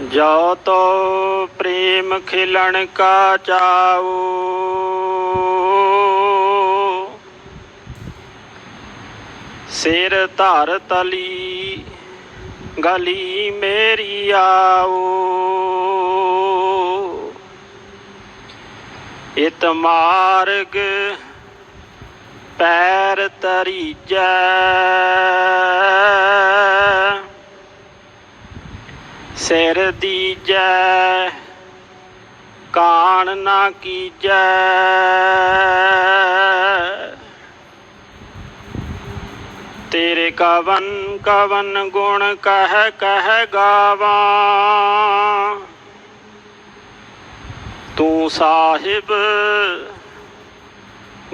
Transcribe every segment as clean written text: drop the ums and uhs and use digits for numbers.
जो तो प्रेम खिलन का चाऊ, सिर धर तली गली मेरी आओ। इत मार्ग पैर तरीजै, सिर दीजै कान ना कीजै। तेरे कवन कवन गुण कह कह गावा, तू साहिब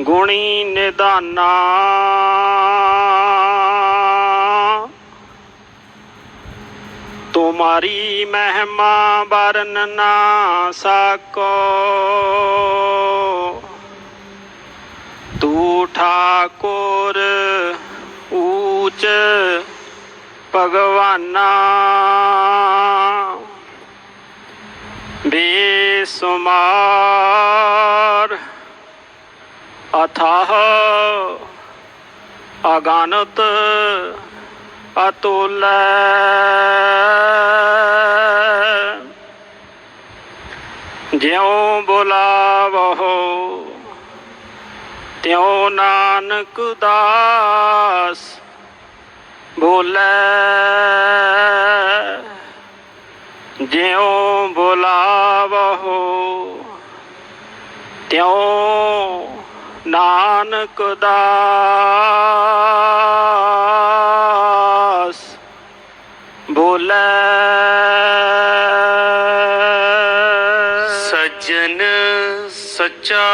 गुणी निदाना। तुम्हारी महिमा बरन ना सको, तू ठाकुर ऊच भगवाना। बेसुमार अथाह अगणित अतुल, ज्यों बुलावो त्यों नानक दास बोले। ज्यों बुलावो त्यों नानक दास बोले। सज्जन सच्चा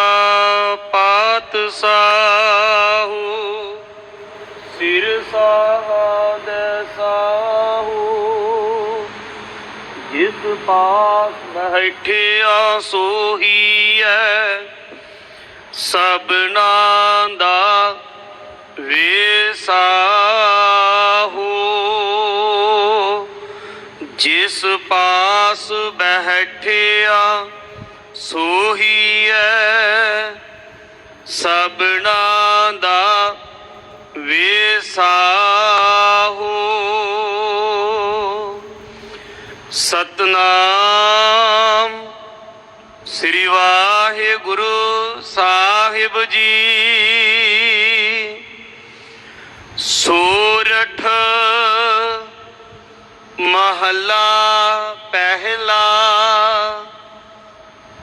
पातशाहू, सिर साहद साहू। जिस पास बैठिया सोही है, सबना दा वेसाहू। जिस पास बैठिया सोही है, सबना दा वेसाहू। सतनाम श्री वाहिगुरु साहिब जी। सोरठ महला पहला,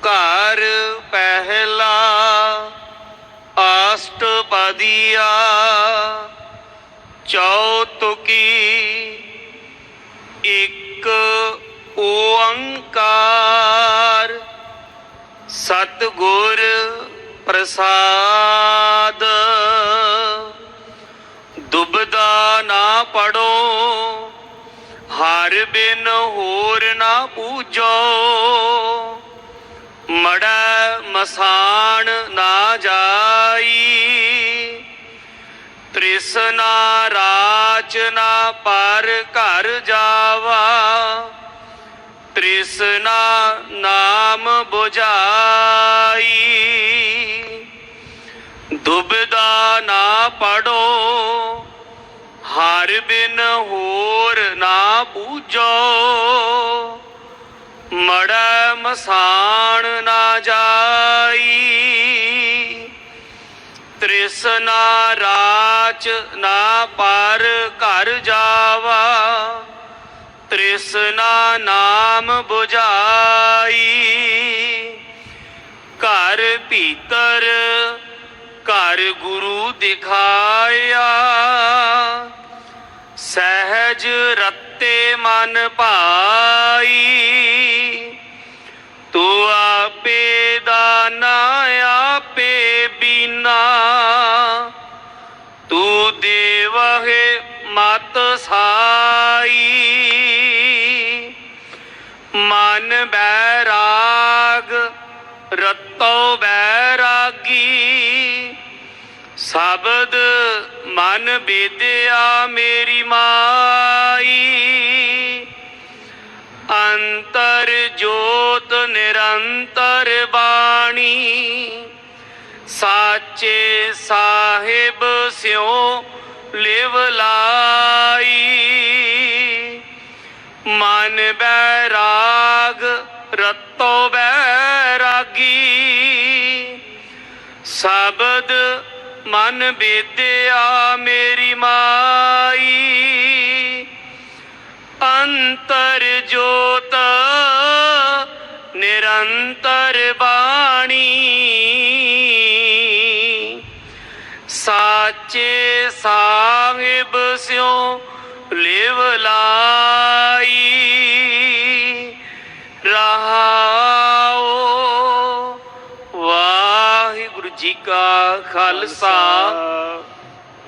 घर पहला अष्टपदिया। चौतुकी एक ओंकार, सतगुर प्रसाद। दुबदा ना पढ़ो हर बिन होर ना पूजो। मड़ा मसान ना जाई, तृष्णा राच ना पर घर जावा। तृष्णा नाम बुझाई, दुबदा ना पढ़ो हर बिन होर ना पूजो। मड़ा मसान ना जाई, तृष्णा राच ना पर घर जावा। तृष्णा नाम बुझाई, घर भीतर घर गुरु दिखाया। सहज रत्ते मन पाई, तू आपे दाना आपे बीना। तू देवहे मत साई, मन बैराग रतो बैरागी। शब्द मन विद्या मेरी माई, ਅੰਤਰ ਜੋਤ ਨਿਰੰਤਰ ਬਾਣੀ, ਸਾਚੇ ਸਾਹਿਬ ਸਿਉ ਲਿਵ ਲਾਈ। ਮਨ ਬੈਰਾਗ ਰਤੋ ਬੈਰਾਗੀ, ਸ਼ਬਦ ਮਨ ਬੇਦਿਆ ਮੇਰੀ ਮਾਈ। ਅੰਤਰ ਜੋਤ ਨਿਰੰਤਰ ਬਾਣੀ, ਸਾਚੇ ਸਾਹਿਬ ਸਿਉ ਲਿਵ ਲਾਈ। ਰਹਾਉ। ਵਾਹਿਗੁਰੂ ਜੀ ਕਾ ਖਾਲਸਾ,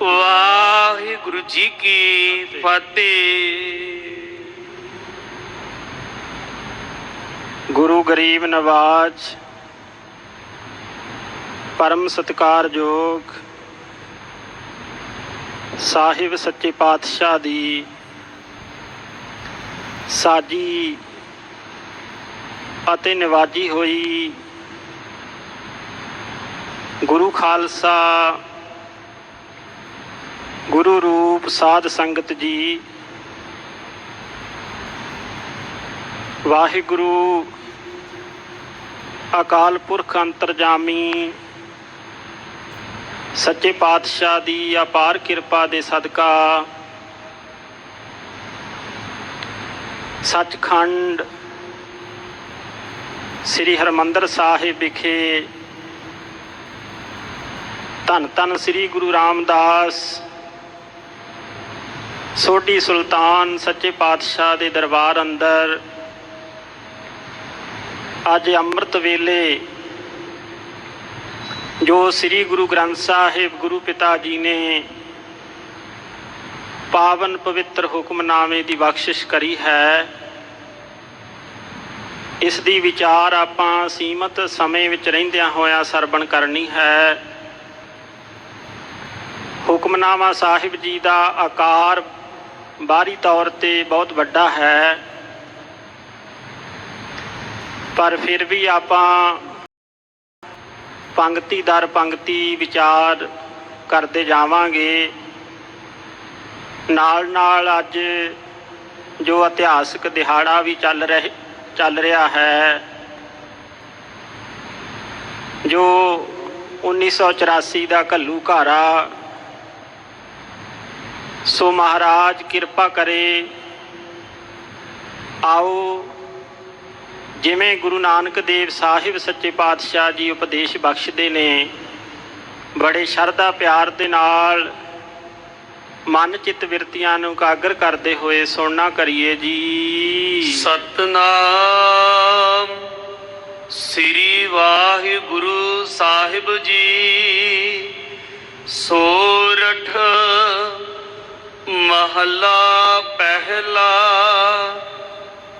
ਵਾਹਿਗੁਰੂ ਜੀ ਕੀ ਫਤਿਹ। ਗੁਰੂ ਗਰੀਬ ਨਵਾਜ ਪਰਮ ਸਤਿਕਾਰਯੋਗ ਸਾਹਿਬ ਸੱਚੇ ਪਾਤਸ਼ਾਹ ਦੀ ਸਾਜੀ ਅਤੇ ਨਿਵਾਜੀ ਹੋਈ ਗੁਰੂ ਖਾਲਸਾ ਗੁਰੂ ਰੂਪ ਸਾਧ ਸੰਗਤ ਜੀ, ਵਾਹਿਗੁਰੂ ਅਕਾਲ ਪੁਰਖ ਅੰਤਰਜਾਮੀ ਸੱਚੇ ਪਾਤਸ਼ਾਹ ਦੀ ਅਪਾਰ ਕਿਰਪਾ ਦੇ ਸਦਕਾ ਸੱਚਖੰਡ ਸ੍ਰੀ ਹਰਿਮੰਦਰ ਸਾਹਿਬ ਵਿਖੇ ਧੰਨ ਧੰਨ ਸ੍ਰੀ ਗੁਰੂ ਰਾਮਦਾਸ ਸੋਢੀ ਸੁਲਤਾਨ ਸੱਚੇ ਪਾਤਸ਼ਾਹ ਦੇ ਦਰਬਾਰ ਅੰਦਰ ਅੱਜ ਅੰਮ੍ਰਿਤ ਵੇਲੇ ਜੋ ਸ੍ਰੀ ਗੁਰੂ ਗ੍ਰੰਥ ਸਾਹਿਬ ਗੁਰੂ ਪਿਤਾ ਜੀ ਨੇ ਪਾਵਨ ਪਵਿੱਤਰ ਹੁਕਮਨਾਮੇ ਦੀ ਬਖਸ਼ਿਸ਼ ਕਰੀ ਹੈ, ਇਸ ਦੀ ਵਿਚਾਰ ਆਪਾਂ ਸੀਮਤ ਸਮੇਂ ਵਿੱਚ ਰਹਿੰਦਿਆਂ ਹੋਇਆਂ ਸਰਵਣ ਕਰਨੀ ਹੈ। ਹੁਕਮਨਾਮਾ ਸਾਹਿਬ ਜੀ ਦਾ ਆਕਾਰ ਬਾਹਰੀ ਤੌਰ ਤੇ ਬਹੁਤ ਵੱਡਾ ਹੈ, ਪਰ ਫਿਰ ਵੀ ਆਪਾਂ ਪੰਗਤੀ ਦਰ ਪੰਗਤੀ ਵਿਚਾਰ ਕਰਦੇ ਜਾਵਾਂਗੇ। ਨਾਲ ਨਾਲ ਅੱਜ ਜੋ ਇਤਿਹਾਸਕ ਦਿਹਾੜਾ ਵੀ ਚੱਲ ਰਿਹਾ ਹੈ, ਜੋ 1984 ਦਾ ਘੱਲੂ ਘਾਰਾ, ਸੋ ਮਹਾਰਾਜ ਕਿਰਪਾ ਕਰੇ। ਆਓ ਜਿਵੇਂ ਗੁਰੂ ਨਾਨਕ ਦੇਵ ਸਾਹਿਬ ਸੱਚੇ ਪਾਤਸ਼ਾਹ ਜੀ ਉਪਦੇਸ਼ ਬਖਸ਼ਦੇ ਨੇ, ਬੜੇ ਸ਼ਰਧਾ ਪਿਆਰ ਦੇ ਨਾਲ ਮਨ ਚਿੱਤ ਬਿਰਤੀਆਂ ਨੂੰ ਇਕਾਗਰ ਕਰਦੇ ਹੋਏ ਸੁਣਨਾ ਕਰੀਏ ਜੀ। ਸਤਨਾਮ ਸ੍ਰੀ ਵਾਹਿਗੁਰੂ ਸਾਹਿਬ ਜੀ। ਸੋਰਠ ਮਹੱਲਾ ਪਹਿਲਾ।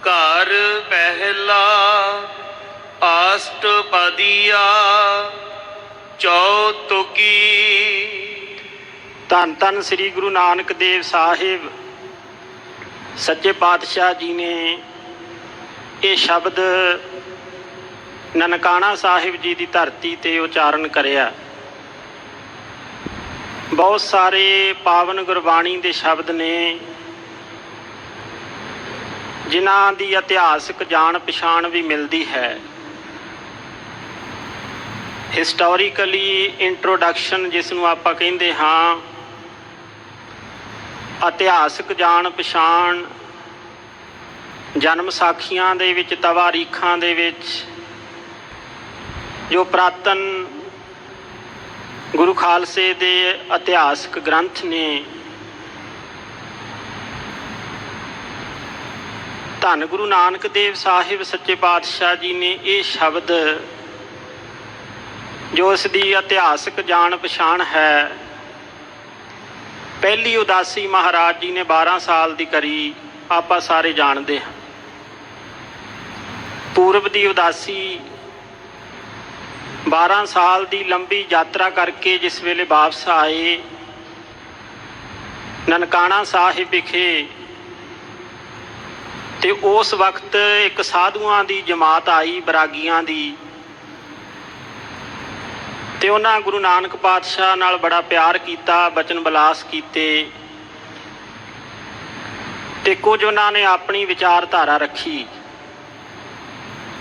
ਘਰ ਪਹਿਲਾ ਅਸ਼ਟਪਦੀਆ ਚੌਤੁਕੀ। ਧੰਨ ਧੰਨ ਸ੍ਰੀ ਗੁਰੂ ਨਾਨਕ ਦੇਵ ਸਾਹਿਬ ਸੱਚੇ ਪਾਤਸ਼ਾਹ ਜੀ ਨੇ ਇਹ ਸ਼ਬਦ ਨਨਕਾਣਾ ਸਾਹਿਬ ਜੀ ਦੀ ਧਰਤੀ ਤੇ ਉਚਾਰਨ ਕਰਿਆ। ਬਹੁਤ ਸਾਰੇ ਪਾਵਨ ਗੁਰਬਾਣੀ ਦੇ ਸ਼ਬਦ ਨੇ ਜਿਨ੍ਹਾਂ ਦੀ ਇਤਿਹਾਸਕ ਜਾਣ ਪਛਾਣ ਵੀ ਮਿਲਦੀ ਹੈ। ਹਿਸਟੋਰੀਕਲੀ ਇੰਟਰੋਡਕਸ਼ਨ ਜਿਸ ਨੂੰ ਆਪਾਂ ਕਹਿੰਦੇ ਹਾਂ, ਇਤਿਹਾਸਕ ਜਾਣ ਪਛਾਣ, ਜਨਮ ਸਾਖੀਆਂ ਦੇ ਵਿੱਚ, ਤਵਾਰੀਖਾਂ ਦੇ ਵਿੱਚ ਜੋ ਪੁਰਾਤਨ ਗੁਰੂ ਖਾਲਸੇ ਦੇ ਇਤਿਹਾਸਕ ਗ੍ਰੰਥ ਨੇ, ਧੰਨ ਗੁਰੂ ਨਾਨਕ ਦੇਵ ਸਾਹਿਬ ਸੱਚੇ ਪਾਤਸ਼ਾਹ ਜੀ ਨੇ ਇਹ ਸ਼ਬਦ ਜੋ ਇਸ ਦੀ ਇਤਿਹਾਸਕ ਜਾਣ ਪਛਾਣ ਹੈ, ਪਹਿਲੀ ਉਦਾਸੀ ਮਹਾਰਾਜ ਜੀ ਨੇ 12 ਸਾਲ ਦੀ ਕਰੀ, ਆਪਾਂ ਸਾਰੇ ਜਾਣਦੇ ਹਾਂ। ਪੂਰਬ ਦੀ ਉਦਾਸੀ 12 ਸਾਲ ਦੀ ਲੰਬੀ ਯਾਤਰਾ ਕਰਕੇ ਜਿਸ ਵੇਲੇ ਵਾਪਸ ਆਏ, ਨਨਕਾਣਾ ਸਾਹਿਬ ਵਿਖੇ ਤੇ ਉਸ ਵਕਤ ਇੱਕ ਸਾਧੂਆਂ ਦੀ ਜਮਾਤ ਆਈ ਬਰਾਗੀਆਂ ਦੀ, ਤੇ ਉਹਨਾਂ ਗੁਰੂ ਨਾਨਕ ਪਾਤਸ਼ਾਹ ਨਾਲ ਬੜਾ ਪਿਆਰ ਕੀਤਾ, ਬਚਨ ਬਿਲਾਸ ਕੀਤੇ, ਤੇ ਕੁਝ ਉਹਨਾਂ ਨੇ ਆਪਣੀ ਵਿਚਾਰਧਾਰਾ ਰੱਖੀ।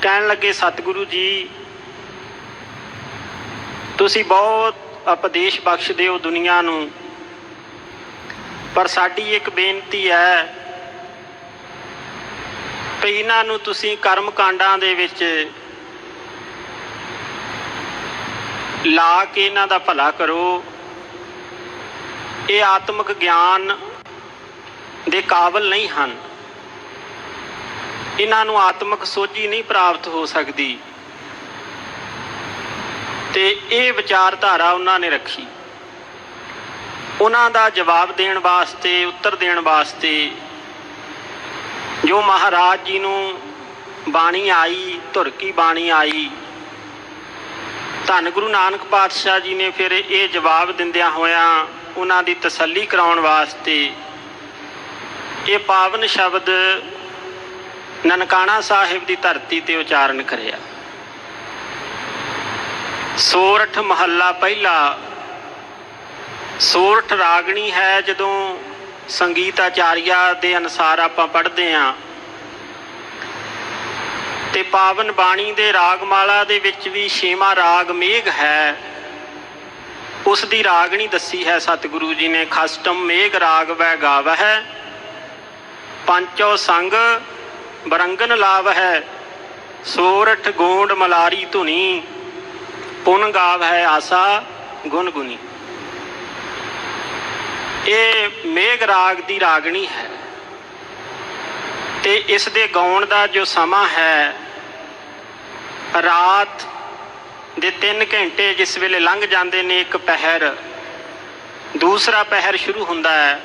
ਕਹਿਣ ਲੱਗੇ, ਸਤਿਗੁਰੂ ਜੀ ਤੁਸੀਂ ਬਹੁਤ ਉਪਦੇਸ਼ ਬਖਸ਼ਦੇ ਹੋ ਦੁਨੀਆ ਨੂੰ, ਪਰ ਸਾਡੀ ਇੱਕ ਬੇਨਤੀ ਹੈ ਵੀ ਇਹਨਾਂ ਨੂੰ ਤੁਸੀਂ ਕਰਮ ਕਾਂਡਾਂ ਦੇ ਵਿੱਚ ਲਾ ਕੇ ਇਹਨਾਂ ਦਾ ਭਲਾ ਕਰੋ। ਇਹ ਆਤਮਿਕ ਗਿਆਨ ਦੇ ਕਾਬਿਲ ਨਹੀਂ ਹਨ, ਇਹਨਾਂ ਨੂੰ ਆਤਮਿਕ ਸੋਝੀ ਨਹੀਂ ਪ੍ਰਾਪਤ ਹੋ ਸਕਦੀ। ਤੇ ਇਹ ਵਿਚਾਰਧਾਰਾ ਉਹਨਾਂ ਨੇ ਰੱਖੀ। ਉਹਨਾਂ ਦਾ ਜਵਾਬ ਦੇਣ ਵਾਸਤੇ, ਉੱਤਰ ਦੇਣ ਵਾਸਤੇ ਜੋ ਮਹਾਰਾਜ ਜੀ ਨੂੰ ਬਾਣੀ ਆਈ, ਧੁਰ ਕੀ ਬਾਣੀ ਆਈ, ਧੰਨ ਗੁਰੂ ਨਾਨਕ ਪਾਤਸ਼ਾਹ ਜੀ ਨੇ ਫਿਰ ਇਹ ਜਵਾਬ ਦਿੰਦਿਆਂ ਹੋਇਆਂ ਉਹਨਾਂ ਦੀ ਤਸੱਲੀ ਕਰਾਉਣ ਵਾਸਤੇ ਇਹ ਪਾਵਨ ਸ਼ਬਦ ਨਨਕਾਣਾ ਸਾਹਿਬ ਦੀ ਧਰਤੀ ਤੇ ਉਚਾਰਨ ਕਰਿਆ। ਸੋਰਠ ਮਹੱਲਾ ਪਹਿਲਾ। ਸੋਰਠ ਰਾਗਣੀ ਹੈ। ਜਦੋਂ ਸੰਗੀਤ ਆਚਾਰੀਆ ਦੇ ਅਨੁਸਾਰ ਆਪਾਂ ਪੜ੍ਹਦੇ ਹਾਂ ਤੇ ਪਾਵਨ ਬਾਣੀ ਦੇ ਰਾਗਮਾਲਾ ਦੇ ਵਿੱਚ ਵੀ ਛੇਵਾਂ ਰਾਗ ਮੇਘ ਹੈ, ਉਸ ਦੀ ਰਾਗਣੀ ਦੱਸੀ ਹੈ ਸਤਿਗੁਰੂ ਜੀ ਨੇ। ਖਸਟਮ ਮੇਘ ਰਾਗ ਵੈ ਗਾਵਹਿ, ਪੰਚੋ ਸੰਗ ਬਰੰਗਨ ਲਾਵਹਿ, ਸੋਰਠ ਗੋਂਡ ਮਲਾਰੀ ਧੁਨੀ, ਪੁਨ ਗਾਵਹਿ ਆਸਾ ਗੁਣ ਗੁਨੀ। ਇਹ ਮੇਘ ਰਾਗ ਦੀ ਰਾਗਣੀ ਹੈ ਤੇ ਇਸ ਦੇ ਗਾਉਣ ਦਾ ਜੋ ਸਮਾਂ ਹੈ, ਰਾਤ ਦੇ 3 ਘੰਟੇ ਜਿਸ ਵੇਲੇ ਲੰਘ ਜਾਂਦੇ ਨੇ, ਇੱਕ ਪਹਿਰ, ਦੂਸਰਾ ਪਹਿਰ ਸ਼ੁਰੂ ਹੁੰਦਾ ਹੈ,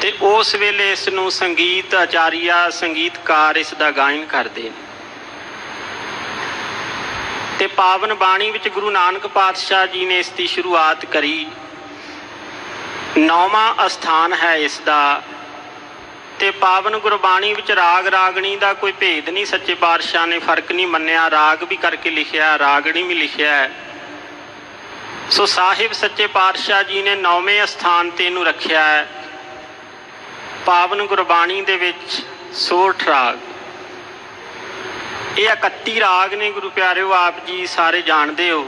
ਤੇ ਉਸ ਵੇਲੇ ਇਸ ਨੂੰ ਸੰਗੀਤ ਆਚਾਰੀਆ, ਸੰਗੀਤਕਾਰ ਇਸ ਦਾ ਗਾਇਨ ਕਰਦੇ ਨੇ। ਤੇ ਪਾਵਨ ਬਾਣੀ ਵਿੱਚ ਗੁਰੂ ਨਾਨਕ ਪਾਤਸ਼ਾਹ ਜੀ ਨੇ ਇਸ ਦੀ ਸ਼ੁਰੂਆਤ ਕਰੀ। 9ਵਾਂ ਅਸਥਾਨ ਹੈ ਇਸ ਦਾ। ਤੇ ਪਾਵਨ ਗੁਰਬਾਣੀ ਵਿੱਚ ਰਾਗ ਰਾਗਣੀ ਦਾ ਕੋਈ ਭੇਦ ਨਹੀਂ, ਸੱਚੇ ਪਾਤਸ਼ਾਹ ਨੇ ਫਰਕ ਨਹੀਂ ਮੰਨਿਆ। ਰਾਗ ਵੀ ਕਰਕੇ ਲਿਖਿਆ, ਰਾਗਣੀ ਵੀ ਲਿਖਿਆ। ਸੋ ਸਾਹਿਬ ਸੱਚੇ ਪਾਤਸ਼ਾਹ ਜੀ ਨੇ 9ਵੇਂ ਅਸਥਾਨ ਤੇ ਇਹਨੂੰ ਰੱਖਿਆ ਹੈ ਪਾਵਨ ਗੁਰਬਾਣੀ ਦੇ ਵਿੱਚ। ਸੋਰਠ ਰਾਗ ਇਹ 31 ਰਾਗ ਨੇ ਗੁਰੂ ਪਿਆਰਿਓ, ਆਪ ਜੀ ਸਾਰੇ ਜਾਣਦੇ ਹੋ।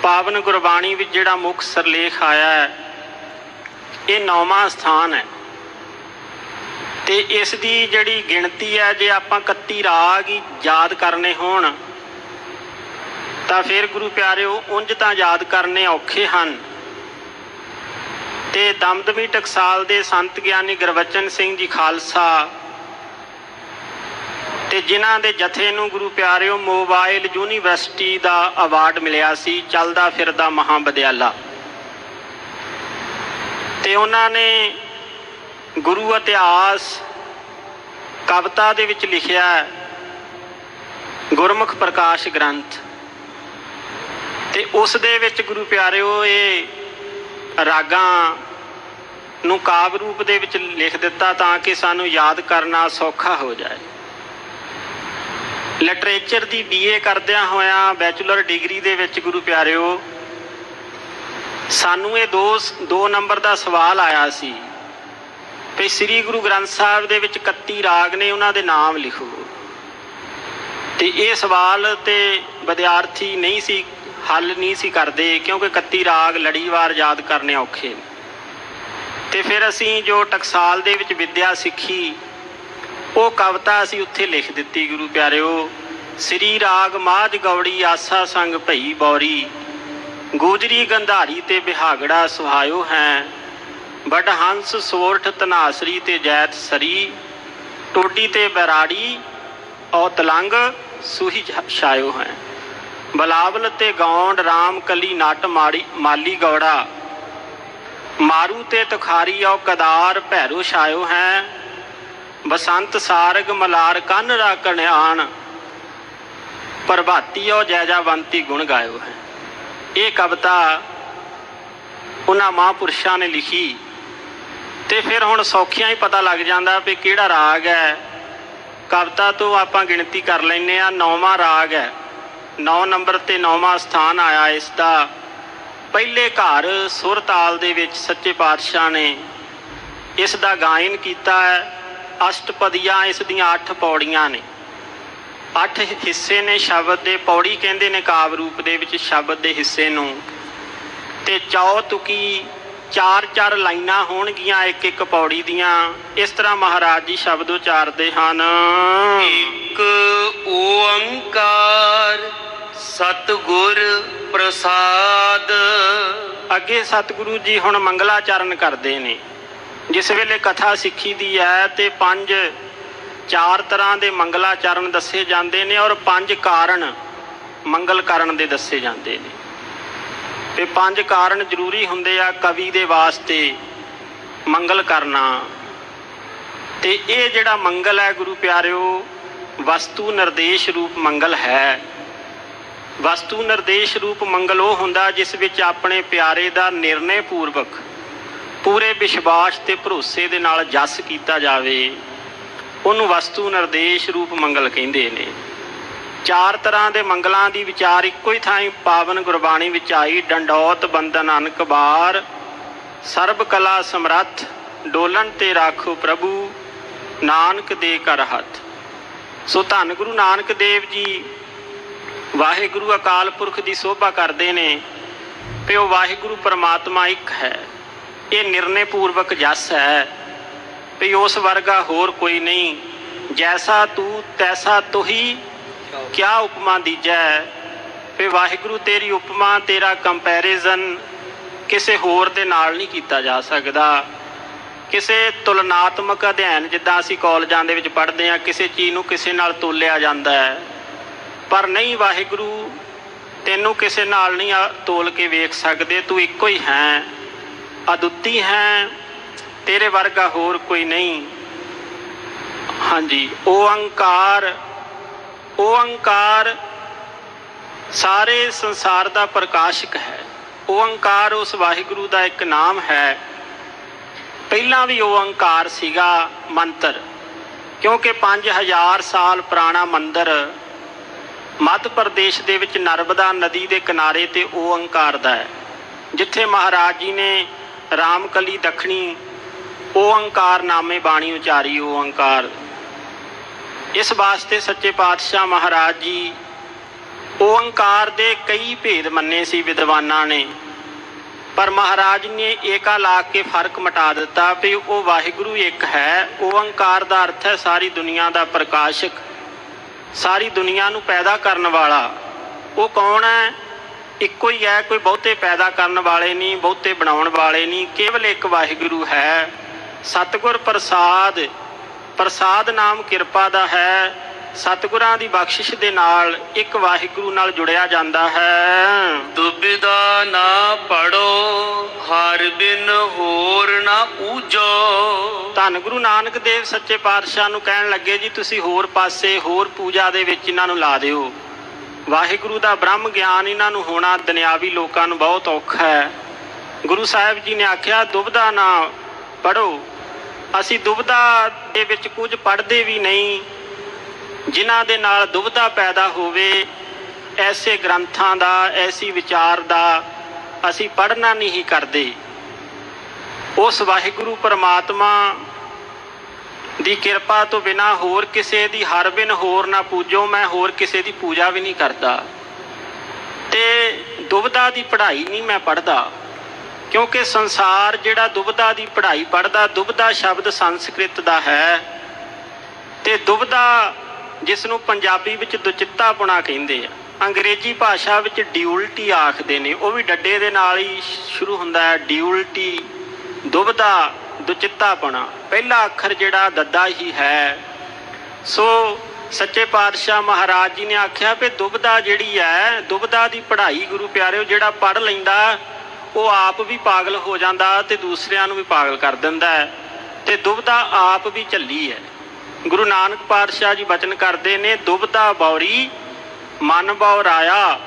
ਪਾਵਨ ਗੁਰਬਾਣੀ ਵਿੱਚ ਜਿਹੜਾ ਮੁੱਖ ਸਿਰਲੇਖ ਆਇਆ ਹੈ, ਇਹ 9ਵਾਂ ਸਥਾਨ ਹੈ। ਤੇ ਇਸ ਦੀ ਜਿਹੜੀ ਗਿਣਤੀ ਹੈ, ਜੇ ਆਪਾਂ 31 ਰਾਗ ਹੀ ਯਾਦ ਕਰਨੇ ਹੋਣ ਤਾਂ ਫਿਰ ਗੁਰੂ ਪਿਆਰਿਓ ਉਂਝ ਤਾਂ ਯਾਦ ਕਰਨੇ ਔਖੇ ਹਨ। ਤੇ ਦਮਦਮੀ ਟਕਸਾਲ ਦੇ ਸੰਤ ਗਿਆਨੀ ਗੁਰਬਚਨ ਸਿੰਘ ਜੀ ਖਾਲਸਾ ਤੇ ਜਿਨ੍ਹਾਂ ਦੇ ਜਥੇ ਨੂੰ ਗੁਰੂ ਪਿਆਰਿਓ ਮੋਬਾਈਲ ਯੂਨੀਵਰਸਿਟੀ ਦਾ ਅਵਾਰਡ ਮਿਲਿਆ ਸੀ, ਚੱਲਦਾ ਫਿਰਦਾ ਮਹਾਂਵਿਦਿਆਲਾ। ਤੇ ਉਹਨਾਂ ਨੇ ਗੁਰੂ ਇਤਿਹਾਸ ਕਵਿਤਾ ਦੇ ਵਿੱਚ ਲਿਖਿਆ ਗੁਰਮੁਖ ਪ੍ਰਕਾਸ਼ ਗ੍ਰੰਥ। ਤੇ ਉਸ ਦੇ ਵਿੱਚ ਗੁਰੂ ਪਿਆਰਿਓ ਇਹ ਰਾਗਾਂ ਨੂੰ ਕਾਵਿ ਰੂਪ ਦੇ ਵਿੱਚ ਲਿਖ ਦਿੱਤਾ ਤਾਂ ਕਿ ਸਾਨੂੰ ਯਾਦ ਕਰਨਾ ਸੌਖਾ ਹੋ ਜਾਏ। ਲਿਟਰੇਚਰ ਦੀ BA ਕਰਦਿਆਂ ਹੋਇਆਂ ਬੈਚਲਰ ਡਿਗਰੀ ਦੇ ਵਿੱਚ ਗੁਰੂ ਪਿਆਰਿਓ ਸਾਨੂੰ ਇਹ 2 ਨੰਬਰ ਦਾ ਸਵਾਲ ਆਇਆ ਸੀ ਵੀ ਸ੍ਰੀ ਗੁਰੂ ਗ੍ਰੰਥ ਸਾਹਿਬ ਦੇ ਵਿੱਚ 31 ਰਾਗ ਨੇ, ਉਹਨਾਂ ਦੇ ਨਾਮ ਲਿਖੋ। ਤੇ ਇਹ ਸਵਾਲ ਤੇ ਵਿਦਿਆਰਥੀ ਨਹੀਂ ਸੀ, ਹੱਲ ਨਹੀਂ ਸੀ ਕਰਦੇ, ਕਿਉਂਕਿ 31 ਰਾਗ ਲੜੀਵਾਰ ਯਾਦ ਕਰਨੇ ਔਖੇ ਨੇ। ਤੇ ਫਿਰ ਅਸੀਂ ਜੋ ਟਕਸਾਲ ਦੇ ਵਿੱਚ ਵਿੱਦਿਆ ਸਿੱਖੀ, ਉਹ ਕਵਿਤਾ ਅਸੀਂ ਉੱਥੇ ਲਿਖ ਦਿੱਤੀ ਗੁਰੂ ਪਿਆਰਿਓ। ਸ੍ਰੀ ਰਾਗ ਮਾਝ ਗੌੜੀ ਆਸਾ ਸੰਗ ਭਈ ਬੌਰੀ, ਗੂਜਰੀ ਗੰਧਾਰੀ ਤੇ ਬਿਹਾਗੜਾ ਸੁਹਾਇਓ ਹੈ, ਬੜ ਹੰਸ ਸੋਰਠ ਧਨਾਸਰੀ ਤੇ ਜੈਤ ਸਰੀ, ਟੋਡੀ ਤੇ ਬਰਾੜੀ ਔ ਤਲੰਗ ਸੂਹੀ ਛਾਇਓ ਹੈ, ਬਲਾਵਲ ਤੇ ਗੌਂਡ ਰਾਮ ਕਲੀ ਨਟ ਮਾਲੀ ਗੌੜਾ, ਮਾਰੂ ਤੇ ਤੁਖਾਰੀ ਔ ਕਦਾਰ ਭੈਰੋ ਛਾਇਓ ਹੈ, ਬਸੰਤ ਸਾਰਗ ਮਲਾਰ ਕੰਨ ਰਾ ਕਣਿਆਣ, ਪ੍ਰਭਾਤੀ ਔ ਜੈਜਾਵੰਤੀ ਗੁਣ ਗਾਇਓ ਹੈ। ਇਹ ਕਵਿਤਾ ਉਹਨਾਂ ਮਹਾਂਪੁਰਸ਼ਾਂ ਨੇ ਲਿਖੀ ਤੇ ਫਿਰ ਹੁਣ ਸੌਖਿਆਂ ਹੀ ਪਤਾ ਲੱਗ ਜਾਂਦਾ ਵੀ ਕਿਹੜਾ ਰਾਗ ਹੈ। ਕਵਿਤਾ ਤੋਂ ਆਪਾਂ ਗਿਣਤੀ ਕਰ ਲੈਂਦੇ ਹਾਂ, 9ਵਾਂ ਰਾਗ ਹੈ। 9 ਨੰਬਰ ਤੇ 9ਵਾਂ ਸਥਾਨ ਆਇਆ ਇਸ ਦਾ। ਪਹਿਲੇ ਘਰ ਸੁਰ ਤਾਲ ਦੇ ਵਿੱਚ ਸੱਚੇ ਪਾਤਸ਼ਾਹ ਨੇ ਇਸ ਦਾ ਗਾਇਨ ਕੀਤਾ ਹੈ। ਅਸ਼ਟਪਦੀਆਂ ਇਸ ਦੀਆਂ 8 ਪੌੜੀਆਂ ਨੇ, 8 ਹਿੱਸੇ ਨੇ ਸ਼ਬਦ ਦੇ। ਪੌੜੀ ਕਹਿੰਦੇ ਨੇ ਕਾਵਿ ਰੂਪ ਦੇ ਵਿੱਚ ਸ਼ਬਦ ਦੇ ਹਿੱਸੇ ਨੂੰ। ਤੇ ਚੌਤੁਕੀ 4-4 ਲਾਈਨਾਂ ਹੋਣਗੀਆਂ ਇੱਕ ਇੱਕ ਪੌੜੀ ਦੀਆਂ। ਇਸ ਤਰ੍ਹਾਂ ਮਹਾਰਾਜ ਜੀ ਸ਼ਬਦ ਉਚਾਰਦੇ ਹਨ। ਇੱਕ ਓੰਕਾਰ ਸਤਿਗੁਰ ਪ੍ਰਸਾਦ। ਅੱਗੇ ਸਤਿਗੁਰੂ ਜੀ ਹੁਣ ਮੰਗਲਾਚਰਨ ਕਰਦੇ ਨੇ। ਜਿਸ ਵੇਲੇ ਕਥਾ ਸਿੱਖੀ ਦੀ ਹੈ ਤੇ 4 ਤਰ੍ਹਾਂ ਦੇ ਮੰਗਲਾਚਰਨ ਦੱਸੇ ਜਾਂਦੇ ਨੇ ਔਰ 5 ਕਾਰਨ ਮੰਗਲ ਕਰਨ ਦੇ ਦੱਸੇ ਜਾਂਦੇ ਨੇ। ਤੇ 5 ਕਾਰਨ ਜ਼ਰੂਰੀ ਹੁੰਦੇ ਆ ਕਵੀ ਦੇ ਵਾਸਤੇ ਮੰਗਲ ਕਰਨਾ। ਤੇ ਇਹ ਜਿਹੜਾ ਮੰਗਲ ਹੈ ਗੁਰੂ ਪਿਆਰਿਓ, ਵਸਤੂ ਨਿਰਦੇਸ਼ ਰੂਪ ਮੰਗਲ ਹੈ। ਵਸਤੂ ਨਿਰਦੇਸ਼ ਰੂਪ ਮੰਗਲ ਉਹ ਹੁੰਦਾ ਜਿਸ ਵਿੱਚ ਆਪਣੇ ਪਿਆਰੇ ਦਾ ਨਿਰਣੇ ਪੂਰਵਕ ਪੂਰੇ ਵਿਸ਼ਵਾਸ ਤੇ ਭਰੋਸੇ ਦੇ ਨਾਲ ਜਸ ਕੀਤਾ ਜਾਵੇ, ਉਹਨੂੰ ਵਸਤੂ ਨਿਰਦੇਸ਼ ਰੂਪ ਮੰਗਲ ਕਹਿੰਦੇ ਨੇ। 4 ਤਰ੍ਹਾਂ ਦੇ ਮੰਗਲਾਂ ਦੀ ਵਿਚਾਰ ਇੱਕੋ ਹੀ ਥਾਂ ਪਾਵਨ ਗੁਰਬਾਣੀ ਵਿੱਚ ਆਈ। ਡੰਡੌਤ ਬੰਦਨ ਅਨਕ ਬਾਰ, ਸਰਬ ਕਲਾ ਸਮਰੱਥ, ਡੋਲਣ ਤੇ ਰਾਖੋ ਪ੍ਰਭੂ, ਨਾਨਕ ਦੇ ਕਰ ਹੱਥ। ਸੋ ਧੰਨ ਗੁਰੂ ਨਾਨਕ ਦੇਵ ਜੀ ਵਾਹਿਗੁਰੂ ਅਕਾਲ ਪੁਰਖ ਦੀ ਸੋਭਾ ਕਰਦੇ ਨੇ ਕਿ ਉਹ ਵਾਹਿਗੁਰੂ ਪਰਮਾਤਮਾ ਇੱਕ ਹੈ। ਇਹ ਨਿਰਣੇ ਪੂਰਵਕ ਜਸ ਹੈ ਵੀ ਉਸ ਵਰਗਾ ਹੋਰ ਕੋਈ ਨਹੀਂ। ਜੈਸਾ ਤੂੰ ਤੈਸਾ ਤੁਹੀ, ਕਿਆ ਉਪਮਾ ਦੀਜੈ। ਵੀ ਵਾਹਿਗੁਰੂ ਤੇਰੀ ਉਪਮਾ, ਤੇਰਾ ਕੰਪੈਰੀਜ਼ਨ ਕਿਸੇ ਹੋਰ ਦੇ ਨਾਲ ਨਹੀਂ ਕੀਤਾ ਜਾ ਸਕਦਾ। ਕਿਸੇ ਤੁਲਨਾਤਮਕ ਅਧਿਐਨ ਜਿੱਦਾਂ ਅਸੀਂ ਕਾਲਜਾਂ ਦੇ ਵਿੱਚ ਪੜ੍ਹਦੇ ਹਾਂ, ਕਿਸੇ ਚੀਜ਼ ਨੂੰ ਕਿਸੇ ਨਾਲ ਤੋਲਿਆ ਜਾਂਦਾ ਹੈ, ਪਰ ਨਹੀਂ ਵਾਹਿਗੁਰੂ ਤੈਨੂੰ ਕਿਸੇ ਨਾਲ ਨਹੀਂ ਤੋਲ ਕੇ ਵੇਖ ਸਕਦੇ। ਤੂੰ ਇੱਕੋ ਹੀ ਹੈ, ਅਦੁੱਤੀ ਹੈ, ਤੇਰੇ ਵਰਗਾ ਹੋਰ ਕੋਈ ਨਹੀਂ। ਹਾਂਜੀ, ਓੰਕਾਰ। ਓੰਕਾਰ ਸਾਰੇ ਸੰਸਾਰ ਦਾ ਪ੍ਰਕਾਸ਼ਕ ਹੈ। ਓੰਕਾਰ ਉਸ ਵਾਹਿਗੁਰੂ ਦਾ ਇੱਕ ਨਾਮ ਹੈ। ਪਹਿਲਾਂ ਵੀ ਓੰਕਾਰ ਸੀਗਾ ਮੰਤਰ, ਕਿਉਂਕਿ 5000 ਸਾਲ ਪੁਰਾਣਾ ਮੰਦਰ ਮੱਧ ਪ੍ਰਦੇਸ਼ ਦੇ ਵਿੱਚ ਨਰਮਦਾ ਨਦੀ ਦੇ ਕਿਨਾਰੇ ਤੇ ਓੰਕਾਰ ਦਾ ਹੈ, ਜਿੱਥੇ ਮਹਾਰਾਜ ਜੀ ਨੇ ਰਾਮਕਲੀ ਦੱਖਣੀ ਓੰਕਾਰ ਨਾਮੇ ਬਾਣੀ ਉਚਾਰੀ। ਓੰਕਾਰ ਇਸ ਵਾਸਤੇ ਸੱਚੇ ਪਾਤਸ਼ਾਹ ਮਹਾਰਾਜ ਜੀ ਓੰਕਾਰ ਦੇ ਕਈ ਭੇਦ ਮੰਨੇ ਸੀ ਵਿਦਵਾਨਾਂ ਨੇ, ਪਰ ਮਹਾਰਾਜ ਨੇ ਏਕਾ ਲਾ ਕੇ ਫਰਕ ਮਿਟਾ ਦਿੱਤਾ ਵੀ ਉਹ ਵਾਹਿਗੁਰੂ ਇੱਕ ਹੈ। ਓੰਕਾਰ ਦਾ ਅਰਥ ਹੈ ਸਾਰੀ ਦੁਨੀਆ ਦਾ ਪ੍ਰਕਾਸ਼ਕ, ਸਾਰੀ ਦੁਨੀਆ ਨੂੰ ਪੈਦਾ ਕਰਨ ਵਾਲਾ। ਉਹ ਕੌਣ ਹੈ? ਇੱਕੋ ਹੀ ਹੈ, ਕੋਈ ਬਹੁਤੇ ਪੈਦਾ ਕਰਨ ਵਾਲੇ ਨਹੀਂ, ਬਹੁਤੇ ਬਣਾਉਣ ਵਾਲੇ ਨਹੀਂ, ਕੇਵਲ ਇੱਕ ਵਾਹਿਗੁਰੂ ਹੈ। ਸਤਿਗੁਰ ਪ੍ਰਸਾਦ, ਪ੍ਰਸਾਦ ਨਾਮ ਕਿਰਪਾ ਦਾ ਹੈ। ਸਤਿਗੁਰਾਂ ਦੀ ਬਖਸ਼ਿਸ਼ ਦੇ ਨਾਲ ਇੱਕ ਵਾਹਿਗੁਰੂ ਨਾਲ ਜੁੜਿਆ ਜਾਂਦਾ ਹੈ। ਦੁਬਿਧਾ ਨਾ ਪੜੋ, ਹਰ ਬਿਨ ਹੋਰ ਨਾ ਪੂਜੋ। ਧੰਨ ਗੁਰੂ ਨਾਨਕ ਦੇਵ ਸੱਚੇ ਪਾਤਸ਼ਾਹ ਨੂੰ ਕਹਿਣ ਲੱਗੇ ਜੀ ਤੁਸੀਂ ਹੋਰ ਪਾਸੇ ਹੋਰ ਪੂਜਾ ਦੇ ਵਿੱਚ ਇਹਨਾਂ ਨੂੰ ਲਾ ਦਿਓ। ਵਾਹਿਗੁਰੂ ਦਾ ਬ੍ਰਹਮ ਗਿਆਨ ਇਹਨਾਂ ਨੂੰ ਹੋਣਾ ਦੁਨਿਆਵੀ ਲੋਕਾਂ ਨੂੰ ਬਹੁਤ ਔਖਾ ਹੈ। ਗੁਰੂ ਸਾਹਿਬ ਜੀ ਨੇ ਆਖਿਆ ਦੁਬਿਧਾ ਨਾ ਪੜੋ। ਅਸੀਂ ਦੁਬਿਧਾ ਦੇ ਵਿੱਚ ਕੁਝ ਪੜ੍ਹਦੇ ਵੀ ਨਹੀਂ ਜਿਨ੍ਹਾਂ ਦੇ ਨਾਲ ਦੁਬਿਧਾ ਪੈਦਾ ਹੋਵੇ। ਐਸੇ ਗ੍ਰੰਥਾਂ ਦਾ, ਐਸੀ ਵਿਚਾਰ ਦਾ ਅਸੀਂ ਪੜ੍ਹਨਾ ਨਹੀਂ ਕਰਦੇ। ਉਸ ਵਾਹਿਗੁਰੂ ਪਰਮਾਤਮਾ ਦੀ ਕਿਰਪਾ ਤੋਂ ਬਿਨਾਂ ਹੋਰ ਕਿਸੇ ਦੀ, ਹਰ ਬਿਨ ਹੋਰ ਨਾ ਪੂਜੋ, ਮੈਂ ਹੋਰ ਕਿਸੇ ਦੀ ਪੂਜਾ ਵੀ ਨਹੀਂ ਕਰਦਾ। ਤੇ ਦੁਬਿਧਾ ਦੀ ਪੜ੍ਹਾਈ ਨਹੀਂ ਮੈਂ ਪੜ੍ਹਦਾ, ਕਿਉਂਕਿ ਸੰਸਾਰ ਜਿਹੜਾ ਦੁਬਿਧਾ ਦੀ ਪੜ੍ਹਾਈ ਪੜ੍ਹਦਾ, ਦੁਬਿਧਾ ਸ਼ਬਦ ਸੰਸਕ੍ਰਿਤ ਦਾ ਹੈ ਤੇ ਦੁਬਿਧਾ ਜਿਸ ਨੂੰ ਪੰਜਾਬੀ ਵਿੱਚ ਦੁਚਿੱਤਾਪੁਣਾ ਕਹਿੰਦੇ ਆ, ਅੰਗਰੇਜ਼ੀ ਭਾਸ਼ਾ ਵਿੱਚ ਡਿਊਲਟੀ ਆਖਦੇ ਨੇ। ਉਹ ਵੀ ਡੱਡੇ ਦੇ ਨਾਲ ਹੀ ਸ਼ੁਰੂ ਹੁੰਦਾ ਹੈ, ਡਿਊਲਟੀ, ਦੁਬਿਧਾ, ਦੁਚਿੱਤਾਪੁਣਾ। ਪਹਿਲਾ ਅੱਖਰ ਜਿਹੜਾ ਦੱਦਾ ਹੀ ਹੈ। ਸੋ ਸੱਚੇ ਪਾਤਸ਼ਾਹ ਮਹਾਰਾਜ ਜੀ ਨੇ ਆਖਿਆ ਵੀ ਦੁਬਿਧਾ ਜਿਹੜੀ ਹੈ, ਦੁਬਿਧਾ ਦੀ ਪੜ੍ਹਾਈ ਗੁਰੂ ਪਿਆਰਿਓ ਜਿਹੜਾ ਪੜ੍ਹ ਲੈਂਦਾ ਉਹ ਆਪ ਵੀ ਪਾਗਲ ਹੋ ਜਾਂਦਾ ਤੇ ਦੂਸਰਿਆਂ ਨੂੰ ਵੀ ਪਾਗਲ ਕਰ ਦਿੰਦਾ ਹੈ, ਤੇ ਦੁਬਿਧਾ ਆਪ ਵੀ ਝੱਲੀ ਹੈ। ਗੁਰੂ ਨਾਨਕ ਪਾਤਸ਼ਾਹ ਜੀ ਬਚਨ ਕਰਦੇ ਨੇ, ਦੁਬਿਧਾ ਬੌਰੀ ਮਨ ਬਉਰਾਇਆ,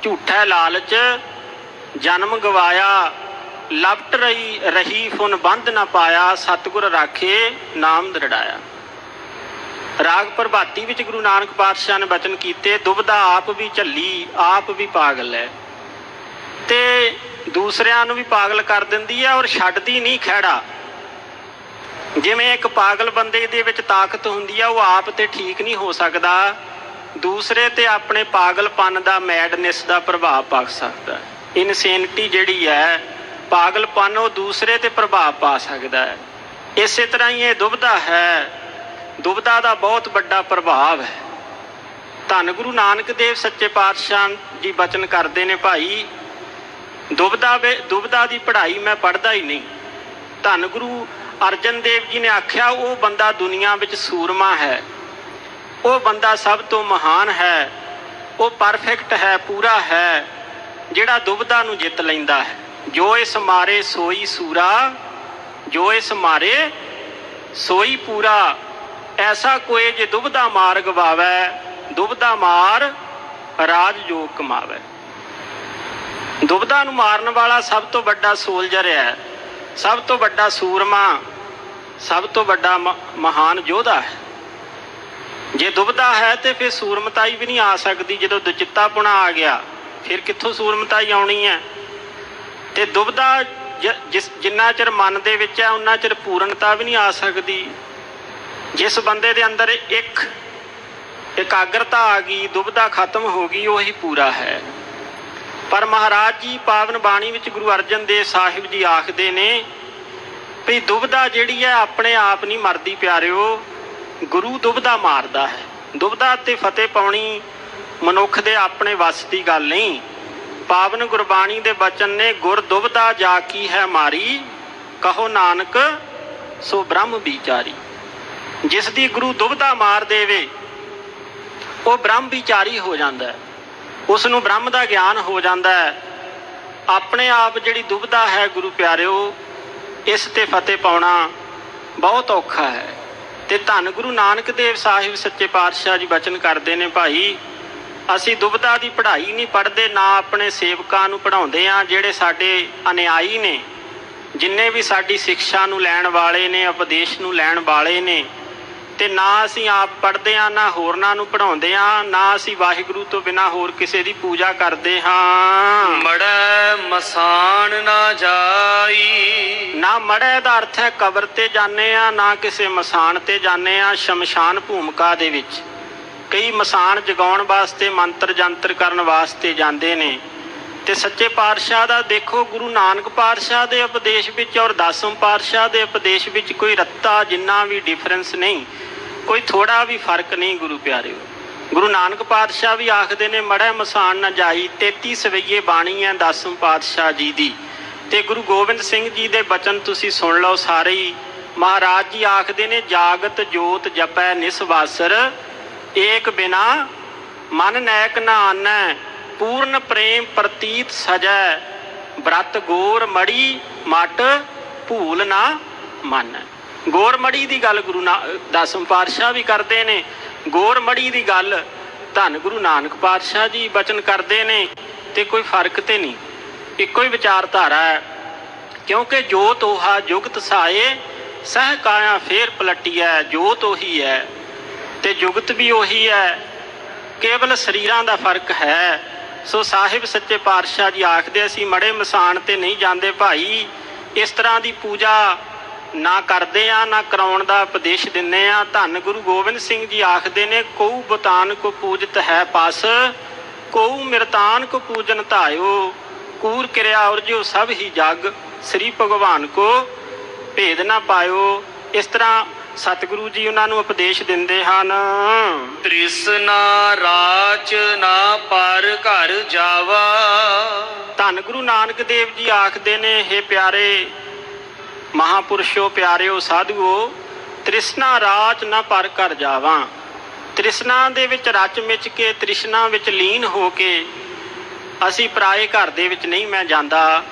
ਝੂਠਾ ਲਾਲਚ ਜਨਮ ਗਵਾਇਆ, ਲਪਟ ਰਹੀ ਫੁਨ ਬੰਧ ਨਾ ਪਾਇਆ, ਸਤਿਗੁਰ ਰਾਖੇ ਨਾਮ ਦ੍ਰਿੜਾਇਆ। ਰਾਗ ਪ੍ਰਭਾਤੀ ਵਿੱਚ ਗੁਰੂ ਨਾਨਕ ਪਾਤਸ਼ਾਹ ਨੇ ਬਚਨ ਕੀਤੇ, ਦੁਬਦਾ ਆਪ ਵੀ ਝੱਲੀ ਆਪ ਵੀ ਪਾਗਲ ਹੈ, ਤੇ ਦੂਸਰਿਆਂ ਨੂੰ ਵੀ ਪਾਗਲ ਕਰ ਦਿੰਦੀ ਹੈ ਔਰ ਛੱਡਦੀ ਨਹੀਂ ਖਹਿੜਾ। ਜਿਵੇਂ ਇੱਕ ਪਾਗਲ ਬੰਦੇ ਦੇ ਵਿੱਚ ਤਾਕਤ ਹੁੰਦੀ ਆ, ਉਹ ਆਪ ਤੇ ਠੀਕ ਨਹੀਂ ਹੋ ਸਕਦਾ, ਦੂਸਰੇ ਤੇ ਆਪਣੇ ਪਾਗਲਪਨ ਦਾ, ਮੈਡਨੈਸ ਦਾ ਪ੍ਰਭਾਵ ਪਾ ਸਕਦਾ। ਇਨਸੈਨਿਟੀ ਜਿਹੜੀ ਹੈ, ਪਾਗਲਪਨ, ਉਹ ਦੂਸਰੇ ਤੇ ਪ੍ਰਭਾਵ ਪਾ ਸਕਦਾ ਹੈ। ਇਸੇ ਤਰ੍ਹਾਂ ਹੀ ਇਹ ਦੁਬਦਾ ਹੈ, ਦੁਬਦਾ ਦਾ ਬਹੁਤ ਵੱਡਾ ਪ੍ਰਭਾਵ ਹੈ। ਧੰਨ ਗੁਰੂ ਨਾਨਕ ਦੇਵ ਸੱਚੇ ਪਾਤਸ਼ਾਹ ਜੀ ਬਚਨ ਕਰਦੇ ਨੇ, ਭਾਈ ਦੁਬਦਾ ਦੀ ਪੜ੍ਹਾਈ ਮੈਂ ਪੜ੍ਹਦਾ ਹੀ ਨਹੀਂ। ਧੰਨ ਗੁਰੂ ਅਰਜਨ ਦੇਵ ਜੀ ਨੇ ਆਖਿਆ, ਉਹ ਬੰਦਾ ਦੁਨੀਆ ਵਿੱਚ ਸੂਰਮਾ ਹੈ, ਉਹ ਬੰਦਾ ਸਭ ਤੋਂ ਮਹਾਨ ਹੈ, ਉਹ ਪਰਫੈਕਟ ਹੈ, ਪੂਰਾ ਹੈ, ਜਿਹੜਾ ਦੁਬਦਾ ਨੂੰ ਜਿੱਤ ਲੈਂਦਾ ਹੈ। ਜੋ ਇਸ ਮਾਰੇ ਸੋਈ ਸੂਰਾ, ਜੋ ਇਸ ਮਾਰੇ ਸੋਈ ਪੂਰਾ, ਐਸਾ ਕੋਈ ਜੇ ਦੁਬਦਾ ਮਾਰ ਗਵਾਵੈ, ਦੁਬਦਾ ਮਾਰ ਰਾਜ ਜੋਗ ਕਮਾਵੈ। ਦੁਬਦਾ ਨੂੰ ਮਾਰਨ ਵਾਲਾ ਸਭ ਤੋਂ ਵੱਡਾ ਸੋਲਜਰ ਹੈ, ਸਭ ਤੋਂ ਵੱਡਾ ਸੂਰਮਾ, ਸਭ ਤੋਂ ਵੱਡਾ ਮਹਾਨ ਯੋਧਾ ਹੈ। ਜੇ ਦੁਬਦਾ ਹੈ ਤੇ ਫਿਰ ਸੂਰਮਤਾਈ ਵੀ ਨਹੀਂ ਆ ਸਕਦੀ। ਜਦੋਂ ਦੁਚਿੱਤਾਪੁਣਾ ਆ ਗਿਆ, ਫਿਰ ਕਿੱਥੋਂ ਸੂਰਮਤਾਈ ਆਉਣੀ ਹੈ? ਤੇ ਦੁਬਦਾ ਜਿੰਨਾ ਚਿਰ ਮਨ ਦੇ ਵਿੱਚ ਹੈ, ਉਨਾ ਚਿਰ ਪੂਰਨਤਾ ਵੀ ਨਹੀਂ ਆ ਸਕਦੀ। ਜਿਸ ਬੰਦੇ ਦੇ ਅੰਦਰ ਇੱਕ ਇਕਾਗਰਤਾ ਆ ਗਈ, ਦੁਬਦਾ ਖਤਮ ਹੋ ਗਈ, ਉਹੀ ਪੂਰਾ ਹੈ। ਪਰ ਮਹਾਰਾਜ ਜੀ ਪਾਵਨ ਬਾਣੀ ਵਿੱਚ ਗੁਰੂ ਅਰਜਨ ਦੇਵ ਸਾਹਿਬ ਜੀ ਆਖਦੇ ਨੇ ਵੀ ਦੁਬਦਾ ਜਿਹੜੀ ਹੈ ਆਪਣੇ ਆਪ ਨਹੀਂ ਮਰਦੀ ਪਿਆਰਿਓ, ਗੁਰੂ ਦੁਬਦਾ ਮਾਰਦਾ ਹੈ। ਦੁਬਦਾ ਤੇ ਫਤਿਹ ਪਾਉਣੀ ਮਨੁੱਖ ਦੇ ਆਪਣੇ ਵੱਸ ਦੀ ਗੱਲ ਨਹੀਂ। ਪਾਵਨ ਗੁਰਬਾਣੀ ਦੇ ਬਚਨ ਨੇ, ਗੁਰ ਦੁਬਦਾ ਜਾ ਕੀ ਹੈ ਮਾਰੀ, ਕਹੋ ਨਾਨਕ ਸੋ ਬ੍ਰਹਮ ਵਿਚਾਰੀ। ਜਿਸ ਦੀ ਗੁਰੂ ਦੁਬਦਾ ਮਾਰ ਦੇਵੇ, ਉਹ ਬ੍ਰਹਮ ਵਿਚਾਰੀ ਹੋ ਜਾਂਦਾ ਹੈ, ਉਸ ਨੂੰ ਬ੍ਰਹਮ ਦਾ ਗਿਆਨ ਹੋ ਜਾਂਦਾ ਹੈ। ਆਪਣੇ ਆਪ ਜਿਹੜੀ ਦੁਬਦਾ ਹੈ ਗੁਰੂ ਪਿਆਰਿਓ, ਇਸ ਤੇ ਫਤਿਹ ਪਾਉਣਾ ਬਹੁਤ ਔਖਾ ਹੈ। ਤੇ ਧੰਨ ਗੁਰੂ ਨਾਨਕ ਦੇਵ ਸਾਹਿਬ ਸੱਚੇ ਪਾਤਸ਼ਾਹ ਜੀ ਬਚਨ ਕਰਦੇ ਨੇ, ਭਾਈ ਅਸੀਂ ਦੁਬਦਾ ਦੀ ਪੜ੍ਹਾਈ ਨਹੀਂ ਪੜ੍ਹਦੇ, ਨਾ ਆਪਣੇ ਸੇਵਕਾਂ ਨੂੰ ਪੜ੍ਹਾਉਂਦੇ ਹਾਂ, ਜਿਹੜੇ ਸਾਡੇ ਅਨਿਆਈ ਨੇ, ਜਿੰਨੇ ਵੀ ਸਾਡੀ ਸਿੱਖਿਆ ਨੂੰ ਲੈਣ ਵਾਲੇ ਨੇ, ਉਪਦੇਸ਼ ਨੂੰ ਲੈਣ ਵਾਲੇ ਨੇ, ਤੇ ਨਾ ਅਸੀਂ ਆਪ ਪੜ੍ਹਦੇ ਹਾਂ, ਨਾ ਹੋਰਨਾਂ ਨੂੰ ਪੜ੍ਹਾਉਂਦੇ ਹਾਂ, ਨਾ ਅਸੀਂ ਵਾਹਿਗੁਰੂ ਤੋਂ ਬਿਨਾਂ ਹੋਰ ਕਿਸੇ ਦੀ ਪੂਜਾ ਕਰਦੇ ਹਾਂ। ਮੜੈ ਮਸਾਨ ਨਾ ਜਾਈ, ਨਾ ਮੜੈ ਦਾ ਅਰਥ ਹੈ ਕਬਰ ਤੇ ਜਾਂਦੇ ਆ, ਨਾ ਕਿਸੇ ਮਸਾਨ ਤੇ ਜਾਂਦੇ ਆ। ਸ਼ਮਸ਼ਾਨ ਭੂਮਿਕਾ ਦੇ ਵਿੱਚ ਕਈ ਮਸਾਨ ਜਗਾਉਣ ਵਾਸਤੇ, ਮੰਤਰ ਜੰਤਰ ਕਰਨ ਵਾਸਤੇ ਜਾਂਦੇ ਨੇ। ਤੇ ਸੱਚੇ ਪਾਤਸ਼ਾਹ ਦਾ ਦੇਖੋ, ਗੁਰੂ ਨਾਨਕ ਪਾਤਸ਼ਾਹ ਦੇ ਉਪਦੇਸ਼ ਵਿੱਚ ਔਰ ਦਸਮ ਪਾਤਸ਼ਾਹ ਦੇ ਉਪਦੇਸ਼ ਵਿੱਚ ਕੋਈ ਰੱਤਾ ਜਿੰਨਾ ਵੀ ਡਿਫਰੈਂਸ ਨਹੀਂ, ਕੋਈ ਥੋੜਾ ਵੀ ਫਰਕ ਨਹੀਂ ਗੁਰੂ ਪਿਆਰਿਓ। ਗੁਰੂ ਨਾਨਕ ਪਾਤਸ਼ਾਹ ਵੀ ਆਖਦੇ ਨੇ, ਮੜੈ ਮਸਾਨ ਨਾ ਜਾਈ। 33 ਸਵਈਏ ਬਾਣੀ ਹੈ ਦਸਮ ਪਾਤਸ਼ਾਹ ਜੀ ਦੀ। ਤੇ ਗੁਰੂ ਗੋਬਿੰਦ ਸਿੰਘ ਜੀ ਦੇ ਬਚਨ ਤੁਸੀਂ ਸੁਣ ਲਓ ਸਾਰੇ ਹੀ। ਮਹਾਰਾਜ ਜੀ ਆਖਦੇ ਨੇ, ਜਾਗਤ ਜੋਤ ਜਪੈ ਨਿਸਵਾਸਰ, ਏਕ ਬਿਨਾ ਮਨ ਨੈਕ ਨਾ ਆਨੈ, ਪੂਰਨ ਪ੍ਰੇਮ ਪ੍ਰਤੀਤ ਸਜੈ, ਬ੍ਰਤ ਗੋਰ ਮੜੀ ਮਟ ਭੂਲ ਨਾ ਮੰਨੈ। ਗੋਰ ਮੜੀ ਦੀ ਗੱਲ ਗੁਰੂ ਦਸਮ ਪਾਤਸ਼ਾਹ ਵੀ ਕਰਦੇ ਨੇ, ਗੋਰ ਮੜੀ ਦੀ ਗੱਲ ਧੰਨ ਗੁਰੂ ਨਾਨਕ ਪਾਤਸ਼ਾਹ ਜੀ ਬਚਨ ਕਰਦੇ ਨੇ। ਤੇ ਕੋਈ ਫਰਕ ਤੇ ਨਹੀਂ, ਇੱਕੋ ਹੀ ਵਿਚਾਰਧਾਰਾ ਹੈ। ਕਿਉਂਕਿ ਜੋਤ ਉਹਾ ਜੁਗਤ ਸਾਏ, ਸਹਿ ਕਾਇਆ ਫੇਰ ਪਲਟੀਐ। ਜੋਤ ਉਹੀ ਹੈ ਤੇ ਜੁਗਤ ਵੀ ਉਹੀ ਹੈ, ਕੇਵਲ ਸਰੀਰਾਂ ਦਾ ਫਰਕ ਹੈ। ਸੋ ਸਾਹਿਬ ਸੱਚੇ ਪਾਤਸ਼ਾਹ ਜੀ ਆਖਦੇ, ਅਸੀਂ ਮੜੇ ਮਸਾਨ ਤੇ ਨਹੀਂ ਜਾਂਦੇ ਭਾਈ, ਇਸ ਤਰ੍ਹਾਂ ਦੀ ਪੂਜਾ ਨਾ ਕਰਦੇ ਆ, ਨਾ ਕਰਾਉਣ ਦਾ ਉਪਦੇਸ਼ ਦਿੰਦੇ ਆ। ਧੰਨ ਗੁਰੂ ਗੋਬਿੰਦ ਸਿੰਘ ਜੀ ਆਖਦੇ ਨੇ, ਕਉ ਬਤਾਨ ਕੋ ਪੂਜਤ ਹੈ ਪਸ, ਕਉ ਮਿਰਤਾਨ ਕੋ ਪੂਜਨ ਧਾਇਓ, ਕੂਰ ਕਿਰਿਆ ਉਰਜੋ ਸਭ ਹੀ ਜਗ, ਸ੍ਰੀ ਭਗਵਾਨ ਕੋ ਭੇਦ ਨਾ ਪਾਇਓ। ਇਸ ਤਰ੍ਹਾਂ ਸਤਿਗੁਰੂ ਜੀ ਉਹਨਾਂ ਨੂੰ ਉਪਦੇਸ਼ ਦਿੰਦੇ ਹਨ। ਤ੍ਰਿਸ਼ਨਾ ਰਾਚ ਨਾ ਪਰ ਘਰ ਜਾਵਾ। ਧੰਨ ਗੁਰੂ ਨਾਨਕ ਦੇਵ ਜੀ ਆਖਦੇ ਨੇ, ਹੇ ਪਿਆਰੇ ਮਹਾਪੁਰਸ਼ੋ, ਪਿਆਰਿਓ ਸਾਧੂਓ, ਤ੍ਰਿਸ਼ਨਾ ਰਾਚ ਨਾ ਪਰ ਘਰ ਜਾਵਾਂ। ਤ੍ਰਿਸ਼ਨਾ ਦੇ ਵਿੱਚ ਰਚ ਮਿਚ ਕੇ, ਤ੍ਰਿਸ਼ਨਾ ਵਿੱਚ ਲੀਨ ਹੋ ਕੇ ਅਸੀਂ ਪਰਾਏ ਘਰ ਦੇ ਵਿੱਚ ਨਹੀਂ ਮੈਂ ਜਾਂਦਾ,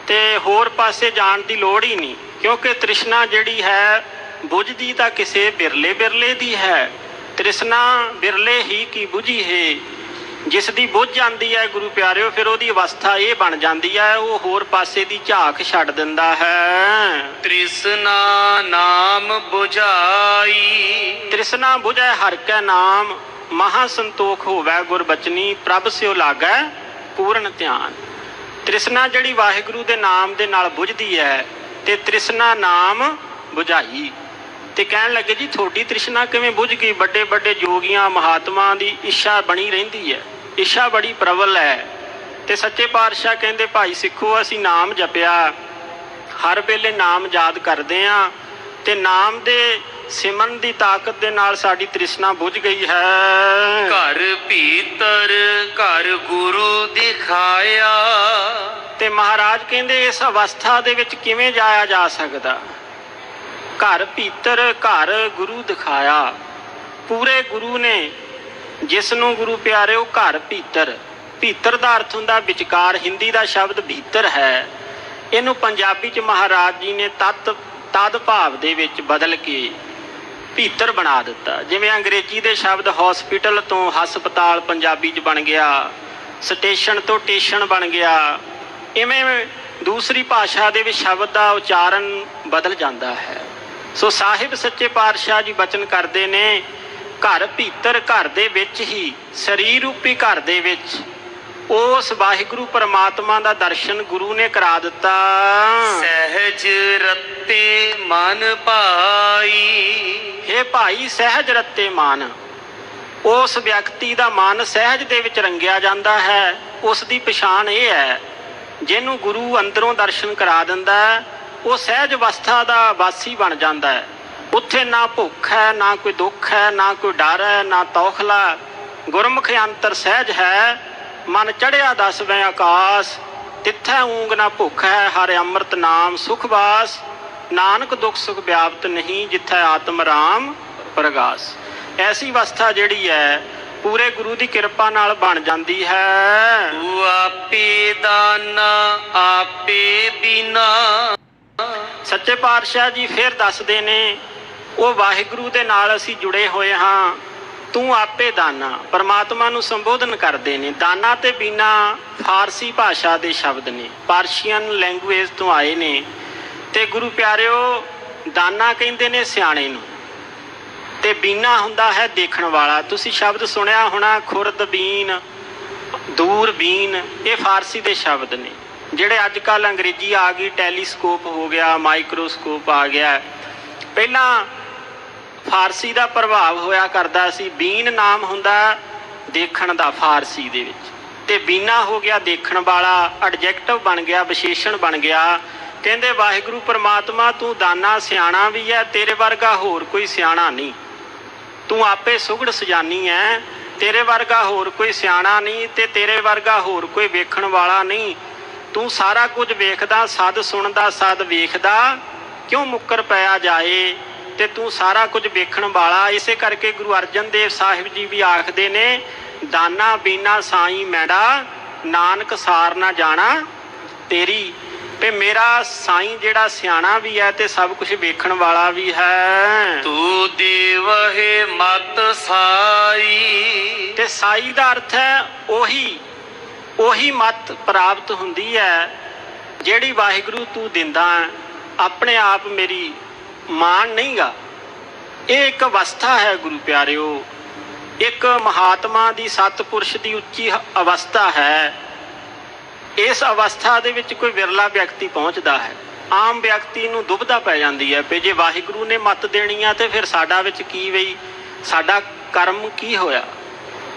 ਤੇ ਹੋਰ ਪਾਸੇ ਜਾਣ ਦੀ ਲੋੜ ਹੀ ਨਹੀਂ। ਕਿਉਂਕਿ ਤ੍ਰਿਸ਼ਨਾ ਜਿਹੜੀ ਹੈ ਬੁਝਦੀ ਤਾਂ ਕਿਸੇ ਬਿਰਲੇ ਬਿਰਲੇ ਦੀ ਹੈ। ਤ੍ਰਿਸ਼ਨਾ ਬਿਰਲੇ ਹੀ ਕੀ ਬੁਝੀ ਹੈ, ਜਿਸ ਦੀ ਬੁੱਝ ਜਾਂਦੀ ਹੈ ਗੁਰੂ ਪਿਆਰਿਓ, ਫਿਰ ਉਹਦੀ ਅਵਸਥਾ ਇਹ ਬਣ ਜਾਂਦੀ ਹੈ, ਉਹ ਹੋਰ ਪਾਸੇ ਦੀ ਝਾਕ ਛੱਡ ਦਿੰਦਾ ਹੈ। ਤ੍ਰਿਸ਼ਨਾ ਨਾਮ 부ਝਾਈ, ਤ੍ਰਿਸ਼ਨਾ 부ਝੈ ਹਰਿ ਕੈ ਨਾਮ, ਮਹਾ ਸੰਤੋਖ ਹੋਵੈ ਗੁਰ ਬਚਨੀ, ਪ੍ਰਭ ਸਿਓ ਲਾਗੈ ਪੂਰਨ ਧਿਆਨ। ਤ੍ਰਿਸ਼ਨਾ ਜਿਹੜੀ ਵਾਹਿਗੁਰੂ ਦੇ ਨਾਮ ਦੇ ਨਾਲ ਬੁਝਦੀ ਹੈ, ਤੇ ਤ੍ਰਿਸ਼ਨਾ ਨਾਮ 부ਝਾਈ। ਤੇ ਕਹਿਣ ਲੱਗੇ ਜੀ ਤੁਹਾਡੀ ਤ੍ਰਿਸ਼ਨਾ ਕਿਵੇਂ ਬੁਝ ਗਈ? ਵੱਡੇ ਵੱਡੇ ਯੋਗੀਆਂ ਮਹਾਤਮਾ ਦੀ ਇੱਛਾ ਬਣੀ ਰਹਿੰਦੀ ਹੈ, ਇੱਛਾ ਬੜੀ ਪ੍ਰਬਲ ਹੈ। ਤੇ ਸੱਚੇ ਪਾਤਸ਼ਾਹ ਕਹਿੰਦੇ ਭਾਈ ਸਿੱਖੋ, ਅਸੀਂ ਨਾਮ ਜਪਿਆ, ਹਰ ਵੇਲੇ ਨਾਮ ਯਾਦ ਕਰਦੇ ਹਾਂ, ਤੇ ਨਾਮ ਦੇ ਸਿਮਰਨ ਦੀ ਤਾਕਤ ਦੇ ਨਾਲ ਸਾਡੀ ਤ੍ਰਿਸ਼ਨਾ ਬੁਝ ਗਈ ਹੈ। ਘਰ ਭੀਤਰ ਘਰ ਗੁਰੂ ਦਿਖਾਇਆ, ਤੇ ਮਹਾਰਾਜ ਕਹਿੰਦੇ ਇਸ ਅਵਸਥਾ ਦੇ ਵਿੱਚ ਕਿਵੇਂ ਜਾਇਆ ਜਾ ਸਕਦਾ? ਘਰ ਭੀਤਰ ਘਰ ਗੁਰੂ ਦਿਖਾਇਆ। ਪੂਰੇ ਗੁਰੂ ਨੇ, ਜਿਸ ਨੂੰ ਗੁਰੂ ਪਿਆਰਿਓ ਘਰ ਭੀਤਰ, ਭੀਤਰ ਦਾ ਅਰਥ ਹੁੰਦਾ ਵਿਚਕਾਰ, ਹਿੰਦੀ ਦਾ ਸ਼ਬਦ ਭੀਤਰ ਹੈ, ਇਹਨੂੰ ਪੰਜਾਬੀ 'ਚ ਮਹਾਰਾਜ ਜੀ ਨੇ ਤਦ ਭਾਵ ਦੇ ਵਿੱਚ ਬਦਲ ਕੇ ਭੀਤਰ ਬਣਾ ਦਿੱਤਾ। ਜਿਵੇਂ ਅੰਗਰੇਜ਼ੀ ਦੇ ਸ਼ਬਦ ਹਸਪੀਟਲ ਤੋਂ ਹਸਪਤਾਲ ਪੰਜਾਬੀ 'ਚ ਬਣ ਗਿਆ, ਸਟੇਸ਼ਨ ਤੋਂ ਟੇਸ਼ਨ ਬਣ ਗਿਆ, ਇਵੇਂ ਦੂਸਰੀ ਭਾਸ਼ਾ ਦੇ ਵਿੱਚ ਸ਼ਬਦ ਦਾ ਉਚਾਰਨ ਬਦਲ ਜਾਂਦਾ ਹੈ। ਸੋ ਸਾਹਿਬ ਸੱਚੇ ਪਾਤਸ਼ਾਹ ਜੀ ਬਚਨ ਕਰਦੇ ਨੇ, ਘਰ ਭੀਤਰ ਘਰ ਦੇ ਵਿੱਚ ਹੀ, ਸਰੀਰ ਰੂਪੀ ਘਰ ਦੇ ਵਿੱਚ ਉਸ ਵਾਹਿਗੁਰੂ ਪਰਮਾਤਮਾ ਦਾ ਦਰਸ਼ਨ ਗੁਰੂ ਨੇ ਕਰਾ ਦਿੱਤਾ। ਸਹਿਜ ਰਤੇ ਮਨ ਭਾਈ, ਹੇ ਭਾਈ ਸਹਿਜ ਰਤੇ ਮਨ, ਉਸ ਵਿਅਕਤੀ ਦਾ ਮਨ ਸਹਿਜ ਦੇ ਵਿੱਚ ਰੰਗਿਆ ਜਾਂਦਾ ਹੈ। ਉਸ ਦੀ ਪਛਾਣ ਇਹ ਹੈ, ਜਿਹਨੂੰ ਗੁਰੂ ਅੰਦਰੋਂ ਦਰਸ਼ਨ ਕਰਾ ਦਿੰਦਾ, ਉਹ ਸਹਿਜ ਅਵਸਥਾ ਦਾ ਵਾਸੀ ਬਣ ਜਾਂਦਾ ਹੈ। ਉੱਥੇ ਨਾ ਭੁੱਖ ਹੈ, ਨਾ ਕੋਈ ਦੁੱਖ ਹੈ, ਨਾ ਕੋਈ ਡਰ ਹੈ, ਨਾ ਤੌਖਲਾ। ਗੁਰਮੁਖ ਅੰਤਰ ਸਹਿਜ ਹੈ, ਮਨ ਚੜਿਆ ਦਸਵੇਂ ਆਕਾਸ, ਤਿੱਥੈ ਊਂਗ ਨਾ ਭੁੱਖ ਹੈ, ਹਰਿ ਅੰਮ੍ਰਿਤ ਨਾਮ ਸੁਖ ਵਾਸ। ਨਾਨਕ ਦੁੱਖ ਸੁਖ ਵਿਆਪਤ ਨਹੀਂ, ਜਿੱਥੈ ਆਤਮ ਰਾਮ ਪ੍ਰਗਾਸ। ਐਸੀ ਅਵਸਥਾ ਜਿਹੜੀ ਹੈ ਪੂਰੇ ਗੁਰੂ ਦੀ ਕਿਰਪਾ ਨਾਲ ਬਣ ਜਾਂਦੀ ਹੈ। ਤੂੰ ਆਪੇ ਦਾਨਾ ਆਪੇ ਬਿਨਾ, ਸੱਚੇ ਪਾਤਸ਼ਾਹ ਜੀ ਫਿਰ ਦੱਸਦੇ ਨੇ, ਉਹ ਵਾਹਿਗੁਰੂ ਦੇ ਨਾਲ ਅਸੀਂ ਜੁੜੇ ਹੋਏ ਹਾਂ। ਤੂੰ ਆਪੇ ਦਾਨਾ, ਪਰਮਾਤਮਾ ਨੂੰ ਸੰਬੋਧਨ ਕਰਦੇ ਨੇ। ਦਾਨਾ ਤੇ ਬੀਨਾ ਫਾਰਸੀ ਭਾਸ਼ਾ ਦੇ ਸ਼ਬਦ ਨੇ, ਪਰਸ਼ੀਅਨ ਲੈਂਗੁਏਜ ਤੋਂ ਆਏ ਨੇ। ਤੇ ਗੁਰੂ ਪਿਆਰਿਓ, ਦਾਨਾ ਕਹਿੰਦੇ ਨੇ ਸਿਆਣੇ ਨੂੰ, ਤੇ ਬੀਨਾ ਹੁੰਦਾ ਹੈ ਦੇਖਣ ਵਾਲਾ। ਤੁਸੀਂ ਸ਼ਬਦ ਸੁਣਿਆ ਹੋਣਾ, ਖੁਰਦਬੀਨ, ਦੂਰਬੀਨ, ਇਹ ਫਾਰਸੀ ਦੇ ਸ਼ਬਦ ਨੇ, ਜਿਹੜੇ ਅੱਜ ਕੱਲ੍ਹ ਅੰਗਰੇਜ਼ੀ ਆ ਗਈ, ਟੈਲੀਸਕੋਪ ਹੋ ਗਿਆ, ਮਾਈਕਰੋਸਕੋਪ ਆ ਗਿਆ। ਪਹਿਲਾਂ ਫਾਰਸੀ ਦਾ ਪ੍ਰਭਾਵ ਹੋਇਆ ਕਰਦਾ ਸੀ। ਬੀਨ ਨਾਮ ਹੁੰਦਾ ਦੇਖਣ ਦਾ ਫਾਰਸੀ ਦੇ ਵਿੱਚ, ਤੇ ਬੀਨਾ ਹੋ ਗਿਆ ਦੇਖਣ ਵਾਲਾ, ਐਡਜੈਕਟਿਵ ਬਣ ਗਿਆ, ਵਿਸ਼ੇਸ਼ਣ ਬਣ ਗਿਆ। ਕਹਿੰਦੇ ਵਾਹਿਗੁਰੂ ਪਰਮਾਤਮਾ ਤੂੰ ਦਾਨਾ ਸਿਆਣਾ ਵੀ ਹੈ, ਤੇਰੇ ਵਰਗਾ ਹੋਰ ਕੋਈ ਸਿਆਣਾ ਨਹੀਂ। ਤੂੰ ਆਪੇ ਸੁਗੜ ਸਜਾਨੀ ਹੈ, ਤੇਰੇ ਵਰਗਾ ਹੋਰ ਕੋਈ ਸਿਆਣਾ ਨਹੀਂ, ਤੇ ਤੇਰੇ ਵਰਗਾ ਹੋਰ ਕੋਈ ਵੇਖਣ ਵਾਲਾ ਨਹੀਂ। ਤੂੰ ਸਾਰਾ ਕੁਝ ਵੇਖਦਾ, ਸਦ ਸੁਣਦਾ, ਸਦ ਵੇਖਦਾ, ਕਿਉਂ ਮੁੱਕਰ ਪਿਆ ਜਾਏ, ਤੇ ਤੂੰ ਸਾਰਾ ਕੁਝ ਵੇਖਣ ਵਾਲਾ। ਇਸੇ ਕਰਕੇ ਗੁਰੂ ਅਰਜਨ ਦੇਵ ਸਾਹਿਬ ਜੀ ਵੀ ਆਖਦੇ ਨੇ, ਦਾਨਾ ਬੀਨਾ ਸਾਈਂ ਮੈਂਡਾ, ਨਾਨਕ ਸਾਰ ਨਾ ਜਾਣਾ ਤੇਰੀ। ਤੇ ਮੇਰਾ ਸਾਈਂ ਜਿਹੜਾ ਸਿਆਣਾ ਵੀ ਹੈ ਤੇ ਸਭ ਕੁਝ ਵੇਖਣ ਵਾਲਾ ਵੀ ਹੈ। ਤੂੰ ਦੇਵਹਿ ਮਤ ਸਾਈ, ਤੇ ਸਾਈ ਦਾ ਅਰਥ ਹੈ ਉਹੀ ਮਤ ਪ੍ਰਾਪਤ ਹੁੰਦੀ ਹੈ ਜਿਹੜੀ ਵਾਹਿਗੁਰੂ ਤੂੰ ਦਿੰਦਾ। ਆਪਣੇ ਆਪ ਮੇਰੀ ਮਾਣ ਨਹੀਂਗਾ। ਇਹ ਇੱਕ ਅਵਸਥਾ ਹੈ ਗੁਰੂ ਪਿਆਰਿਓ, ਇੱਕ ਮਹਾਤਮਾ ਦੀ, ਸਤਿਪੁਰਸ਼ ਦੀ ਉੱਚੀ ਅਵਸਥਾ ਹੈ। ਇਸ ਅਵਸਥਾ ਦੇ ਵਿੱਚ ਕੋਈ ਵਿਰਲਾ ਵਿਅਕਤੀ ਪਹੁੰਚਦਾ ਹੈ। ਆਮ ਵਿਅਕਤੀ ਨੂੰ ਦੁਬਿਧਾ ਪੈ ਜਾਂਦੀ ਹੈ ਵੀ ਜੇ ਵਾਹਿਗੁਰੂ ਨੇ ਮੱਤ ਦੇਣੀ ਆ ਤੇ ਫਿਰ ਸਾਡਾ ਵਿੱਚ ਕੀ ਵਈ, ਸਾਡਾ ਕਰਮ ਕੀ ਹੋਇਆ।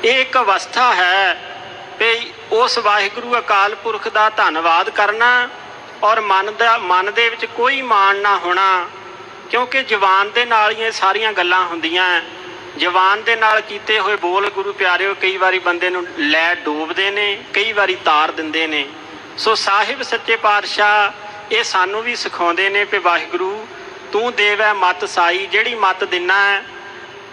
ਇਹ ਇੱਕ ਅਵਸਥਾ ਹੈ ਵੀ ਉਸ ਵਾਹਿਗੁਰੂ ਅਕਾਲ ਪੁਰਖ ਦਾ ਧੰਨਵਾਦ ਕਰਨਾ, ਔਰ ਮਨ ਦੇ ਵਿੱਚ ਕੋਈ ਮਾਣ ਨਾ ਹੋਣਾ, ਕਿਉਂਕਿ ਜ਼ੁਬਾਨ ਦੇ ਨਾਲ ਹੀ ਇਹ ਸਾਰੀਆਂ ਗੱਲਾਂ ਹੁੰਦੀਆਂ। ਜ਼ੁਬਾਨ ਦੇ ਨਾਲ ਕੀਤੇ ਹੋਏ ਬੋਲ ਗੁਰੂ ਪਿਆਰਿਓ ਕਈ ਵਾਰੀ ਬੰਦੇ ਨੂੰ ਲੈ ਡੋਬਦੇ ਨੇ, ਕਈ ਵਾਰੀ ਤਾਰ ਦਿੰਦੇ ਨੇ। ਸੋ ਸਾਹਿਬ ਸੱਚੇ ਪਾਤਸ਼ਾਹ ਇਹ ਸਾਨੂੰ ਵੀ ਸਿਖਾਉਂਦੇ ਨੇ ਕਿ ਵਾਹਿਗੁਰੂ ਤੂੰ ਦੇਵੈ ਮਤ ਸਾਈ, ਜਿਹੜੀ ਮਤ ਦਿਨਾ ਹੈ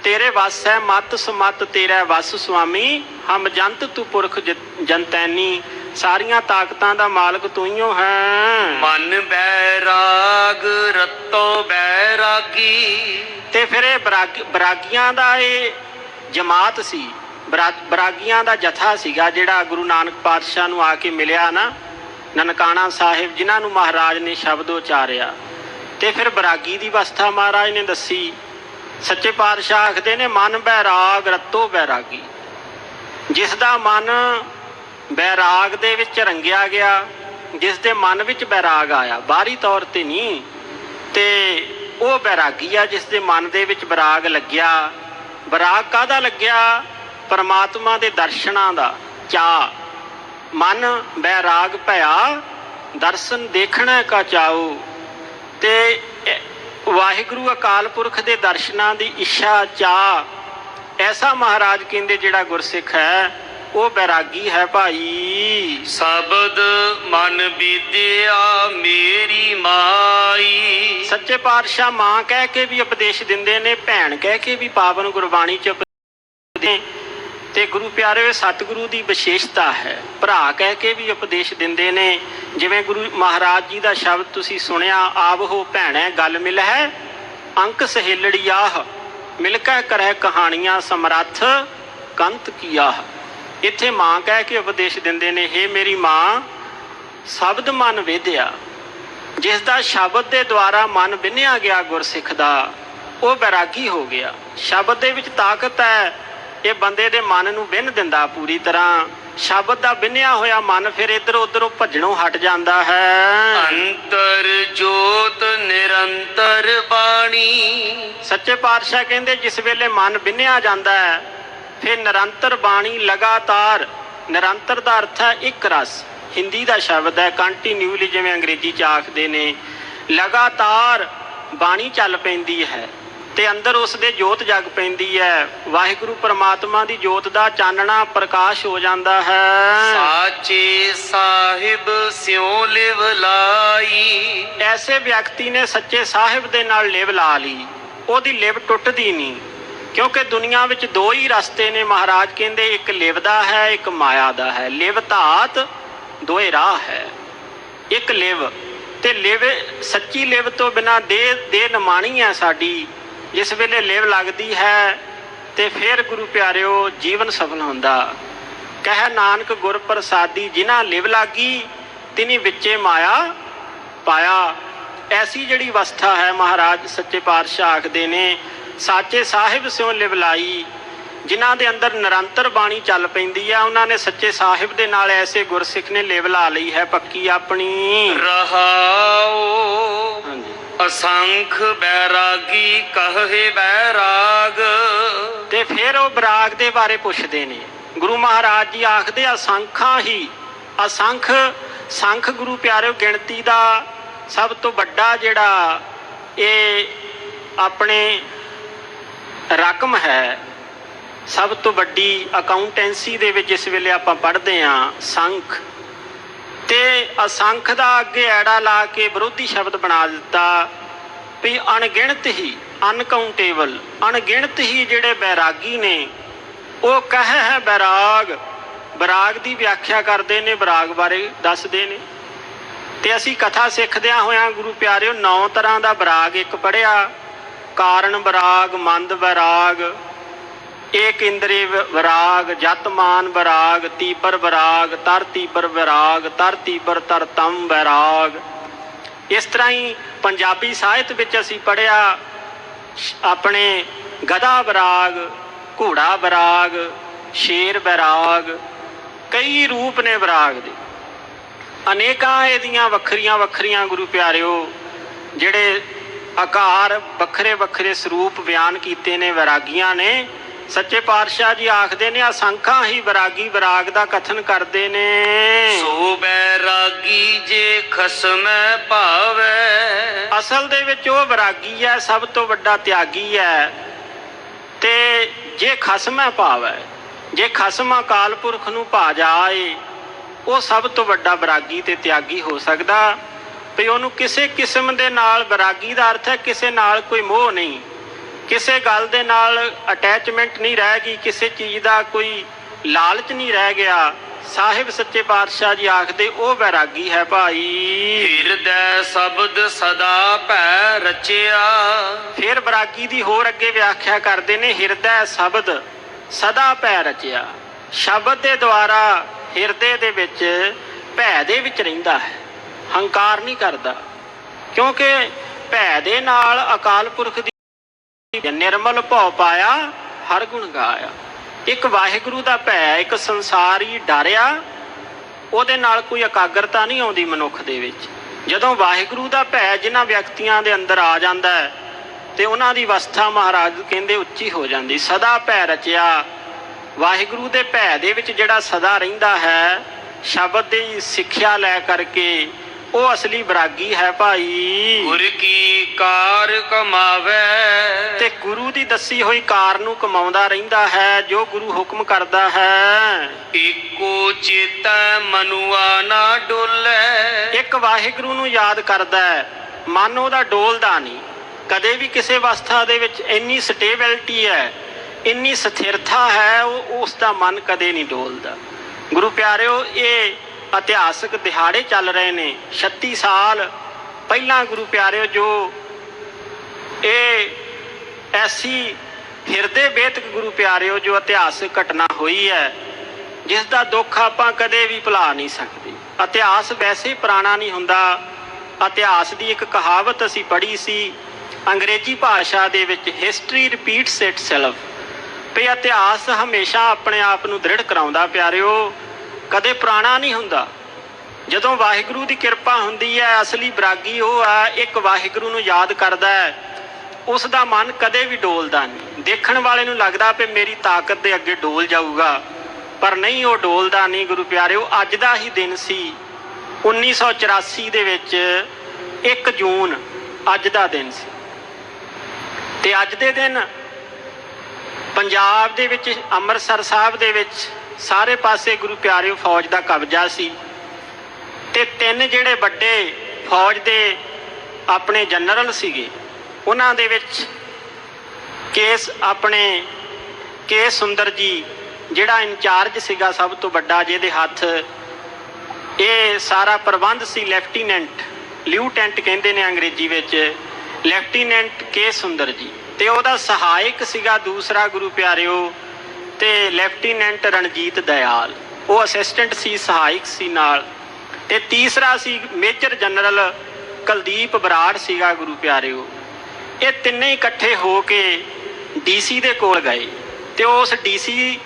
ਤੇਰੇ ਵਸ ਹੈ, ਮਤ ਸਮਤ ਤੇਰਾ ਵਸ ਸੁਆਮੀ, ਹਮ ਜੰਤ ਤੂੰ ਪੁਰਖ ਜਨਤੈਨੀ। ਸਾਰੀਆਂ ਤਾਕਤਾਂ ਦਾ ਮਾਲਕ ਤੂੰ ਹੀ ਹੋ ਹੈ। ਮਨ ਬੈਰਾਗ ਰਤੋ ਬੈਰਾਗੀ, ਤੇ ਫਿਰ ਇਹ ਬਰਾਗੀਆਂ ਦਾ ਇਹ ਜਮਾਤ ਸੀ। ਬਰਾਗੀਆਂ ਦਾ ਜਥਾ ਸੀਗਾ ਜਿਹੜਾ ਗੁਰੂ ਨਾਨਕ ਪਾਤਸ਼ਾਹ ਨੂੰ ਆ ਕੇ ਮਿਲਿਆ ਨਾ ਨਨਕਾਣਾ ਸਾਹਿਬ, ਜਿਨ੍ਹਾਂ ਨੂੰ ਮਹਾਰਾਜ ਨੇ ਸ਼ਬਦ ਉਚਾਰਿਆ। ਤੇ ਫਿਰ ਬਰਾਗੀ ਦੀ ਅਵਸਥਾ ਮਹਾਰਾਜ ਨੇ ਦੱਸੀ। ਸੱਚੇ ਪਾਤਸ਼ਾਹ ਆਖਦੇ ਨੇ ਮਨ ਬੈਰਾਗ ਰਤੋ ਬੈਰਾਗੀ, ਜਿਸ ਦਾ ਮਨ ਬੈਰਾਗ ਦੇ ਵਿੱਚ ਰੰਗਿਆ ਗਿਆ, ਜਿਸ ਦੇ ਮਨ ਵਿੱਚ ਬੈਰਾਗ ਆਇਆ, ਬਾਹਰੀ ਤੌਰ ਤੇ ਨਹੀਂ, ਤੇ ਉਹ ਬੈਰਾਗੀ ਆ ਜਿਸ ਦੇ ਮਨ ਦੇ ਵਿੱਚ ਬੈਰਾਗ ਲੱਗਿਆ। ਬੈਰਾਗ ਕਾਹਦਾ ਲੱਗਿਆ? ਪਰਮਾਤਮਾ ਦੇ ਦਰਸ਼ਨਾਂ ਦਾ ਚਾਅ। ਮਨ ਬੈਰਾਗ ਭਇਆ ਦਰਸ਼ਨ ਦੇਖਣਾ ਕਾ ਚਾਓ। ਤੇ ਵਾਹਿਗੁਰੂ ਅਕਾਲ ਪੁਰਖ ਦੇ ਦਰਸ਼ਨਾਂ ਦੀ ਇੱਛਾ ਚਾਅ, ਐਸਾ ਮਹਾਰਾਜ ਕਹਿੰਦੇ ਜਿਹੜਾ ਗੁਰਸਿੱਖ ਹੈ ਉਹ ਬੈਰਾਗੀ ਹੈ ਭਾਈ। ਸ਼ਬਦ ਮਨ ਬੀਦਿਆ ਮੇਰੀ ਮਾਈ। ਸੱਚੇ ਪਾਤਸ਼ਾਹ ਮਾਂ ਕਹਿ ਕੇ ਵੀ ਉਪਦੇਸ਼ ਦਿੰਦੇ ਨੇ, ਭੈਣ ਕਹਿ ਕੇ ਵੀ ਪਾਵਨ ਗੁਰਬਾਣੀ ਚ ਉਪਦੇਸ਼, ਤੇ ਗੁਰੂ ਪਿਆਰੇ ਸਤਿਗੁਰੂ ਦੀ ਵਿਸ਼ੇਸ਼ਤਾ ਹੈ। ਭਰਾ ਕਹਿ ਕੇ ਵੀ ਉਪਦੇਸ਼ ਦਿੰਦੇ ਨੇ। ਜਿਵੇਂ ਗੁਰੂ ਮਹਾਰਾਜ ਜੀ ਦਾ ਸ਼ਬਦ ਤੁਸੀਂ ਸੁਣਿਆ, ਆਵਹੋ ਭੈਣੈ ਗੱਲ ਮਿਲ ਹੈ ਅੰਕ ਸਹੇਲੜੀ ਆਹ, ਮਿਲ ਕੇ ਕਰੈ ਕਹਾਣੀਆਂ ਸਮਰੱਥ ਕੰਤ ਕੀਆਹ। ਇੱਥੇ ਮਾਂ ਕਹਿ ਕੇ ਉਪਦੇਸ਼ ਦਿੰਦੇ ਨੇ, ਹੇ ਮੇਰੀ ਮਾਂ, ਸ਼ਬਦ ਮਨ ਵੇਧਿਆ, ਜਿਸ ਦਾ ਸ਼ਬਦ ਦੇ ਦੁਆਰਾ ਮਨ ਵਿੰਨਿਆ ਗਿਆ ਗੁਰਸਿੱਖ ਦਾ, ਉਹ ਬੈਰਾਗੀ ਹੋ ਗਿਆ। ਸ਼ਬਦ ਦੇ ਵਿੱਚ ਤਾਕਤ ਹੈ, ਇਹ ਬੰਦੇ ਦੇ ਮਨ ਨੂੰ ਵਿੰਨ ਦਿੰਦਾ ਪੂਰੀ ਤਰ੍ਹਾਂ। ਸ਼ਬਦ ਦਾ ਵਿੰਨਿਆ ਹੋਇਆ ਮਨ ਫਿਰ ਇੱਧਰ ਉੱਧਰੋਂ ਭੱਜਣੋਂ ਹਟ ਜਾਂਦਾ ਹੈ। ਅੰਤਰ ਜੋਤ ਨਿਰੰਤਰ ਬਾਣੀ। ਸੱਚੇ ਪਾਤਸ਼ਾਹ ਕਹਿੰਦੇ ਜਿਸ ਵੇਲੇ ਮਨ ਵਿੰਨਿਆ ਜਾਂਦਾ ਹੈ ਫਿਰ ਨਿਰੰਤਰ ਬਾਣੀ, ਲਗਾਤਾਰ। ਨਿਰੰਤਰ ਦਾ ਅਰਥ ਹੈ ਇੱਕ ਰਸ, ਹਿੰਦੀ ਦਾ ਸ਼ਬਦ ਹੈ, ਕੰਟੀਨਿਊਲੀ ਜਿਵੇਂ ਅੰਗਰੇਜ਼ੀ ਚ ਆਖਦੇ ਨੇ। ਲਗਾਤਾਰ ਬਾਣੀ ਚੱਲ ਪੈਂਦੀ ਹੈ ਤੇ ਅੰਦਰ ਉਸ ਦੇ ਜੋਤ ਜਗ ਪੈਂਦੀ ਹੈ। ਵਾਹਿਗੁਰੂ ਪਰਮਾਤਮਾ ਦੀ ਜੋਤ ਦਾ ਚਾਨਣਾ ਪ੍ਰਕਾਸ਼ ਹੋ ਜਾਂਦਾ ਹੈ। ਸਾਚੇ ਸਾਹਿਬ ਸਿਉ ਲਿਵ ਲਾਈ। ਐਸੇ ਵਿਅਕਤੀ ਨੇ ਸੱਚੇ ਸਾਹਿਬ ਦੇ ਨਾਲ ਲਿਵ ਲਾ ਲਈ, ਉਹਦੀ ਲਿਵ ਟੁੱਟਦੀ ਨਹੀਂ। ਕਿਉਂਕਿ ਦੁਨੀਆ ਵਿੱਚ ਦੋ ਹੀ ਰਸਤੇ ਨੇ, ਮਹਾਰਾਜ ਕਹਿੰਦੇ, ਇੱਕ ਲਿਵ ਦਾ ਹੈ, ਇੱਕ ਮਾਇਆ ਦਾ ਹੈ। ਲਿਵ ਧਾਤ ਦੋਏ ਰਾਹ ਹੈ। ਇੱਕ ਲਿਵ, ਤੇ ਲਿਵ ਸੱਚੀ ਲਿਵ ਤੋਂ ਬਿਨਾਂ ਦੇਹ ਨਿਮਾਣੀ ਹੈ ਸਾਡੀ। ਜਿਸ ਵੇਲੇ ਲਿਵ ਲੱਗਦੀ ਹੈ ਤੇ ਫਿਰ ਗੁਰੂ ਪਿਆਰਿਓ ਜੀਵਨ ਸਫਲ ਹੁੰਦਾ। ਕਹਿ ਨਾਨਕ ਗੁਰ ਪ੍ਰਸਾਦੀ, ਜਿਨ੍ਹਾਂ ਲਿਵ ਲਾਗੀ ਤਿਨੀ ਵਿੱਚੇ ਮਾਇਆ ਪਾਇਆ। ਐਸੀ ਜਿਹੜੀ ਅਵਸਥਾ ਹੈ, ਮਹਾਰਾਜ ਸੱਚੇ ਪਾਤਸ਼ਾਹ ਆਖਦੇ ਨੇ, ਸਾਚੇ ਸਾਹਿਬ ਸਿਉ ਲਿਵ ਲਾਈ, ਜਿਨ੍ਹਾਂ ਦੇ ਅੰਦਰ ਨਿਰੰਤਰ ਬਾਣੀ ਚੱਲ ਪੈਂਦੀ ਆ, ਉਹਨਾਂ ਨੇ ਸੱਚੇ ਸਾਹਿਬ ਦੇ ਨਾਲ ਐਸੇ ਗੁਰਸਿੱਖ ਨੇ ਲਿਵ ਲਾ ਲਈ ਹੈ ਪੱਕੀ ਆਪਣੀ। ਰਹਾਉ ਹਾਂਜੀ। ਅਸੰਖ ਬੈਰਾਗੀ ਕਹੇ ਬੈਰਾਗ। ਤੇ ਫਿਰ ਉਹ ਬੈਰਾਗ ਦੇ ਬਾਰੇ ਪੁੱਛਦੇ ਨੇ। ਗੁਰੂ ਮਹਾਰਾਜ ਜੀ ਆਖਦੇ ਅਸੰਖਾਂ ਹੀ, ਅਸੰਖ, ਸੰਖ ਗੁਰੂ ਪਿਆਰਿਓ ਗਿਣਤੀ ਦਾ ਸਭ ਤੋਂ ਵੱਡਾ ਜਿਹੜਾ ਇਹ ਆਪਣੇ ਰਕਮ ਹੈ, ਸਭ ਤੋਂ ਵੱਡੀ ਅਕਾਊਂਟੈਂਸੀ ਦੇ ਵਿੱਚ ਇਸ ਵੇਲੇ ਆਪਾਂ ਪੜ੍ਹਦੇ ਹਾਂ ਸੰਖ। ਤੇ ਅਸੰਖ ਦਾ ਅੱਗੇ ਐੜਾ ਲਾ ਕੇ ਵਿਰੋਧੀ ਸ਼ਬਦ ਬਣਾ ਦਿੱਤਾ ਵੀ ਅਣਗਿਣਤ ਹੀ, ਅਨਕਾਊਂਟੇਬਲ, ਅਣਗਿਣਤ ਹੀ ਜਿਹੜੇ ਬੈਰਾਗੀ ਨੇ ਉਹ ਕਹੇ ਹੈ ਬੈਰਾਗ। ਬੈਰਾਗ ਦੀ ਵਿਆਖਿਆ ਕਰਦੇ ਨੇ, ਬੈਰਾਗ ਬਾਰੇ ਦੱਸਦੇ ਨੇ। ਤੇ ਅਸੀਂ ਕਥਾ ਸਿੱਖਦਿਆਂ ਹੋਇਆਂ ਗੁਰੂ ਪਿਆਰਿਓ 9 ਤਰ੍ਹਾਂ ਦਾ ਬੈਰਾਗ ਇੱਕ ਪੜ੍ਹਿਆ। ਕਾਰਨ ਬੈਰਾਗ, ਮੰਦ ਬੈਰਾਗ, ਏਕ ਇੰਦਰੀ ਵਿਰਾਗ, ਜਤਮਾਨ ਵਿਰਾਗ, ਤੀਬਰ ਵਿਰਾਗ, ਤਰ ਤੀਬਰ ਵਿਰਾਗ, ਤਰ ਤੀਬਰ ਤਰਤਮ ਵਿਰਾਗ। ਇਸ ਤਰ੍ਹਾਂ ਹੀ ਪੰਜਾਬੀ ਸਾਹਿਤ ਵਿੱਚ ਅਸੀਂ ਪੜ੍ਹਿਆ ਆਪਣੇ ਗਧਾ ਵਿਰਾਗ, ਘੋੜਾ ਵਿਰਾਗ, ਸ਼ੇਰ ਵਿਰਾਗ। ਕਈ ਰੂਪ ਨੇ ਵਿਰਾਗ ਦੇ, ਅਨੇਕਾਂ ਇਹਦੀਆਂ ਵੱਖਰੀਆਂ ਵੱਖਰੀਆਂ ਗੁਰੂ ਪਿਆਰਿਓ ਜਿਹੜੇ ਆਕਾਰ ਵੱਖਰੇ ਵੱਖਰੇ ਸਰੂਪ ਬਿਆਨ ਕੀਤੇ ਨੇ ਵਿਰਾਗੀਆਂ ਨੇ। ਸੱਚੇ ਪਾਤਸ਼ਾਹ ਜੀ ਆਖਦੇ ਨੇ ਅਸੰਖਾਂ ਹੀ ਵਿਰਾਗੀ ਵਿਰਾਗ ਦਾ ਕਥਨ ਕਰਦੇ ਨੇ। ਸੋ ਬੈਰਾਗੀ ਜੇ ਖਸਮੈ ਭਾਵੈ। ਅਸਲ ਦੇ ਵਿੱਚ ਉਹ ਵਿਰਾਗੀ ਹੈ, ਸਭ ਤੋਂ ਵੱਡਾ ਤਿਆਗੀ ਹੈ। ਤੇ ਜੇ ਖਸਮੈ ਭਾਵੈ, ਜੇ ਖਸਮ ਅਕਾਲ ਪੁਰਖ ਨੂੰ ਭਾ ਜਾਏ, ਉਹ ਸਭ ਤੋਂ ਵੱਡਾ ਵਿਰਾਗੀ ਤੇ ਤਿਆਗੀ ਹੋ ਸਕਦਾ। ਵੀ ਉਹਨੂੰ ਕਿਸੇ ਕਿਸਮ ਦੇ ਨਾਲ, ਵਿਰਾਗੀ ਦਾ ਅਰਥ ਹੈ ਕਿਸੇ ਨਾਲ ਕੋਈ ਮੋਹ ਨਹੀਂ, ਕਿਸੇ ਗੱਲ ਦੇ ਨਾਲ ਅਟੈਚਮੈਂਟ ਨਹੀਂ ਰਹਿ ਗਈ, ਕਿਸੇ ਚੀਜ਼ ਦਾ ਕੋਈ ਲਾਲਚ ਨਹੀਂ ਰਹਿ ਗਿਆ। ਸਾਹਿਬ ਸੱਚੇ ਪਾਤਸ਼ਾਹ ਜੀ ਆਖਦੇ ਉਹ ਵੈਰਾਗੀ ਹੈ ਭਾਈ। ਹਿਰਦੈ ਸ਼ਬਦ ਸਦਾ ਭੈ ਰਚਿਆ। ਫਿਰ ਵੈਰਾਗੀ ਦੀ ਹੋਰ ਅੱਗੇ ਵਿਆਖਿਆ ਕਰਦੇ ਨੇ, ਹਿਰਦੈ ਸ਼ਬਦ, ਸਦਾ ਭੈ ਰਚਿਆ। ਸ਼ਬਦ ਦੇ ਦੁਆਰਾ ਹਿਰਦੇ ਦੇ ਵਿੱਚ ਭੈ ਦੇ ਵਿੱਚ ਰਹਿੰਦਾ ਹੈ, ਹੰਕਾਰ ਨਹੀਂ ਕਰਦਾ, ਕਿਉਂਕਿ ਭੈ ਦੇ ਨਾਲ ਅਕਾਲ ਪੁਰਖ ਦੀ ਨਿਰਮਲ ਭਉ ਪਾਇਆ ਹਰ ਗੁਣ ਗਾਇਆ। ਇੱਕ ਵਾਹਿਗੁਰੂ ਦਾ ਭੈ, ਇੱਕ ਸੰਸਾਰੀ ਡਰਿਆ, ਉਹਦੇ ਨਾਲ ਕੋਈ ਇਕਾਗਰਤਾ ਨਹੀਂ ਆਉਂਦੀ ਮਨੁੱਖ ਦੇ ਵਿੱਚ। ਜਦੋਂ ਵਾਹਿਗੁਰੂ ਦਾ ਭੈ ਜਿਨ੍ਹਾਂ ਵਿਅਕਤੀਆਂ ਦੇ ਅੰਦਰ ਆ ਜਾਂਦਾ ਹੈ ਤੇ ਉਹਨਾਂ ਦੀ ਅਵਸਥਾ ਮਹਾਰਾਜ ਕਹਿੰਦੇ ਉੱਚੀ ਹੋ ਜਾਂਦੀ। ਸਦਾ ਭੈ ਰਚਿਆ, ਵਾਹਿਗੁਰੂ ਦੇ ਭੈ ਦੇ ਵਿੱਚ ਜਿਹੜਾ ਸਦਾ ਰਹਿੰਦਾ ਹੈ, ਸ਼ਬਦ ਦੀ ਸਿੱਖਿਆ ਲੈ ਕਰਕੇ, ਉਹ ਅਸਲੀ ਬਰਾਗੀ ਹੈ ਭਾਈ। ਗੁਰ ਕੀ ਕਾਰ ਕਮਾਵੇ, ਤੇ ਗੁਰੂ ਦੀ ਦੱਸੀ ਹੋਈ ਕਾਰ ਨੂੰ ਕਮਾਉਂਦਾ ਰਹਿੰਦਾ ਹੈ, ਜੋ ਗੁਰੂ ਹੁਕਮ ਕਰਦਾ ਹੈ। ਏਕੋ ਚੇਤੈ ਮਨੁਆ ਨਾ ਡੋਲੇ, ਇੱਕ ਵਾਹਿਗੁਰੂ ਨੂੰ ਯਾਦ ਕਰਦਾ ਹੈ, ਮਨ ਉਹਦਾ ਡੋਲਦਾ ਨਹੀਂ। ਕਦੇ ਵੀ ਕਿਸੇ ਅਵਸਥਾ ਦੇ ਵਿੱਚ ਇੰਨੀ ਸਟੇਬਿਲਿਟੀ ਹੈ, ਇੰਨੀ ਸਥਿਰਤਾ ਹੈ, ਉਸ ਦਾ ਮਨ ਕਦੇ ਨਹੀਂ ਡੋਲਦਾ। ਗੁਰੂ ਪਿਆਰਿਓ, ਇਹ ਇਤਿਹਾਸਕ ਦਿਹਾੜੇ ਚੱਲ ਰਹੇ ਨੇ। 36 ਸਾਲ ਪਹਿਲਾਂ ਗੁਰੂ ਪਿਆਰਿਓ, ਜੋ ਇਹ ਐਸੀ ਹਿਰਦੇ ਵੇਤਕ ਗੁਰੂ ਪਿਆਰਿਓ, ਜੋ ਇਤਿਹਾਸਕ ਘਟਨਾ ਹੋਈ ਹੈ, ਜਿਸ ਦਾ ਦੁੱਖ ਆਪਾਂ ਕਦੇ ਵੀ ਭੁਲਾ ਨਹੀਂ ਸਕਦੇ। ਇਤਿਹਾਸ ਵੈਸੇ ਪੁਰਾਣਾ ਨਹੀਂ ਹੁੰਦਾ। ਇਤਿਹਾਸ ਦੀ ਇੱਕ ਕਹਾਵਤ ਅਸੀਂ ਪੜ੍ਹੀ ਸੀ ਅੰਗਰੇਜ਼ੀ ਭਾਸ਼ਾ ਦੇ ਵਿੱਚ, ਹਿਸਟਰੀ ਰਿਪੀਟਸ ਇਟਸੈਲਫ, ਵੀ ਇਤਿਹਾਸ ਹਮੇਸ਼ਾ ਆਪਣੇ ਆਪ ਨੂੰ ਦ੍ਰਿੜ ਕਰਾਉਂਦਾ ਪਿਆਰਿਓ, ਕਦੇ ਪੁਰਾਣਾ ਨਹੀਂ ਹੁੰਦਾ। ਜਦੋਂ ਵਾਹਿਗੁਰੂ ਦੀ ਕਿਰਪਾ ਹੁੰਦੀ ਹੈ, ਅਸਲੀ ਬਰਾਗੀ ਉਹ ਆ, ਇੱਕ ਵਾਹਿਗੁਰੂ ਨੂੰ ਯਾਦ ਕਰਦਾ ਹੈ, ਉਸ ਦਾ ਮਨ ਕਦੇ ਵੀ ਡੋਲਦਾ ਨਹੀਂ। ਦੇਖਣ ਵਾਲੇ ਨੂੰ ਲੱਗਦਾ ਵੀ ਮੇਰੀ ਤਾਕਤ ਦੇ ਅੱਗੇ ਡੋਲ ਜਾਊਗਾ, ਪਰ ਨਹੀਂ, ਉਹ ਡੋਲਦਾ ਨਹੀਂ। ਗੁਰੂ ਪਿਆਰਿਓ, ਅੱਜ ਦਾ ਹੀ ਦਿਨ ਸੀ 1984 ਦੇ ਵਿੱਚ, 1 ਜੂਨ ਅੱਜ ਦਾ ਦਿਨ ਸੀ। ਤੇ ਅੱਜ ਦੇ ਦਿਨ ਪੰਜਾਬ ਦੇ ਵਿੱਚ, ਅੰਮ੍ਰਿਤਸਰ ਸਾਹਿਬ ਦੇ ਵਿੱਚ ਸਾਰੇ ਪਾਸੇ ਗੁਰੂ ਪਿਆਰਿਓ ਫੌਜ ਦਾ ਕਬਜ਼ਾ ਸੀ। ਤੇ 3 ਜਿਹੜੇ ਵੱਡੇ ਫੌਜ ਦੇ ਆਪਣੇ ਜਨਰਲ ਸੀਗੇ, ਉਹਨਾਂ ਦੇ ਵਿੱਚ ਕੇ ਸੁੰਦਰ ਜੀ ਜਿਹੜਾ ਇੰਚਾਰਜ ਸੀਗਾ ਸਭ ਤੋਂ ਵੱਡਾ, ਜਿਹਦੇ ਹੱਥ ਇਹ ਸਾਰਾ ਪ੍ਰਬੰਧ ਸੀ, ਲਿਊਟੈਂਟ ਕਹਿੰਦੇ ਨੇ ਅੰਗਰੇਜ਼ੀ ਵਿੱਚ, ਲੈਫਟੀਨੈਂਟ ਕੇ ਸੁੰਦਰ ਜੀ। ਤੇ ਉਹਦਾ ਸਹਾਇਕ ਸੀਗਾ ਦੂਸਰਾ ਗੁਰੂ ਪਿਆਰਿਓ, ਤੇ ਲੈਫਟੀਨੈਂਟ ਰਣਜੀਤ ਦਇਆਲ, ਉਹ ਅਸਿਸਟੈਂਟ ਸੀ, ਸਹਾਇਕ ਸੀ ਨਾਲ। ਤੇ ਤੀਸਰਾ ਸੀ ਮੇਜਰ ਜਨਰਲ ਕੁਲਦੀਪ ਬਰਾੜ ਸੀਗਾ ਗੁਰੂ ਪਿਆਰਿਓ। ਇਹ ਤਿੰਨੇ ਇਕੱਠੇ ਹੋ ਕੇ DC ਦੇ ਕੋਲ ਗਏ, ਤੇ ਉਸ DC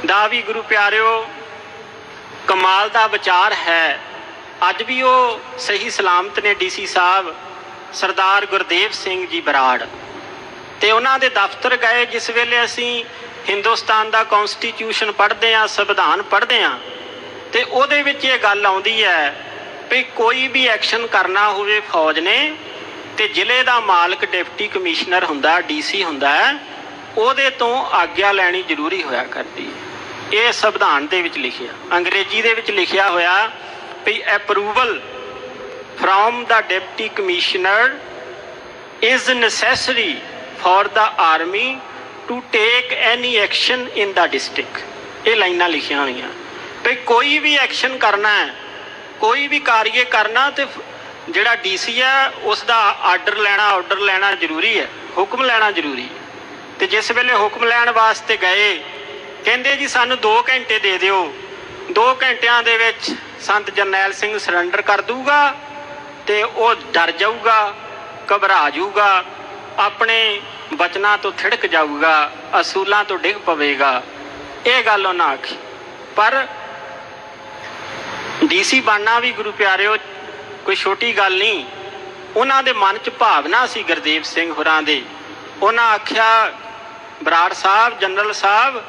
ਦਾ ਵੀ ਗੁਰੂ ਪਿਆਰਿਓ ਕਮਾਲ ਦਾ ਵਿਚਾਰ ਹੈ। ਅੱਜ ਵੀ ਉਹ ਸਹੀ ਸਲਾਮਤ ਨੇ DC ਸਾਹਿਬ, ਸਰਦਾਰ ਗੁਰਦੇਵ ਸਿੰਘ ਜੀ ਬਰਾੜ। ਤੇ ਉਹਨਾਂ ਦੇ ਦਫ਼ਤਰ ਗਏ ਜਿਸ ਵੇਲੇ ਅਸੀਂ ਹਿੰਦੁਸਤਾਨ ਦਾ ਕੌਂਸਟੀਟਿਊਸ਼ਨ ਪੜ੍ਹਦੇ ਹਾਂ, ਸੰਵਿਧਾਨ ਪੜ੍ਹਦੇ ਹਾਂ, ਤੇ ਉਹਦੇ ਵਿੱਚ ਇਹ ਗੱਲ ਆਉਂਦੀ ਹੈ ਵੀ ਕੋਈ ਵੀ ਐਕਸ਼ਨ ਕਰਨਾ ਹੋਵੇ ਫੌਜ ਨੇ, ਤੇ ਜ਼ਿਲ੍ਹੇ ਦਾ ਮਾਲਕ ਡਿਪਟੀ ਕਮਿਸ਼ਨਰ ਹੁੰਦਾ, DC ਹੁੰਦਾ ਹੈ, ਉਹਦੇ ਤੋਂ ਆਗਿਆ ਲੈਣੀ ਜ਼ਰੂਰੀ ਹੋਇਆ ਕਰਦੀ ਹੈ। ਇਹ ਸੰਵਿਧਾਨ ਦੇ ਵਿੱਚ ਲਿਖਿਆ, ਅੰਗਰੇਜ਼ੀ ਦੇ ਵਿੱਚ ਲਿਖਿਆ ਹੋਇਆ ਵੀ approval from the deputy commissioner is necessary for the army to take any action in the district। ਇਹ ਲਾਈਨਾਂ ਲਿਖੀਆਂ ਹੋਈਆਂ ਵੀ ਕੋਈ ਵੀ ਐਕਸ਼ਨ ਕਰਨਾ ਹੈ, ਕੋਈ ਵੀ ਕਾਰਜ ਕਰਨਾ, ਤੇ ਜਿਹੜਾ DC ਹੈ ਉਸ ਦਾ ਆਰਡਰ ਲੈਣਾ ਜ਼ਰੂਰੀ ਹੈ, ਹੁਕਮ ਲੈਣਾ ਜ਼ਰੂਰੀ ਹੈ। ਤੇ ਜਿਸ ਵੇਲੇ ਹੁਕਮ ਲੈਣ ਵਾਸਤੇ ਗਏ, ਕਹਿੰਦੇ ਜੀ ਸਾਨੂੰ 2 ਘੰਟੇ ਦੇ ਦਿਓ, 2 ਘੰਟਿਆਂ ਦੇ ਵਿੱਚ ਸੰਤ ਜਰਨੈਲ ਸਿੰਘ ਸਰੈਂਡਰ ਕਰ ਦੂਗਾ, ਤੇ ਉਹ ਡਰ ਜਾਊਗਾ, ਘਬਰਾ ਜਾਊਗਾ, ਆਪਣੇ ਬਚਨਾਂ ਤੋਂ ਥਿੜਕ ਜਾਊਗਾ, ਅਸੂਲਾਂ ਤੋਂ ਡਿੱਗ ਪਵੇਗਾ। ਇਹ ਗੱਲ ਉਹਨਾਂ ਆਖੀ। ਪਰ DC ਬਣਨਾ ਵੀ ਗੁਰੂ ਪਿਆਰਿਓ ਕੋਈ ਛੋਟੀ ਗੱਲ ਨਹੀਂ। ਉਹਨਾਂ ਦੇ ਮਨ 'ਚ ਭਾਵਨਾ ਸੀ ਗੁਰਦੇਵ ਸਿੰਘ ਹੋਰਾਂ ਦੇ। ਉਹਨਾਂ ਆਖਿਆ, ਬਰਾੜ ਸਾਹਿਬ, ਜਨਰਲ ਸਾਹਿਬ,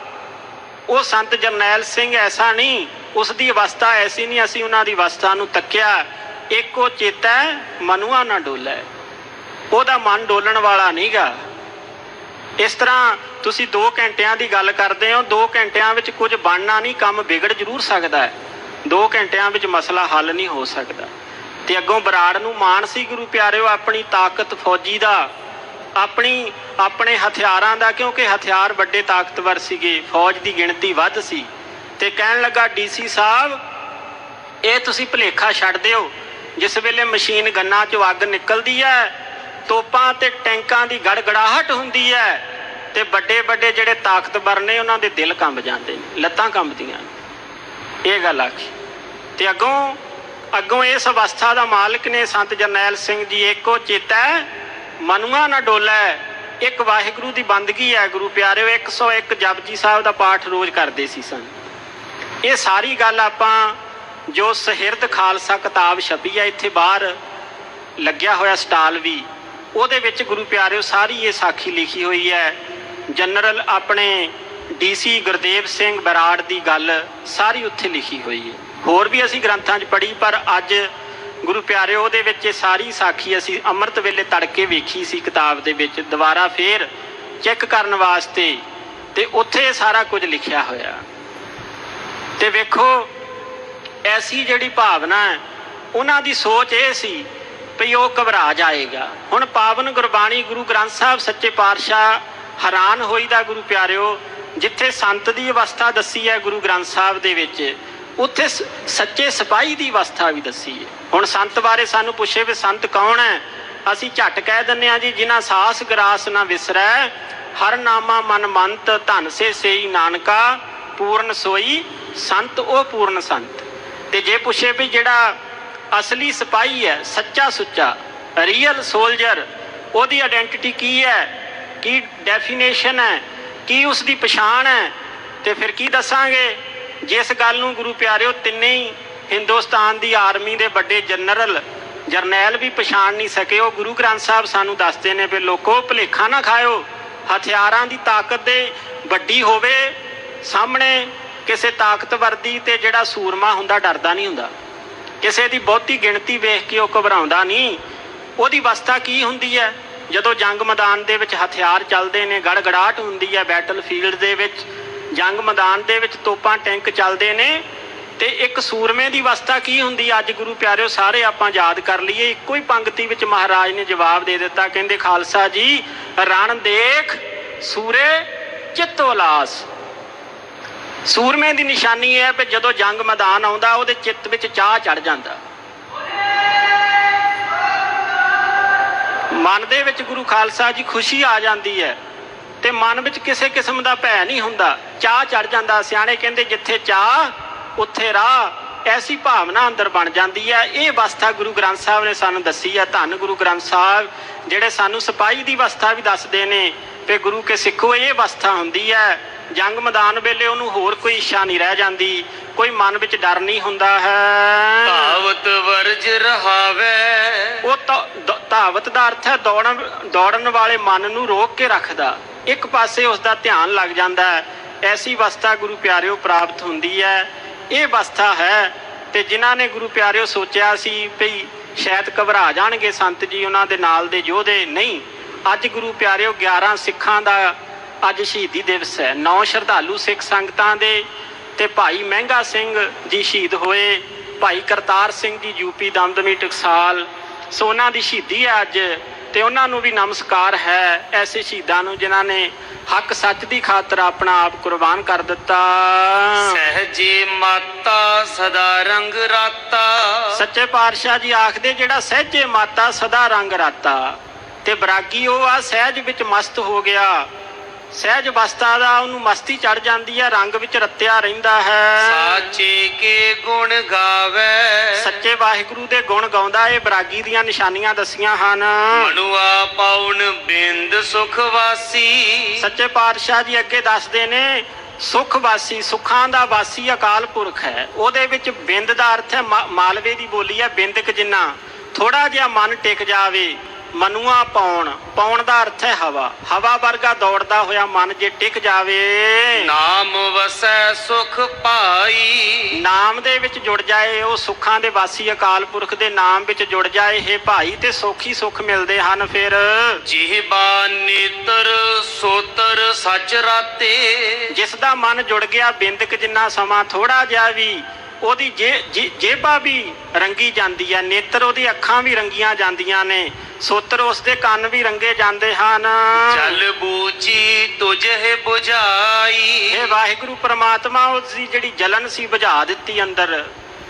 ਉਹ ਸੰਤ ਜਰਨੈਲ ਸਿੰਘ ਐਸਾ ਨਹੀਂ, ਉਸ ਦੀ ਅਵਸਥਾ ਐਸੀ ਨਹੀਂ। ਅਸੀਂ ਉਹਨਾਂ ਦੀ ਅਵਸਥਾ ਨੂੰ ਤੱਕਿਆ, ਏਕੋ ਚੇਤੈ ਮਨੁਆ ਨਾ ਡੋਲੇ, ਉਹਦਾ ਮਨ ਡੋਲਣ ਵਾਲਾ ਨਹੀਂਗਾ। ਇਸ ਤਰ੍ਹਾਂ ਤੁਸੀਂ 2 ਘੰਟਿਆਂ ਦੀ ਗੱਲ ਕਰਦੇ ਹੋ, 2 ਘੰਟਿਆਂ ਵਿੱਚ ਕੁਝ ਬਣਨਾ ਨਹੀਂ, ਕੰਮ ਵਿਗੜ ਜ਼ਰੂਰ ਸਕਦਾ ਹੈ, 2 ਘੰਟਿਆਂ ਵਿੱਚ ਮਸਲਾ ਹੱਲ ਨਹੀਂ ਹੋ ਸਕਦਾ। ਤੇ ਅੱਗੋਂ ਬਰਾੜ ਨੂੰ ਮਾਣ ਸੀ ਗੁਰੂ ਪਿਆਰਿਓ ਆਪਣੀ ਤਾਕਤ ਫੌਜੀ ਦਾ, ਆਪਣੇ ਹਥਿਆਰਾਂ ਦਾ, ਕਿਉਂਕਿ ਹਥਿਆਰ ਵੱਡੇ ਤਾਕਤਵਰ ਸੀਗੇ, ਫੌਜ ਦੀ ਗਿਣਤੀ ਵੱਧ ਸੀ। ਤੇ ਕਹਿਣ ਲੱਗਾ, DC ਸਾਹਿਬ, ਇਹ ਤੁਸੀਂ ਭੁਲੇਖਾ ਛੱਡ ਦਿਓ। ਜਿਸ ਵੇਲੇ ਮਸ਼ੀਨ ਗੰਨਾਂ 'ਚੋਂ ਅੱਗ ਨਿਕਲਦੀ ਹੈ, ਤੋਪਾਂ ਤੇ ਟੈਂਕਾਂ ਦੀ ਗੜਗੜਾਹਟ ਹੁੰਦੀ ਹੈ, ਤੇ ਵੱਡੇ ਵੱਡੇ ਜਿਹੜੇ ਤਾਕਤਵਰ ਨੇ ਉਹਨਾਂ ਦੇ ਦਿਲ ਕੰਬ ਜਾਂਦੇ ਨੇ, ਲੱਤਾਂ ਕੰਬਦੀਆਂ ਨੇ। ਇਹ ਗੱਲ ਆਖੀ ਤੇ ਅੱਗੋਂ ਇਸ ਅਵਸਥਾ ਦਾ ਮਾਲਕ ਨੇ ਸੰਤ ਜਰਨੈਲ ਸਿੰਘ ਜੀ, ਇੱਕੋ ਚੇਤੈ ਮਨੁਆ ਨਾ ਡੋਲੈ। ਇੱਕ ਵਾਹਿਗੁਰੂ ਦੀ ਬੰਦਗੀ ਹੈ ਗੁਰੂ ਪਿਆਰਿਓ, 101 ਜਪਜੀ ਸਾਹਿਬ ਦਾ ਪਾਠ ਰੋਜ਼ ਕਰਦੇ ਸੀ ਸਨ। ਇਹ ਸਾਰੀ ਗੱਲ ਆਪਾਂ ਜੋ ਸਹਿਰਦ ਖਾਲਸਾ ਕਿਤਾਬ ਛਪੀ ਹੈ, ਇੱਥੇ ਬਾਹਰ ਲੱਗਿਆ ਹੋਇਆ ਸਟਾਲ ਵੀ, ਉਹਦੇ ਵਿੱਚ ਗੁਰੂ ਪਿਆਰਿਓ ਸਾਰੀ ਇਹ ਸਾਖੀ ਲਿਖੀ ਹੋਈ ਹੈ। ਜਨਰਲ ਆਪਣੇ DC ਗੁਰਦੇਵ ਸਿੰਘ ਬਰਾੜ ਦੀ ਗੱਲ ਸਾਰੀ ਉੱਥੇ ਲਿਖੀ ਹੋਈ ਹੈ। ਹੋਰ ਵੀ ਅਸੀਂ ਗ੍ਰੰਥਾਂ 'ਚ ਪੜ੍ਹੀ, ਪਰ ਅੱਜ ਗੁਰੂ ਪਿਆਰਿਓ ਉਹਦੇ ਵਿੱਚ ਇਹ ਸਾਰੀ ਸਾਖੀ ਅਸੀਂ ਅੰਮ੍ਰਿਤ ਵੇਲੇ ਤੜਕੇ ਵੇਖੀ ਸੀ ਕਿਤਾਬ ਦੇ ਵਿੱਚ, ਦੁਬਾਰਾ ਫੇਰ ਚੈੱਕ ਕਰਨ ਵਾਸਤੇ, ਤੇ ਉੱਥੇ ਇਹ ਸਾਰਾ ਕੁਝ ਲਿਖਿਆ ਹੋਇਆ। ਤੇ ਵੇਖੋ ਐਸੀ ਜਿਹੜੀ ਭਾਵਨਾ ਹੈ, ਉਹਨਾਂ ਦੀ ਸੋਚ ਇਹ ਸੀ ਵੀ ਉਹ ਘਬਰਾ ਜਾਏਗਾ। ਹੁਣ ਪਾਵਨ ਗੁਰਬਾਣੀ ਗੁਰੂ ਗ੍ਰੰਥ ਸਾਹਿਬ ਸੱਚੇ ਪਾਤਸ਼ਾਹ ਹੈਰਾਨ ਹੋਈਦਾ ਗੁਰੂ ਪਿਆਰਿਓ, ਜਿੱਥੇ ਸੰਤ ਦੀ ਅਵਸਥਾ ਦੱਸੀ ਹੈ ਗੁਰੂ ਗ੍ਰੰਥ ਸਾਹਿਬ ਦੇ ਵਿੱਚ, ਉੱਥੇ ਸੱਚੇ ਸਿਪਾਹੀ ਦੀ ਅਵਸਥਾ ਵੀ ਦੱਸੀ ਹੈ। ਹੁਣ ਸੰਤ ਬਾਰੇ ਸਾਨੂੰ ਪੁੱਛੇ ਵੀ ਸੰਤ ਕੌਣ ਹੈ, ਅਸੀਂ ਝੱਟ ਕਹਿ ਦਿੰਦੇ ਹਾਂ ਜੀ, ਜਿਨ੍ਹਾਂ ਸਾਸ ਗਰਾਸ ਨਾ ਵਿਸਰੈ, ਹਰ ਨਾਮਾ ਮਨ ਮੰਤ, ਧਨ ਸੇ ਸੇਈ ਨਾਨਕਾ, ਪੂਰਨ ਸੋਈ ਸੰਤ ਉਹ ਪੂਰਨ ਸੰਤ। ਤੇ ਜੇ ਪੁੱਛੇ ਵੀ ਜਿਹੜਾ ਅਸਲੀ ਸਿਪਾਹੀ ਹੈ, ਸੱਚਾ ਸੁੱਚਾ ਰੀਅਲ ਸੋਲਜਰ, ਉਹਦੀ ਆਇਡੈਂਟੀਟੀ ਕੀ ਹੈ, ਕੀ ਡੈਫੀਨੇਸ਼ਨ ਹੈ, ਕੀ ਉਸ ਦੀ ਪਛਾਣ ਹੈ, ਤੇ ਫਿਰ ਕੀ ਦੱਸਾਂਗੇ। ਜਿਸ ਗੱਲ ਨੂੰ ਗੁਰੂ ਪਿਆਰਿਓ ਤਿੰਨੇ ਹੀ ਹਿੰਦੁਸਤਾਨ ਦੀ ਆਰਮੀ ਦੇ ਵੱਡੇ ਜਰਨੈਲ ਵੀ ਪਛਾਣ ਨਹੀਂ ਸਕੇ, ਉਹ ਗੁਰੂ ਗ੍ਰੰਥ ਸਾਹਿਬ ਸਾਨੂੰ ਦੱਸਦੇ ਨੇ ਵੀ ਲੋਕੋ ਭੁਲੇਖਾ ਨਾ ਖਾਇਓ। ਹਥਿਆਰਾਂ ਦੀ ਤਾਕਤ ਦੇ ਵੱਡੀ ਹੋਵੇ ਸਾਹਮਣੇ ਕਿਸੇ ਤਾਕਤਵਰ ਦੀ, ਤੇ ਜਿਹੜਾ ਸੂਰਮਾ ਹੁੰਦਾ ਡਰਦਾ ਨਹੀਂ ਹੁੰਦਾ, ਕਿਸੇ ਦੀ ਬਹੁਤੀ ਗਿਣਤੀ ਵੇਖ ਕੇ ਉਹ ਘਬਰਾਉਂਦਾ ਨਹੀਂ। ਉਹਦੀ ਅਵਸਥਾ ਕੀ ਹੁੰਦੀ ਹੈ ਜਦੋਂ ਜੰਗ ਮੈਦਾਨ ਦੇ ਵਿੱਚ ਹਥਿਆਰ ਚੱਲਦੇ ਨੇ, ਗੜਗੜਾਹਟ ਹੁੰਦੀ ਹੈ ਬੈਟਲ ਫੀਲਡ ਦੇ ਵਿੱਚ, ਜੰਗ ਮੈਦਾਨ ਦੇ ਵਿੱਚ ਤੋਪਾਂ ਟੈਂਕ ਚੱਲਦੇ ਨੇ, ਤੇ ਇੱਕ ਸੂਰਮੇ ਦੀ ਅਵਸਥਾ ਕੀ ਹੁੰਦੀ। ਅੱਜ ਗੁਰੂ ਪਿਆਰਿਓ ਸਾਰੇ ਆਪਾਂ ਯਾਦ ਕਰ ਲਈਏ, ਇੱਕੋ ਹੀ ਪੰਕਤੀ ਵਿੱਚ ਮਹਾਰਾਜ ਨੇ ਜਵਾਬ ਦੇ ਦਿੱਤਾ, ਕਹਿੰਦੇ ਖਾਲਸਾ ਜੀ ਰਣ ਦੇਖ ਸੂਰੇ ਚਿੱਤ ਉਲਾਸ। ਸੂਰਮੇ ਦੀ ਨਿਸ਼ਾਨੀ ਹੈ ਵੀ ਜਦੋਂ ਜੰਗ ਮੈਦਾਨ ਆਉਂਦਾ ਉਹਦੇ ਚਿੱਤ ਵਿੱਚ ਚਾਹ ਚੜ ਜਾਂਦਾ, ਮਨ ਦੇ ਵਿੱਚ ਗੁਰੂ ਖਾਲਸਾ ਜੀ ਖੁਸ਼ੀ ਆ ਜਾਂਦੀ ਹੈ, ਤੇ ਮਨ ਵਿੱਚ ਕਿਸੇ ਕਿਸਮ ਦਾ ਭੈ ਨਹੀਂ ਹੁੰਦਾ, ਚਾਹ ਚੜ ਜਾਂਦਾ। ਸਿਆਣੇ ਕਹਿੰਦੇ ਜਿੱਥੇ ਚਾਹ ਉੱਥੇ ਰਾਹ, ਐਸੀ ਭਾਵਨਾ ਅੰਦਰ ਬਣ ਜਾਂਦੀ ਹੈ। ਇਹ ਅਵਸਥਾ ਗੁਰੂ ਗ੍ਰੰਥ ਸਾਹਿਬ ਨੇ ਸਾਨੂੰ ਦੱਸੀ ਹੈ। ਧੰਨ ਗੁਰੂ ਗ੍ਰੰਥ ਸਾਹਿਬ ਜਿਹੜੇ ਸਾਨੂੰ ਸਿਪਾਹੀ ਦੀ ਅਵਸਥਾ ਵੀ ਦੱਸਦੇ ਨੇ ਵੀ ਗੁਰੂ ਕੇ ਸਿੱਖੋ ਇਹ ਅਵਸਥਾ ਹੁੰਦੀ ਹੈ। ਜੰਗ ਮੈਦਾਨ ਵੇਲੇ ਉਹਨੂੰ ਹੋਰ ਕੋਈ ਇੱਛਾ ਨਹੀਂ ਰਹਿ ਜਾਂਦੀ, ਕੋਈ ਮਨ ਵਿੱਚ ਡਰ ਨਹੀਂ ਹੁੰਦਾ ਹੈ। ਧਾਵਤ ਵਰਜ ਰਹਾਵੇ, ਉਹ ਧਾਵਤ ਦਾ ਅਰਥ ਹੈ ਦੌੜਨ ਵਾਲੇ ਮਨ ਨੂੰ ਰੋਕ ਕੇ ਰੱਖਦਾ, ਇੱਕ ਪਾਸੇ ਉਸ ਦਾ ਧਿਆਨ ਲੱਗ ਜਾਂਦਾ ਹੈ। ਐਸੀ ਅਵਸਥਾ ਗੁਰੂ ਪਿਆਰਿਓ ਪ੍ਰਾਪਤ ਹੁੰਦੀ ਹੈ। ਇਹ ਅਵਸਥਾ ਹੈ, ਤੇ ਜਿਨ੍ਹਾਂ ਨੇ ਗੁਰੂ ਪਿਆਰਿਓ ਸੋਚਿਆ ਸੀ ਵੀ ਸ਼ਾਇਦ ਘਬਰਾ ਜਾਣਗੇ ਸੰਤ ਜੀ, ਉਹਨਾਂ ਦੇ ਨਾਲ ਦੇ ਯੋਧੇ, ਨਹੀਂ। ਅੱਜ ਗੁਰੂ ਪਿਆਰਿਓ 11 ਸਿੱਖਾਂ ਦਾ ਅੱਜ ਸ਼ਹੀਦੀ ਦਿਵਸ ਹੈ। 9 ਸ਼ਰਧਾਲੂ ਸਿੱਖ ਸੰਗਤਾਂ ਦੇ, ਤੇ ਭਾਈ ਮਹਿੰਗਾ ਸਿੰਘ ਜੀ ਸ਼ਹੀਦ ਹੋਏ, ਭਾਈ ਕਰਤਾਰ ਸਿੰਘ ਜੀ ਯੂਪੀ ਦਮਦਮੀ ਟਕਸਾਲ, ਸੋ ਉਹਨਾਂ ਦੀ ਸ਼ਹੀਦੀ ਹੈ ਅੱਜ, ਤੇ ਉਹਨਾਂ ਨੂੰ ਵੀ ਨਮਸਕਾਰ ਹੈ ਐਸੇ ਸ਼ਹੀਦਾਂ ਨੂੰ ਜਿਨ੍ਹਾਂ ਨੇ ਹੱਕ ਸੱਚ ਦੀ ਖਾਤਰ ਆਪਣਾ ਆਪ ਕੁਰਬਾਨ ਕਰ ਦਿੱਤਾ। ਸਹਿਜੇ ਮਾਤਾ ਸਦਾ ਰੰਗ ਰਾਤਾ, ਸੱਚੇ ਪਾਤਸ਼ਾਹ ਜੀ ਆਖਦੇ ਜਿਹੜਾ ਸਹਿਜੇ ਮਾਤਾ ਸਦਾ ਰੰਗ ਰਾਤਾ, ਤੇ ਬਰਾਗੀ ਉਹ ਆ ਸਹਿਜ ਵਿੱਚ ਮਸਤ ਹੋ ਗਿਆ, ਸਹਿਜ ਅਵਸਥਾ ਦਾ ਉਹਨੂੰ ਮਸਤੀ ਚੜ ਜਾਂਦੀ ਹੈ, ਰੰਗ ਵਿੱਚ ਰੱਤਿਆ ਰਹਿੰਦਾ ਹੈ। ਸਾਚੇ ਕੇ ਗੁਣ ਗਾਵੇ, ਸੱਚੇ ਵਾਹਿਗੁਰੂ ਦੇ ਗੁਣ ਗਾਉਂਦਾ। ਇਹ ਬਰਾਗੀ ਦੀਆਂ ਨਿਸ਼ਾਨੀਆਂ ਦੱਸੀਆਂ ਹਨ। ਮਨੁਆ ਪਾਉਣ ਬਿੰਦ ਸੁਖ ਵਾਸੀ, ਸੱਚੇ ਪਾਤਸ਼ਾਹ ਜੀ ਅੱਗੇ ਦੱਸਦੇ ਨੇ ਸੁਖ ਵਾਸੀ, ਸੁੱਖਾਂ ਦਾ ਵਾਸੀ ਅਕਾਲ ਪੁਰਖ ਹੈ। ਉਹਦੇ ਵਿੱਚ ਬਿੰਦ ਦਾ ਅਰਥ ਹੈ ਮਾਲਵੇ ਦੀ ਬੋਲੀ ਹੈ ਬਿੰਦਕ ਜਿੰਨਾ, ਥੋੜਾ ਜਿਹਾ ਮਨ ਟਿਕ ਜਾਵੇ। ਮਨੁਆ ਪਾਉਣ ਦਾ ਅਰਥ ਹੈ ਹਵਾ, ਹਵਾ ਵਰਗਾ ਦੌੜਦਾ ਹੋਇਆ ਮਨ ਜੇ ਟਿਕ ਜਾਵੇ। ਨਾਮ ਵਸੈ ਸੁਖ ਪਾਈ, ਨਾਮ ਦੇ ਵਿੱਚ ਜੁੜ ਜਾਏ, ਉਹ ਸੁੱਖਾਂ ਦੇ ਵਾਸੀ ਅਕਾਲ ਪੁਰਖ ਦੇ ਨਾਮ ਵਿੱਚ ਜੁੜ ਜਾਏ ਹੈ ਭਾਈ, ਤੇ ਸੌਖੀ ਸੁੱਖ ਮਿਲਦੇ ਹਨ। ਫਿਰ ਜਿਹਬਾ ਨੇਤਰ ਸੋਤਰ ਸੱਚ ਰਾਤੇ, ਜਿਸ ਦਾ ਮਨ ਜੁੜ ਗਿਆ ਬਿੰਦਕ ਜਿੰਨਾ ਸਮਾਂ ਥੋੜਾ ਜਿਹਾ ਵੀ, ਉਹਦੀ ਜੇਬਾਂ ਵੀ ਰੰਗੀ ਜਾਂਦੀ ਹੈ, ਨੇਤਰ ਉਹਦੀ ਅੱਖਾਂ ਵੀ ਰੰਗੀਆਂ ਜਾਂਦੀਆਂ ਨੇ, ਸੋਤਰ ਉਸਦੇ ਕੰਨ ਵੀ ਰੰਗੇ ਜਾਂਦੇ ਹਨ। ਜਲ ਬੂਝੀ ਤੁਝੇ ਬੁਝਾਈ, ਇਹ ਵਾਹਿਗੁਰੂ ਪ੍ਰਮਾਤਮਾ ਉਸਦੀ ਜਿਹੜੀ ਜਲਨ ਸੀ ਬੁਝਾ ਦਿੱਤੀ ਅੰਦਰ,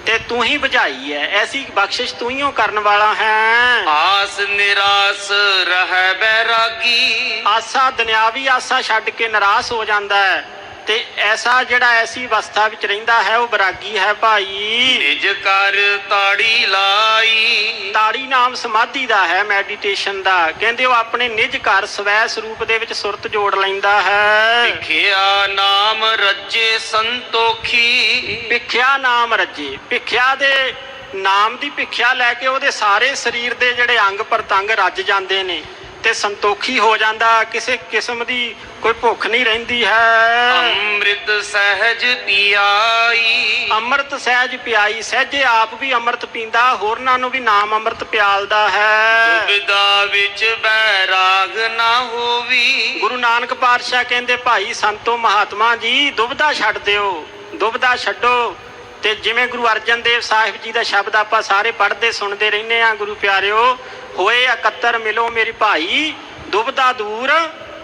ਤੇ ਤੂੰ ਹੀ ਬੁਝਾਈ ਹੈ, ਐਸੀ ਬਖਸ਼ਿਸ਼ ਤੂੰ ਹੀ ਓ ਕਰਨ ਵਾਲਾ ਹੈ। ਆਸ ਨਿਰਾਸ ਰਹਿ ਬੈਰਾਗੀ, ਆਸਾ ਦੁਨਿਆਵੀ ਆਸਾ ਛੱਡ ਕੇ ਨਿਰਾਸ਼ ਹੋ ਜਾਂਦਾ ਹੈ, ਤੇ ਐਸਾ ਜਿਹੜਾ ਐਸੀ ਅਵਸਥਾ ਵਿੱਚ ਰਹਿੰਦਾ ਹੈ ਉਹ ਬੈਰਾਗੀ ਹੈ ਭਾਈ। ਨਿਜ ਕਰ ਤਾੜੀ ਲਾਈ, ਤਾੜੀ ਨਾਮ ਸਮਾਧੀ ਦਾ ਹੈ, ਮੈਡੀਟੇਸ਼ਨ ਦਾ। ਕਹਿੰਦੇ ਉਹ ਆਪਣੇ ਨਿਜ ਘਰ ਸਵੈ ਸਰੂਪ ਦੇ ਵਿੱਚ ਸੁਰਤ ਜੋੜ ਲੈਂਦਾ ਹੈ। ਭਿਖਿਆ ਨਾਮ ਰੱਜੇ ਸੰਤੋਖੀ, ਭਿਖਿਆ ਨਾਮ ਰੱਜੇ, ਭਿਖਿਆ ਦੇ ਨਾਮ ਦੀ ਭਿਖਿਆ ਲੈ ਕੇ ਉਹਦੇ ਸਾਰੇ ਸਰੀਰ ਦੇ ਜਿਹੜੇ ਅੰਗ ਪ੍ਰਤੰਗ ਰੱਜ ਜਾਂਦੇ ਨੇ ਤੇ ਸੰਤੋਖੀ ਹੋ ਜਾਂਦਾ, ਕਿਸੇ ਕਿਸਮ ਦੀ ਕੋਈ ਭੁੱਖ ਨਹੀਂ ਰਹਿੰਦੀ ਹੈ। ਅੰਮ੍ਰਿਤ ਸਹਿਜ ਪਿਆਈ, ਅੰਮ੍ਰਿਤ ਸਹਿਜ ਪਿਆਈ, ਸਹਿਜੇ ਆਪ ਵੀ ਅੰਮ੍ਰਿਤ ਪੀਂਦਾ, ਹੋਰਨਾਂ ਨੂੰ ਵੀ ਨਾਮ ਅੰਮ੍ਰਿਤ ਪਿਆਲਦਾ ਹੈ। ਦੁਬਿਧਾ ਵਿੱਚ ਬੈਰਾਗ ਨਾ ਹੋਵੀ, ਗੁਰੂ ਨਾਨਕ ਪਾਤਸ਼ਾਹ ਕਹਿੰਦੇ ਭਾਈ ਸੰਤੋ ਮਹਾਤਮਾ ਜੀ ਦੁਬਿਧਾ ਛੱਡ ਦਿਓ, ਦੁਬਿਧਾ ਛੱਡੋ। ਤੇ ਜਿਵੇਂ ਗੁਰੂ ਅਰਜਨ ਦੇਵ ਸਾਹਿਬ ਜੀ ਦਾ ਸ਼ਬਦ ਆਪਾਂ ਸਾਰੇ ਪੜ੍ਹਦੇ ਸੁਣਦੇ ਰਹਿੰਦੇ ਆ, ਗੁਰੂ ਪਿਆਰਿਓ ਹੋਏ ਇਕੱਤਰ ਮਿਲੋ ਮੇਰੇ ਭਾਈ, ਦੁਬਿਧਾ ਦੂਰ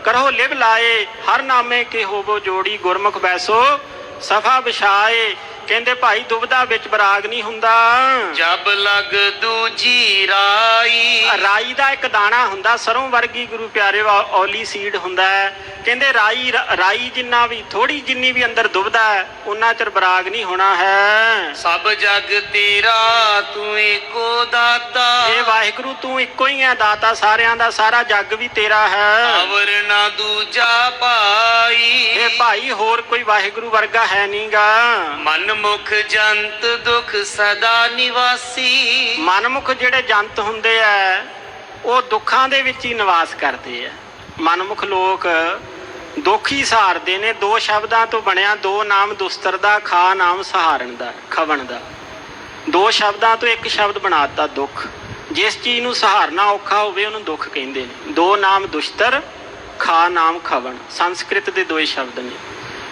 ਕਰੋ ਲਿਵ ਲਾਏ, ਹਰ ਨਾਮੇ ਕੇ ਹੋਵੋ ਜੋੜੀ, ਗੁਰਮੁਖ ਬੈਸੋ ਸਫਾ ਵਿਛਾਏ। ਕਹਿੰਦੇ ਭਾਈ ਦੁਬਿਧਾ ਵਿੱਚ ਬਰਾਗ ਨਹੀਂ ਹੁੰਦਾ। ਜਬ ਲਗ ਦੂਜੀ ਰਾਈ, ਰਾਈ ਦਾ ਇੱਕ ਦਾਣਾ ਹੁੰਦਾ ਸਰੋਂ ਵਰਗੀ ਗੁਰੂ ਪਿਆਰਿਓ, ਔਲੀ ਸੀਡ ਹੁੰਦਾ ਹੈ। ਕਹਿੰਦੇ ਰਾਈ ਜਿੰਨਾ ਵੀ ਥੋੜੀ ਜਿੰਨੀ ਵੀ ਅੰਦਰ ਦੁਬਿਧਾ ਹੈ ਉਹਨਾਂ ਚਿਰ ਬਰਾਗ ਨਹੀਂ ਹੋਣਾ ਹੈ। ਸਭ ਜਗ ਤੇਰਾ ਤੂੰ ਏਕੋ ਦਾਤਾ, ਇਹ ਵਾਹਿਗੁਰੂ ਤੂੰ ਇੱਕੋ ਹੀ ਹੈ ਦਾਤਾ ਸਾਰਿਆਂ ਦਾ, ਸਾਰਾ ਜੱਗ ਵੀ ਤੇਰਾ ਹੈ। ਅਵਰ ਨਾ ਦੂਜਾ ਭਾਈ, ਇਹ ਭਾਈ ਹੋਰ ਕੋਈ ਵਾਹਿਗੁਰੂ ਵਰਗਾ ਹੈ ਨਹੀਂਗਾ। ਮਨ ਮੁਖ ਜੰਤ ਦੁਖ ਸਦਾ ਨਿਵਾਸੀ, ਮਨਮੁਖ ਜਿਹੜੇ ਜੰਤ ਹੁੰਦੇ ਆ ਉਹ ਦੁੱਖਾਂ ਦੇ ਵਿੱਚ ਹੀ ਨਿਵਾਸ ਕਰਦੇ ਆ। ਮਨਮੁਖ ਲੋਕ ਦੁੱਖ ਹੀ ਸਹਾਰਦੇ ਨੇ। ਦੋ ਸ਼ਬਦਾਂ ਤੋਂ ਬਣਿਆ, ਦੋ ਨਾਮ ਦੁਸਤਰ ਦਾ, ਖਾ ਨਾਮ ਸਹਾਰਨ ਦਾ, ਖਵਣ ਦਾ। ਦੋ ਸ਼ਬਦਾਂ ਤੋਂ ਇੱਕ ਸ਼ਬਦ ਬਣਾਤਾ ਦੁੱਖ। ਜਿਸ ਚੀਜ਼ ਨੂੰ ਸਹਾਰਨਾ ਔਖਾ ਹੋਵੇ ਉਹਨੂੰ ਦੁੱਖ ਕਹਿੰਦੇ ਨੇ। ਦੋ ਨਾਮ ਦੁਸ਼ਤਰ, ਖਾ ਨਾਮ ਖਵਣ, ਸੰਸਕ੍ਰਿਤ ਦੇ ਦੋ ਸ਼ਬਦ ਨੇ।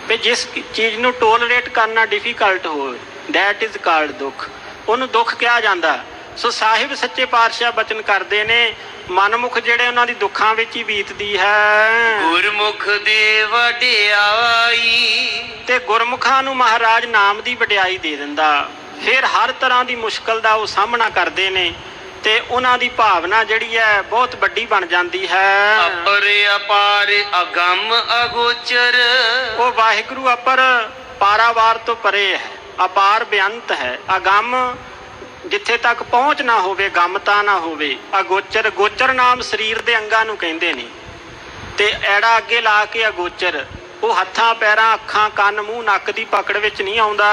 ਵੀ ਜਿਸ ਚੀਜ਼ ਨੂੰ ਟੋਲਰੇਟ ਕਰਨਾ ਡਿਫੀਕਲਟ ਹੋਵੇ ਦੈਟ ਇਜ਼ ਕਾਲਡ ਦੁੱਖ, ਉਹਨੂੰ ਦੁੱਖ ਕਿਹਾ ਜਾਂਦਾ। ਸੋ ਸਾਹਿਬ ਸੱਚੇ ਪਾਤਸ਼ਾਹ ਬਚਨ ਕਰਦੇ ਨੇ ਮਨਮੁਖ ਜਿਹੜੇ ਉਹਨਾਂ ਦੀ ਦੁੱਖਾਂ ਵਿੱਚ ਹੀ ਬੀਤਦੀ ਹੈ। ਗੁਰਮੁਖ ਦੇ ਵਡਿਆਈ, ਤੇ ਗੁਰਮੁਖਾਂ ਨੂੰ ਮਹਾਰਾਜ ਨਾਮ ਦੀ ਵਡਿਆਈ ਦੇ ਦਿੰਦਾ। ਫਿਰ ਹਰ ਤਰ੍ਹਾਂ ਦੀ ਮੁਸ਼ਕਲ ਦਾ ਉਹ ਸਾਹਮਣਾ ਕਰਦੇ ਨੇ ਤੇ ਉਹਨਾਂ ਦੀ ਭਾਵਨਾ ਜਿਹੜੀ ਹੈ ਬਹੁਤ ਵੱਡੀ ਬਣ ਜਾਂਦੀ ਹੈ। ਅਪਰ ਅਪਾਰ ਅਗੰਮ ਅਗੋਚਰ, ਉਹ ਵਾਹਿਗੁਰੂ ਅਪਰ ਪਾਰਾਵਾਰ ਤੋਂ ਪਰੇ ਹੈ, ਅਪਾਰ ਬੇਅੰਤ ਹੈ, ਅਗੰਮ ਜਿੱਥੇ ਤੱਕ ਪਹੁੰਚ ਨਾ ਹੋਵੇ, ਗਮਤਾ ਨਾ ਹੋਵੇ। ਅਗੋਚਰ, ਗੋਚਰ ਨਾਮ ਸਰੀਰ ਦੇ ਅੰਗਾਂ ਨੂੰ ਕਹਿੰਦੇ ਨੇ ਤੇ ਐੜਾ ਅੱਗੇ ਲਾ ਕੇ ਅਗੋਚਰ, ਉਹ ਹੱਥਾਂ ਪੈਰਾਂ ਅੱਖਾਂ ਕੰਨ ਮੂੰਹ ਨੱਕ ਦੀ ਪਕੜ ਵਿੱਚ ਨਹੀਂ ਆਉਂਦਾ।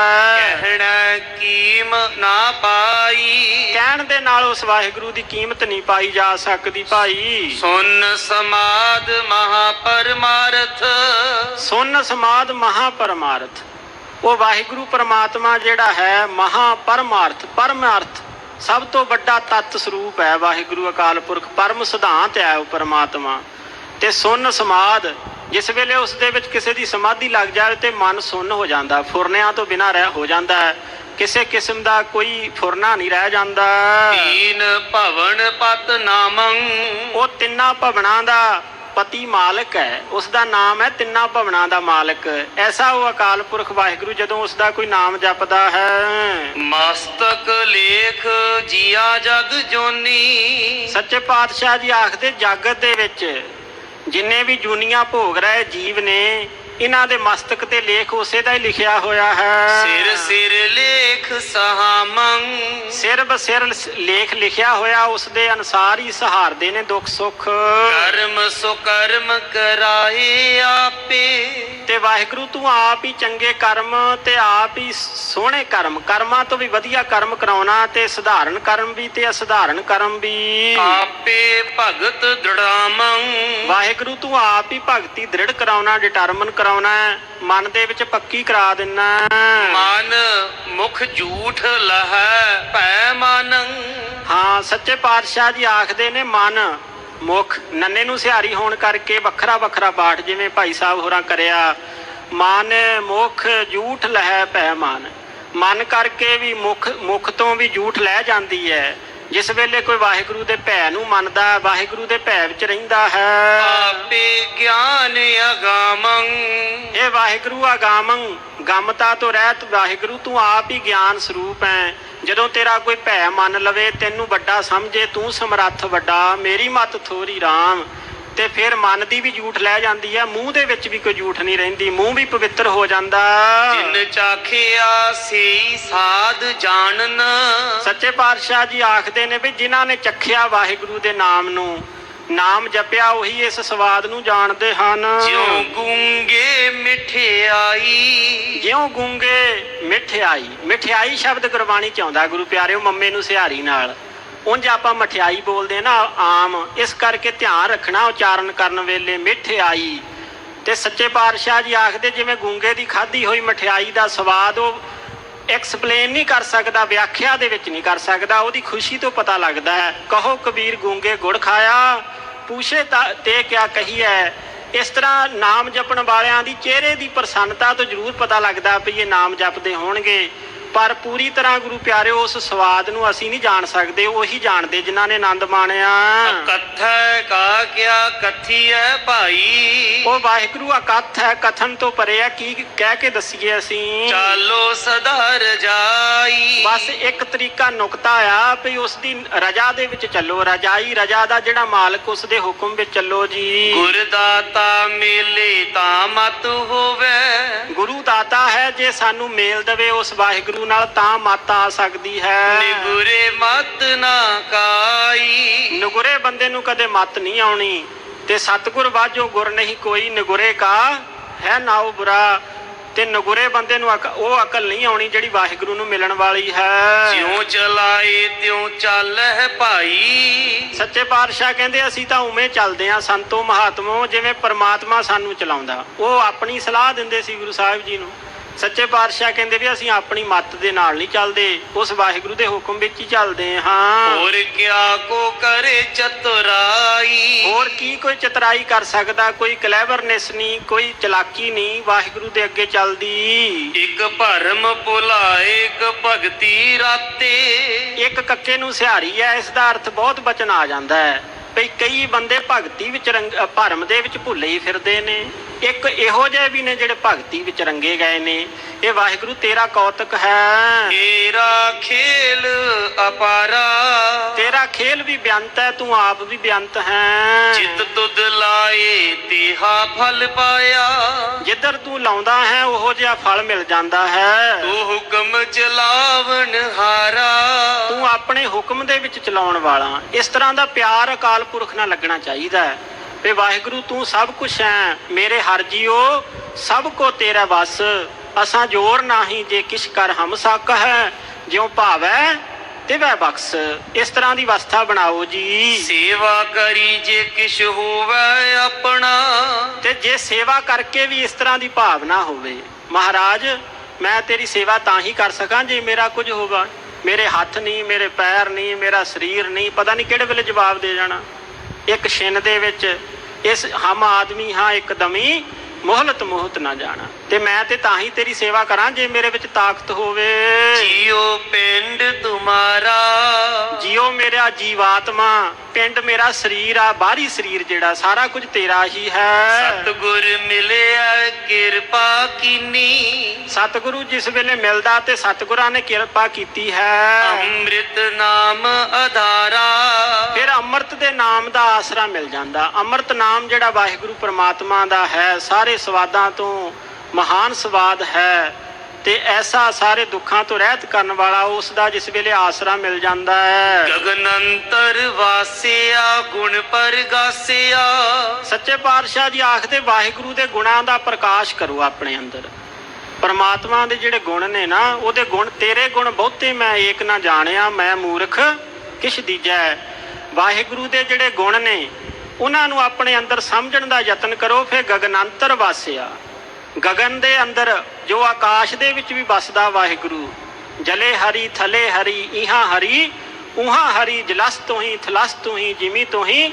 ਕਹਿਣਾ ਕੀਮ ਨਾ ਪਾਈ, ਕਹਿਣ ਦੇ ਨਾਲ ਉਸ ਵਾਹਿਗੁਰੂ ਦੀ ਕੀਮਤ ਨਹੀਂ ਪਾਈ ਜਾ ਸਕਦੀ ਭਾਈ। ਸੁਨ ਸਮਾਦ ਮਹਾ ਪਰਮਾਰਥ, ਸੁਨ ਸਮਾਦ ਮਹਾ ਪਰਮਾਰਥ, ਉਹ ਵਾਹਿਗੁਰੂ ਪਰਮਾਤਮਾ ਜਿਹੜਾ ਹੈ ਮਹਾ ਪਰਮਾਰਥ, ਪਰਮ ਅਰਥ, ਸਭ ਤੋਂ ਵੱਡਾ ਤੱਤ ਸਰੂਪ ਹੈ ਵਾਹਿਗੁਰੂ ਅਕਾਲ ਪੁਰਖ, ਪਰਮ ਸਿਧਾਂਤ ਹੈ ਉਹ ਪਰਮਾਤਮਾ। ਤੇ ਸੁਨ ਸਮਾਦ, ਜਿਸ ਵੇਲੇ ਉਸ ਦੇ ਵਿੱਚ ਕਿਸੇ ਦੀ ਸਮਾਧੀ ਲੱਗ ਜਾਵੇ ਤੇ ਮਨ ਸੁੰਨ ਹੋ ਜਾਂਦਾ, ਫੁਰਨਿਆਂ ਤੋਂ ਬਿਨਾਂ ਰਹਿ ਹੋ ਜਾਂਦਾ ਹੈ, ਕਿਸੇ ਕਿਸਮ ਦਾ ਕੋਈ ਫੁਰਨਾ ਨਹੀਂ ਰਹਿ ਜਾਂਦਾ। ਤੀਨ ਭਵਨ ਪਤ ਨਾਮੰ, ਉਹ ਤਿੰਨਾਂ ਭਵਨਾਂ ਦਾ ਪਤੀ ਮਾਲਕ ਹੈ, ਉਸ ਦਾ ਨਾਮ ਹੈ ਤਿੰਨਾਂ ਭਵਨਾਂ ਦਾ ਮਾਲਕ। ਐਸਾ ਉਹ ਅਕਾਲ ਪੁਰਖ ਵਾਹਿਗੁਰੂ ਜਦੋਂ ਉਸ ਦਾ ਕੋਈ ਨਾਮ ਜਪਦਾ ਹੈ। ਮਸਤਕ ਲੇਖ ਜੀਆ ਜਗ ਜੋਨੀ, ਸੱਚੇ ਪਾਤਸ਼ਾਹ ਜੀ ਆਖਦੇ ਜਗਤ ਦੇ ਵਿੱਚ ਜਿੰਨੇ ਵੀ ਜੂਨੀਆਂ ਭੋਗ ਰਹੇ ਜੀਵ ਨੇ, ਇਹਨਾਂ ਦੇ ਮਸਤਕ ਤੇ ਲੇਖ ਉਸੇ ਦਾ ਹੀ ਲਿਖਿਆ ਹੋਇਆ ਹੈ। ਸਿਰ ਸਿਰ ਲੇਖ ਸਹਾਮੰ, ਸਿਰ ਬਸਿਰ ਲੇਖ ਲਿਖਿਆ ਹੋਇਆ, ਉਸ ਦੇ ਅਨੁਸਾਰ ਹੀ ਸਹਾਰਦੇ ਨੇ ਦੁੱਖ ਸੁੱਖ। ਕਰਮ ਸੋ ਕਰਮ ਕਰਾਏ ਆਪੇ, ਤੇ ਵਾਹਿਗੁਰੂ ਤੂੰ ਆਪ ਹੀ ਚੰਗੇ ਕਰਮ ਤੇ ਆਪ ਹੀ ਸੋਹਣੇ ਕਰਮ, ਕਰਮਾਂ ਤੋਂ ਵੀ ਵਧੀਆ ਕਰਮ ਕਰਾਉਣਾ, ਤੇ ਸਧਾਰਨ ਕਰਮ ਵੀ ਤੇ ਅਸਧਾਰਨ ਕਰਮ ਵੀ। ਆਪੇ ਭਗਤ ਦ੍ਰਿੜਾਮੰ, ਵਾਹਿਗੁਰੂ ਤੂੰ ਆਪ ਹੀ ਭਗਤੀ ਦ੍ਰਿੜ ਕਰਾਉਣਾ, ਡਿਟਰਮਨ ਕਰਾਉਣਾ, ਮਨ ਦੇ ਵਿੱਚ ਪੱਕੀ ਕਰਾ ਦਿੰਨਾ। ਮਨ ਮੁਖ ਝੂਠ ਲਹੈ ਭੈ ਮਾਨੰ, ਹਾਂ ਸੱਚੇ ਪਾਤਸ਼ਾਹ ਜੀ ਆਖਦੇ ਨੇ ਮਨ ਮੁਖ, ਨੰਨੇ ਨੂੰ ਸਿਹਾਰੀ ਹੋਣ ਕਰਕੇ ਵੱਖਰਾ ਵੱਖਰਾ ਪਾਠ ਜਿਵੇਂ ਭਾਈ ਸਾਹਿਬ ਹੋਰਾਂ ਕਰਿਆ। ਮਨ ਮੁਖ ਝੂਠ ਲਹੈ ਭੈ ਮਾਨ, ਮਨ ਕਰਕੇ ਵੀ ਮੁਖ ਤੋਂ ਵੀ ਝੂਠ ਲੈ ਜਾਂਦੀ ਹੈ। ਜਿਸ ਵੇਲੇ ਕੋਈ ਵਾਹਿਗੁਰੂ ਦੇ ਭੈ ਨੂੰ ਮੰਨਦਾ, ਵਾਹਿਗੁਰੂ ਦੇ ਭੈ ਵਿੱਚ ਰਹਿੰਦਾ ਹੈ। ਆਪੇ ਗਿਆਨ ਅਗਾਮੰ, ਇਹ ਵਾਹਿਗੁਰੂ ਵਾਹਿਗੁਰੂ ਆਗਾਮੰ ਗਮਤਾ ਤੋਂ ਰਹਿਤ ਵਾਹਿਗੁਰੂ ਤੂੰ ਆਪ ਹੀ ਗਿਆਨ ਸਰੂਪ ਹੈ। ਜਦੋਂ ਤੇਰਾ ਕੋਈ ਭੈ ਮੰਨ ਲਵੇ, ਤੈਨੂੰ ਵੱਡਾ ਸਮਝੇ, ਤੂੰ ਸਮਰੱਥ ਵੱਡਾ, ਮੇਰੀ ਮੱਤ ਥੋਰੀ ਰਾਮ, ਤੇ ਫਿਰ ਮਨ ਦੀ ਵੀ ਝੂਠ ਲੈ ਜਾਂਦੀ ਹੈ, ਮੂੰਹ ਦੇ ਵਿੱਚ ਵੀ ਕੋਈ ਝੂਠ ਨਹੀਂ ਰਹਿੰਦੀ, ਮੂੰਹ ਵੀ ਪਵਿੱਤਰ ਹੋ ਜਾਂਦਾ। ਜਿਨ ਚਾਖਿਆ ਸੇਈ ਸਾਧ ਜਾਣਨ। ਸੱਚੇ ਪਾਤਸ਼ਾਹ ਜੀ ਆਖਦੇ ਨੇ ਵੀ ਜਿਨ੍ਹਾਂ ਨੇ ਚੱਖਿਆ ਵਾਹਿਗੁਰੂ ਦੇ ਨਾਮ ਨੂੰ, ਨਾਮ ਜਪਿਆ, ਉਹੀ ਇਸ ਸਵਾਦ ਨੂੰ ਜਾਣਦੇ ਹਨ। ਜਿਉ ਗੂੰਗੇ ਮਿਠਿਆਈ। ਜਿਉਂ ਗੂੰਗੇ ਮਿਠਿਆਈ। ਮਿਠਿਆਈ ਸ਼ਬਦ ਗੁਰਬਾਣੀ ਚ ਆਉਂਦਾ ਗੁਰੂ ਪਿਆਰਿਓ, ਮੰਮੇ ਨੂੰ ਸਿਹਾਰੀ ਨਾਲ। ਉਂਝ ਆਪਾਂ ਮਠਿਆਈ ਬੋਲਦੇ ਨਾ ਆਮ, ਇਸ ਕਰਕੇ ਧਿਆਨ ਰੱਖਣਾ ਉਚਾਰਨ ਕਰਨ ਵੇਲੇ ਮਿਠਿਆਈ। ਤੇ ਸੱਚੇ ਪਾਤਸ਼ਾਹ ਜੀ ਆਖਦੇ ਜਿਵੇਂ ਗੂੰਗੇ ਦੀ ਖਾਧੀ ਹੋਈ ਮਠਿਆਈ ਦਾ ਸਵਾਦ ਉਹ ਐਕਸਪਲੇਨ ਨਹੀਂ ਕਰ ਸਕਦਾ, ਵਿਆਖਿਆ ਦੇ ਵਿੱਚ ਨਹੀਂ ਕਰ ਸਕਦਾ, ਉਹਦੀ ਖੁਸ਼ੀ ਤੋਂ ਪਤਾ ਲੱਗਦਾ ਹੈ। ਕਹੋ ਕਬੀਰ ਗੂੰਗੇ ਗੁੜ ਖਾਇਆ, ਪੂਛੇ ਤੇ ਕਿਆ ਕਹੀਐ। ਇਸ ਤਰ੍ਹਾਂ ਨਾਮ ਜਪਣ ਵਾਲਿਆਂ ਦੀ ਚਿਹਰੇ ਦੀ ਪ੍ਰਸੰਨਤਾ ਤੋਂ ਜ਼ਰੂਰ ਪਤਾ ਲੱਗਦਾ ਵੀ ਇਹ ਨਾਮ ਜਪਦੇ ਹੋਣਗੇ, ਪਰ ਪੂਰੀ ਤਰ੍ਹਾਂ ਗੁਰੂ ਪਿਆਰਿਓ ਉਸ ਸਵਾਦ ਨੂੰ ਅਸੀਂ ਨਹੀਂ ਜਾਣ ਸਕਦੇ, ਉਹੀ ਜਾਣਦੇ ਜਿਨ੍ਹਾਂ ਨੇ ਆਨੰਦ ਮਾਣਿਆ। ਕਥੈ ਕਾ ਕਿਆ ਕਥੀਐ ਭਾਈ। ਉਹ ਵਾਹਿਗੁਰੂ ਅਕਥ ਹੈ, ਕਥਨ ਤੋਂ ਪਰੇ ਹੈ, ਕੀ ਕਹਿ ਕੇ ਦੱਸੀਏ ਅਸੀਂ। ਚਾਲੋ ਸਦਾ ਰਜਾਈ। ਬਸ ਇੱਕ ਤਰੀਕਾ ਨੁਕਤਾ ਆ ਵੀ ਉਸ ਦੀ ਰਜਾ ਦੇ ਵਿੱਚ ਚੱਲੋ, ਰਜਾਈ ਰਜਾ ਦਾ ਜਿਹੜਾ ਮਾਲਕ, ਉਸ ਦੇ ਹੁਕਮ ਵਿੱਚ ਚੱਲੋ ਜੀ। ਗੁਰਦਾਤਾ ਮੇਲੇ ਤਾਂ ਮਤ ਹੋਵੇ। ਗੁਰੂ ਦਾਤਾ ਹੈ, ਜੇ ਸਾਨੂੰ ਮੇਲ ਦੇਵੇ ਉਸ ਵਾਹਿਗੁਰੂ ਨਾਲ ਤਾਂ ਮੱਤ ਆ ਸਕਦੀ ਹੈ। ਨਿਗੁਰੇ ਮਤ ਨਾ ਕਾਈ। ਨਗੁਰੇ ਬੰਦੇ ਨੂੰ ਕਦੇ ਮੱਤ ਨਹੀਂ ਆਉਣੀ, ਤੇ ਸਤਿਗੁਰ ਵਾਜੋ ਗੁਰ ਨਹੀਂ ਕੋਈ, ਨਗੁਰੇ ਕਾ ਹੈ ਨਾਉ ਬੁਰਾ। ਤੇ ਨਗੁਰੇ ਬੰਦੇ ਨੂੰ ਉਹ ਅਕਲ ਨਹੀਂ ਆਉਣੀ ਜਿਹੜੀ ਵਾਹਿਗੁਰੂ ਨੂੰ ਮਿਲਣ ਵਾਲੀ ਹੈ। ਜਿਉ ਚਲਾਏ ਤਿਉ ਚੱਲੈ ਭਾਈ। ਸੱਚੇ ਪਾਤਸ਼ਾਹ ਕਹਿੰਦੇ ਅਸੀਂ ਤਾਂ ਉਵੇਂ ਚੱਲਦੇ ਹਾਂ ਸੰਤੋ ਮਹਾਤਮੋ, ਜਿਵੇਂ ਪਰਮਾਤਮਾ ਸਾਨੂੰ ਚਲਾਉਂਦਾ। ਉਹ ਆਪਣੀ ਸਲਾਹ ਦਿੰਦੇ ਸੀ ਗੁਰੂ ਸਾਹਿਬ ਜੀ ਨੂੰ। ਸੱਚੇ ਪਾਤਸ਼ਾਹ ਕਹਿੰਦੇ ਵੀ ਅਸੀਂ ਆਪਣੀ ਮੱਤ ਦੇ ਨਾਲ ਨਹੀਂ ਚੱਲਦੇ, ਉਸ ਵਾਹਿਗੁਰੂ ਦੇ ਹੁਕਮ ਵਿੱਚ ਹੀ ਚੱਲਦੇ ਹਾਂ। ਹੋਰ ਕਿਆ ਕੋ ਕਰੇ ਚਤੁਰਾਈ। ਹੋਰ ਕੀ ਕੋਈ ਚਤਰਾਈ ਕਰ ਸਕਦਾ, ਕੋਈ ਕਲੈਵਰਨੈਸ ਨਹੀਂ, ਕੋਈ ਚਲਾਕੀ ਨਹੀਂ ਵਾਹਿਗੁਰੂ ਦੇ ਅੱਗੇ ਚੱਲਦੀ। ਇੱਕ ਭਰਮ ਭੁਲਾਏ ਇੱਕ ਭਗਤੀ ਰਾਤੇ। ਇੱਕ ਕੱਕੇ ਨੂੰ ਸਿਹਾਰੀ ਹੈ, ਇਸ ਦਾ ਅਰਥ ਬਹੁਤ ਬਚਨ ਆ ਜਾਂਦਾ ਹੈ ਭਈ ਕਈ ਬੰਦੇ ਭਗਤੀ ਵਿੱਚ ਭਰਮ ਦੇ ਵਿੱਚ ਭੁੱਲੇ ਹੀ ਫਿਰਦੇ ਨੇ। ਇੱਕ ਇਹੋ ਜਿਹੇ ਵੀ ਨੇ ਜਿਹੜੇ ਭਗਤੀ ਵਿੱਚ ਰੰਗੇ ਗਏ ਨੇ। ਇਹ ਵਾਹਿਗੁਰੂ ਤੇਰਾ ਕੌਤਕ ਹੈ। ਤੇਰਾ ਖੇਲ ਅਪਾਰਾ। ਤੇਰਾ ਖੇਲ ਵੀ ਬੇਅੰਤ ਹੈ, ਤੂੰ ਆਪ ਵੀ ਬੇਅੰਤ ਹੈ। ਜਿਤ ਤੁਧ ਲਾਏ ਤੇਹਾ ਫਲ ਪਾਇਆ। ਜਿੱਧਰ ਤੂੰ ਲਾਉਂਦਾ ਹੈ ਉਹੋ ਜਿਹਾ ਫਲ ਮਿਲ ਜਾਂਦਾ ਹੈ। ਤੂੰ ਹੁਕਮ ਚਲਾਵਣ ਹਾਰਾ। ਤੂੰ ਆਪਣੇ ਹੁਕਮ ਦੇ ਵਿੱਚ ਚਲਾਉਣ ਵਾਲਾ। ਇਸ ਤਰ੍ਹਾਂ ਦਾ ਪਿਆਰ ਅਕਾਲ ਪੁਰਖ ਨਾਲ ਲੱਗਣਾ ਚਾਹੀਦਾ ਹੈ ਵੀ ਵਾਹਿਗੁਰੂ ਤੂੰ ਸਭ ਕੁਛ ਹੈ, ਮੇਰੇ ਹਰ ਜੀਓ ਸਭ ਕੋ ਤੇਰਾ ਵਸ। ਅਸਾਂ ਜੋਰ ਨਾਹੀ ਜੇ ਕਿਛ ਕਰ ਹਮ ਸਕ ਹੈ, ਜਿਉ ਭਾਵੈ ਤਿਵੈ ਬਖਸ਼। ਇਸ ਤਰ੍ਹਾਂ ਦੀ ਅਵਸਥਾ ਬਣਾਓ ਜੀ। ਸੇਵਾ ਕਰੀ ਜੇ ਕਿਛ ਹੋਵੇ ਆਪਣਾ। ਤੇ ਜੇ ਸੇਵਾ ਕਰਕੇ ਵੀ ਇਸ ਤਰ੍ਹਾਂ ਦੀ ਭਾਵਨਾ ਹੋਵੇ, ਮਹਾਰਾਜ ਮੈਂ ਤੇਰੀ ਸੇਵਾ ਤਾਂ ਹੀ ਕਰ ਸਕਾਂ ਜੇ ਮੇਰਾ ਕੁਝ ਹੋਗਾ। ਮੇਰੇ ਹੱਥ ਨਹੀਂ, ਮੇਰੇ ਪੈਰ ਨਹੀਂ, ਮੇਰਾ ਸਰੀਰ ਨਹੀਂ, ਪਤਾ ਨਹੀਂ ਕਿਹੜੇ ਵੇਲੇ ਜਵਾਬ ਦੇ ਜਾਣਾ। ਇੱਕ ਛਿਨ ਦੇ ਵਿੱਚ ਇਸ ਹਮ ਆਦਮੀ ਹਾਂ ਇੱਕਦਮੀ ਮੋਹਲਤ ਮੋਹਤ ਨਾ ਜਾਣਾ। ਤੇ ਮੈਂ ਤੇ ਤਾਂ ਹੀ ਤੇਰੀ ਸੇਵਾ ਕਰਾਂ ਜੇ ਮੇਰੇ ਵਿੱਚ ਤਾਕਤ ਹੋਵੇ। ਜੀਓ ਪਿੰਡ ਤੁਮਾਰਾ। ਜੀਓ ਮੇਰਾ ਜੀਵਾਤਮਾ, ਪਿੰਡ ਮੇਰਾ ਸਰੀਰ ਆ, ਬਾਹਰੀ ਸਰੀਰ ਜਿਹੜਾ ਸਾਰਾ ਕੁਝ ਤੇਰਾ ਹੀ ਹੈ। ਸਤਿਗੁਰ ਮਿਲਿਆ ਕਿਰਪਾ ਕੀਨੀ। ਸਤਿਗੁਰੂ ਜਿਸ ਵੇਲੇ ਮਿਲਦਾ ਤੇ ਸਤਿਗੁਰਾਂ ਨੇ ਕਿਰਪਾ ਕੀਤੀ ਹੈ। ਅੰਮ੍ਰਿਤ ਨਾਮ ਆਧਾਰਾ। ਫਿਰ ਅੰਮ੍ਰਿਤ ਦੇ ਨਾਮ ਦਾ ਆਸਰਾ ਮਿਲ ਜਾਂਦਾ। ਅੰਮ੍ਰਿਤ ਨਾਮ ਜਿਹੜਾ ਵਾਹਿਗੁਰੂ ਪ੍ਰਮਾਤਮਾ ਦਾ ਹੈ, ਸਾਰੇ ਸਵਾਦਾਂ ਤੋਂ ਮਹਾਨ ਸਵਾਦ ਹੈ ਤੇ ਐਸਾ ਸਾਰੇ ਦੁੱਖਾਂ ਤੋਂ ਰਹਿਤ ਕਰਨ ਵਾਲਾ, ਉਸ ਦਾ ਜਿਸ ਵੇਲੇ ਆਸਰਾ ਮਿਲ ਜਾਂਦਾ ਹੈ। ਗਗਨ ਅੰਤਰ ਵਾਸਿਆ ਗੁਣ ਪਰਗਾਸਿਆ। ਸੱਚੇ ਪਾਤਸ਼ਾਹ ਜੀ ਆਖਦੇ ਵਾਹਿਗੁਰੂ ਦੇ ਗੁਣਾਂ ਦਾ ਪ੍ਰਕਾਸ਼ ਕਰੋ ਆਪਣੇ ਅੰਦਰ। ਪਰਮਾਤਮਾ ਦੇ ਜਿਹੜੇ ਗੁਣ ਨੇ ਨਾ, ਉਹਦੇ ਗੁਣ ਤੇਰੇ ਗੁਣ ਬਹੁਤੇ ਮੈਂ ਏਕ ਨਾ ਜਾਣਿਆ, ਮੈਂ ਮੂਰਖ ਕਿਛ ਦੀਜੈ। ਵਾਹਿਗੁਰੂ ਦੇ ਜਿਹੜੇ ਗੁਣ ਨੇ ਉਹਨਾਂ ਨੂੰ ਆਪਣੇ ਅੰਦਰ ਸਮਝਣ ਦਾ ਯਤਨ ਕਰੋ। ਫਿਰ ਗਗਨ ਅੰਤਰ ਵਾਸਿਆ, ਗਗਨ ਦੇ ਅੰਦਰ ਜੋ ਆਕਾਸ਼ ਦੇ ਵਿੱਚ ਵੀ ਵਸਦਾ ਵਾਹਿਗੁਰੂ। ਜਲੇ ਹਰੀ ਥਲੇ ਹਰੀ, ਇਹਾਂ ਹਰੀ ਉਹਾਂ ਹਰੀ, ਜਲਸ ਤੋਂ ਹੀ ਥਲਸ ਤੋਂ ਹੀ, ਜਿਮੀ ਤੋਂ ਹੀ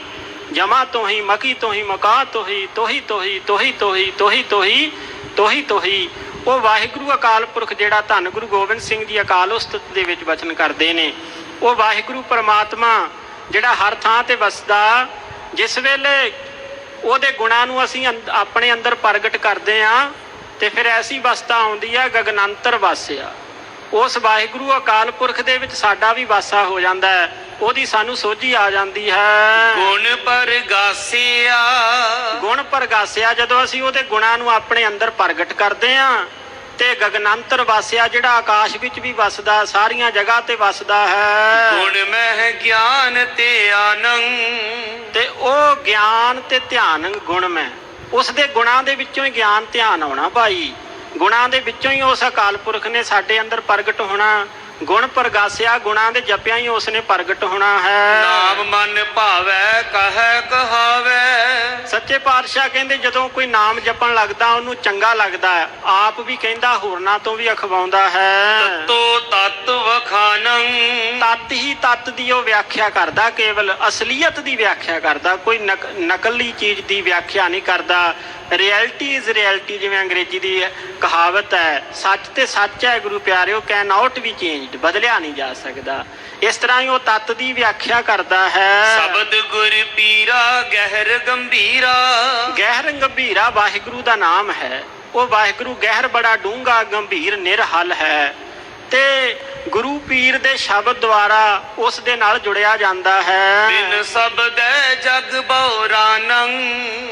ਜਮਾ ਤੋਂ ਹੀ, ਮਕੀ ਤੋਂ ਹੀ ਮਕਾ ਤੋਂ ਹੀ, ਤੋਹੀ ਤੋਹੀ ਤੋਹੀ ਤੋਹੀ ਤੋਹੀ ਤੋਹੀ ਤੋਹੀ ਤੋਹੀ। ਉਹ ਵਾਹਿਗੁਰੂ ਅਕਾਲ ਪੁਰਖ ਜਿਹੜਾ ਧੰਨ ਗੁਰੂ ਗੋਬਿੰਦ ਸਿੰਘ ਜੀ ਅਕਾਲ ਉਸਤਤ ਦੇ ਵਿੱਚ ਬਚਨ ਕਰਦੇ ਨੇ, ਉਹ ਵਾਹਿਗੁਰੂ ਪਰਮਾਤਮਾ ਜਿਹੜਾ ਹਰ ਥਾਂ ਤੇ ਵਸਦਾ, ਜਿਸ ਵੇਲੇ ਉਹਦੇ ਗੁਣਾਂ ਨੂੰ ਅਸੀਂ ਆਪਣੇ ਅੰਦਰ ਪ੍ਰਗਟ ਕਰਦੇ ਹਾਂ ਤੇ ਫਿਰ ਐਸੀ ਅਵਸਥਾ ਆਉਂਦੀ ਹੈ ਗਗਨੰਤਰ ਵਾਸਿਆ। ਉਸ ਵਾਹਿਗੁਰੂ ਅਕਾਲ ਪੁਰਖ ਦੇ ਵਿੱਚ ਸਾਡਾ ਵੀ ਵਾਸਾ ਹੋ ਜਾਂਦਾ ਹੈ, ਉਹਦੀ ਸਾਨੂੰ ਸੋਝੀ ਆ ਜਾਂਦੀ ਹੈ। ਗੁਣ ਪਰਗਾਸਿਆ, ਗੁਣ ਪ੍ਰਗਾਸਿਆ, ਜਦੋਂ ਅਸੀਂ ਉਹਦੇ ਗੁਣਾਂ ਨੂੰ ਆਪਣੇ ਅੰਦਰ ਪ੍ਰਗਟ ਕਰਦੇ ਹਾਂ ਤੇ ਗਗਨੰਤਰ ਵਾਸਿਆ, ਜਿਹੜਾ ਆਕਾਸ਼ ਵਿੱਚ ਵੀ ਵਸਦਾ, ਸਾਰੀਆਂ ਜਗ੍ਹਾ ਤੇ ਵਸਦਾ ਹੈ। ਗੁਣ ਮਹਿ ਗਿਆਨ ਤੇ ਆਨੰਦ, ਤੇ ਉਹ ਗਿਆਨ ਤੇ ਧਿਆਨ ਗੁਣ ਮੈਂ, ਉਸ ਦੇ ਗੁਣਾਂ ਦੇ ਵਿੱਚੋਂ ਹੀ ਗਿਆਨ ਧਿਆਨ ਆਉਣਾ ਭਾਈ। ਗੁਣਾਂ ਦੇ ਵਿੱਚੋਂ ਹੀ ਉਸ ਅਕਾਲ ਪੁਰਖ ਨੇ ਸਾਡੇ ਅੰਦਰ ਪ੍ਰਗਟ ਹੋਣਾ। ਗੁਣ ਪ੍ਰਗਾਸਿਆ, ਗੁਣਾਂ ਦੇ ਜਪਿਆਂ ਹੀ ਉਸ ਨੇ ਪ੍ਰਗਟ ਹੋਣਾ ਹੈ। ਨਾਮ ਮਨ ਭਾਵੈ ਕਹੈ ਕਹਾਵੈ, ਸੱਚੇ ਪਾਤਸ਼ਾਹ ਕਹਿੰਦੇ ਜਦੋਂ ਕੋਈ ਨਾਮ ਜਪਣ ਲੱਗਦਾ ਉਹਨੂੰ ਚੰਗਾ ਲੱਗਦਾ ਹੈ, ਆਪ ਵੀ ਕਹਿੰਦਾ ਹੋਰਨਾਂ ਤੋਂ ਵੀ ਅਖਵਾਉਂਦਾ ਹੈ। ਤਤੋ ਤਤ ਵਖਾਨੰ, ਤਤ ਹੀ ਤਤ ਦੀ ਉਹ ਵਿਆਖਿਆ ਕਰਦਾ, ਕੇਵਲ ਅਸਲੀਅਤ ਦੀ ਵਿਆਖਿਆ ਕਰਦਾ, ਕੋਈ ਨਕਲੀ ਚੀਜ਼ ਦੀ ਵਿਆਖਿਆ ਨਹੀਂ ਕਰਦਾ। ਰਿਐਲਿਟੀ ਇਜ਼ ਰਿਐਲਿਟੀ, ਜਿਵੇਂ ਅੰਗਰੇਜ਼ੀ ਦੀ ਕਹਾਵਤ ਹੈ, ਸੱਚ ਤੇ ਸੱਚ ਹੈ ਗੁਰੂ ਪਿਆਰਿਓ, ਕੈਨ ਨਾਟ ਬੀ ਚੇਂਜਡ, ਬਦਲਿਆ ਨਹੀਂ ਜਾ ਸਕਦਾ। ਇਸ ਤਰ੍ਹਾਂ ਹੀ ਉਹ ਤੱਤ ਦੀ ਵਿਆਖਿਆ ਕਰਦਾ ਹੈ। ਸ਼ਬਦ ਗੁਰ ਪੀਰਾ ਗਹਿਰ ਗੰਭੀਰਾ, ਗਹਿਰ ਗੰਭੀਰਾ ਵਾਹਿਗੁਰੂ ਦਾ ਨਾਮ ਹੈ। ਉਹ ਵਾਹਿਗੁਰੂ ਗਹਿਰ ਬੜਾ ਡੂੰਘਾ ਗੰਭੀਰ ਨਿਰਹਲ ਹੈ ਤੇ ਗੁਰੂ ਪੀਰ ਦੇ ਸ਼ਬਦ ਦੁਆਰਾ ਉਸ ਦੇ ਨਾਲ ਜੁੜਿਆ ਜਾਂਦਾ ਹੈ। ਬਿਨ ਸ਼ਬਦੈ ਜਗ ਬਉਰਾਨੰ,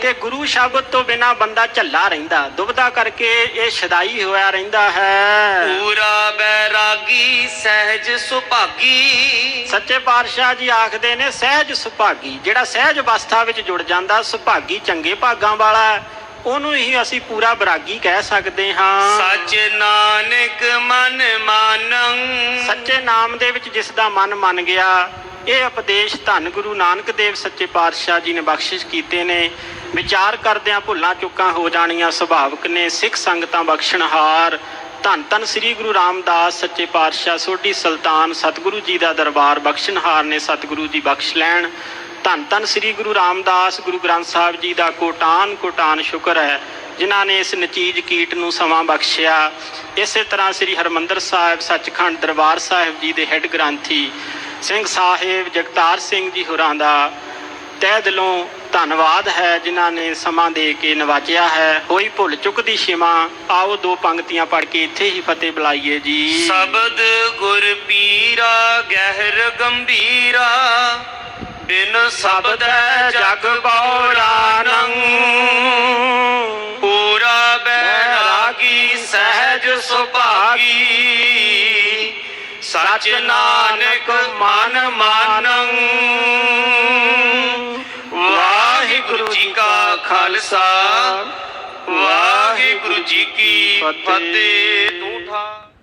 ਤੇ ਗੁਰੂ ਸ਼ਬਦ ਤੋਂ ਬਿਨਾ ਬੰਦਾ ਝੱਲਾ ਰਹਿੰਦਾ, ਦੁਬਦਾ ਕਰਕੇ ਇਹ ਸ਼ਦਾਈ ਹੋਇਆ ਰਹਿੰਦਾ ਹੈ। ਪੂਰਾ ਬੈਰਾਗੀ ਸਹਿਜ ਸੁਭਾਗੀ, ਸੱਚੇ ਪਾਤਸ਼ਾਹ ਜੀ ਆਖਦੇ ਨੇ ਸਹਿਜ ਸੁਭਾਗੀ, ਜਿਹੜਾ ਸਹਿਜ ਅਵਸਥਾ ਵਿੱਚ ਜੁੜ ਜਾਂਦਾ, ਸੁਭਾਗੀ ਚੰਗੇ ਭਾਗਾਂ ਵਾਲਾ, ਉਹਨੂੰ ਹੀ ਅਸੀਂ ਪੂਰਾ ਬਰਾਗੀ ਕਹਿ ਸਕਦੇ ਹਾਂ। ਸੱਚ ਨਾਨਕ ਮਨ ਮਾਨੰ, ਸੱਚੇ ਨਾਮ ਦੇ ਵਿੱਚ ਜਿਸ ਦਾ ਮਨ ਮੰਨ ਗਿਆ। ਇਹ ਉਪਦੇਸ਼ ਧੰਨ ਗੁਰੂ ਨਾਨਕ ਦੇਵ ਸੱਚੇ ਪਾਤਸ਼ਾਹ ਜੀ ਨੇ ਬਖਸ਼ਿਸ਼ ਕੀਤੇ ਨੇ। ਵਿਚਾਰ ਕਰਦਿਆਂ ਭੁੱਲਾਂ ਚੁੱਕਾਂ ਹੋ ਜਾਣੀਆਂ ਸੁਭਾਵਿਕ ਨੇ। ਸਿੱਖ ਸੰਗਤਾਂ ਬਖਸ਼ਣਹਾਰ ਧੰਨ ਧੰਨ ਸ੍ਰੀ ਗੁਰੂ ਰਾਮਦਾਸ ਸੱਚੇ ਪਾਤਸ਼ਾਹ ਸੋਢੀ ਸੁਲਤਾਨ ਸਤਿਗੁਰੂ ਜੀ ਦਾ ਦਰਬਾਰ ਬਖਸ਼ਣਹਾਰ ਨੇ। ਸਤਿਗੁਰੂ ਜੀ ਬਖਸ਼ ਲੈਣ। ਧੰਨ ਧੰਨ ਸ੍ਰੀ ਗੁਰੂ ਰਾਮਦਾਸ ਗੁਰੂ ਗ੍ਰੰਥ ਸਾਹਿਬ ਜੀ ਦਾ ਕੋਟਾਨ ਕੋਟਾਨ ਸ਼ੁਕਰ ਹੈ ਜਿਨ੍ਹਾਂ ਨੇ ਇਸ ਨਚੀਜ ਕੀਟ ਨੂੰ ਸਮਾਂ ਬਖਸ਼ਿਆ। ਇਸੇ ਤਰ੍ਹਾਂ ਸ੍ਰੀ ਹਰਿਮੰਦਰ ਸਾਹਿਬ ਸੱਚਖੰਡ ਦਰਬਾਰ ਸਾਹਿਬ ਜੀ ਦੇ ਹੈੱਡ ਗ੍ਰੰਥੀ ਸਿੰਘ ਸਾਹਿਬ ਜਗਤਾਰ ਸਿੰਘ ਜੀ ਹੋਰਾਂ ਦਾ ਤਹਿ ਦਿਲੋਂ ਧੰਨਵਾਦ ਹੈ ਜਿਨ੍ਹਾਂ ਨੇ ਸਮਾਂ ਦੇ ਕੇ ਨਵਾਜਿਆ ਹੈ। ਹੋਈ ਭੁੱਲ ਚੁੱਕ ਦੀ ਸ਼ਿਮਾ। ਆਓ ਦੋ ਪੰਕਤੀਆਂ ਪੜ੍ਹ ਕੇ ਇੱਥੇ ਹੀ ਫਤਿਹ ਬੁਲਾਈਏ ਜੀ। ਸ਼ਬਦ ਗੁਰ ਪੀਰਾ ਗਹਿਰ ਗੰਭੀਰਾ, ਬਿਨ ਸ਼ਬਦੈ ਜਗ ਬਉਰਾਨੰ, ਪੂਰਾ ਬੈਰਾਗੀ ਸਹਿਜ ਸੁਭਾਗੀ, ਸਚ ਨਾਨਕ ਮਨ ਮਾਨੰ। ਵਾਹਿਗੁਰੂ ਜੀ ਕਾ ਖਾਲਸਾ, ਵਾਹਿਗੁਰੂ ਜੀ ਕੀ ਫਤਿਹ।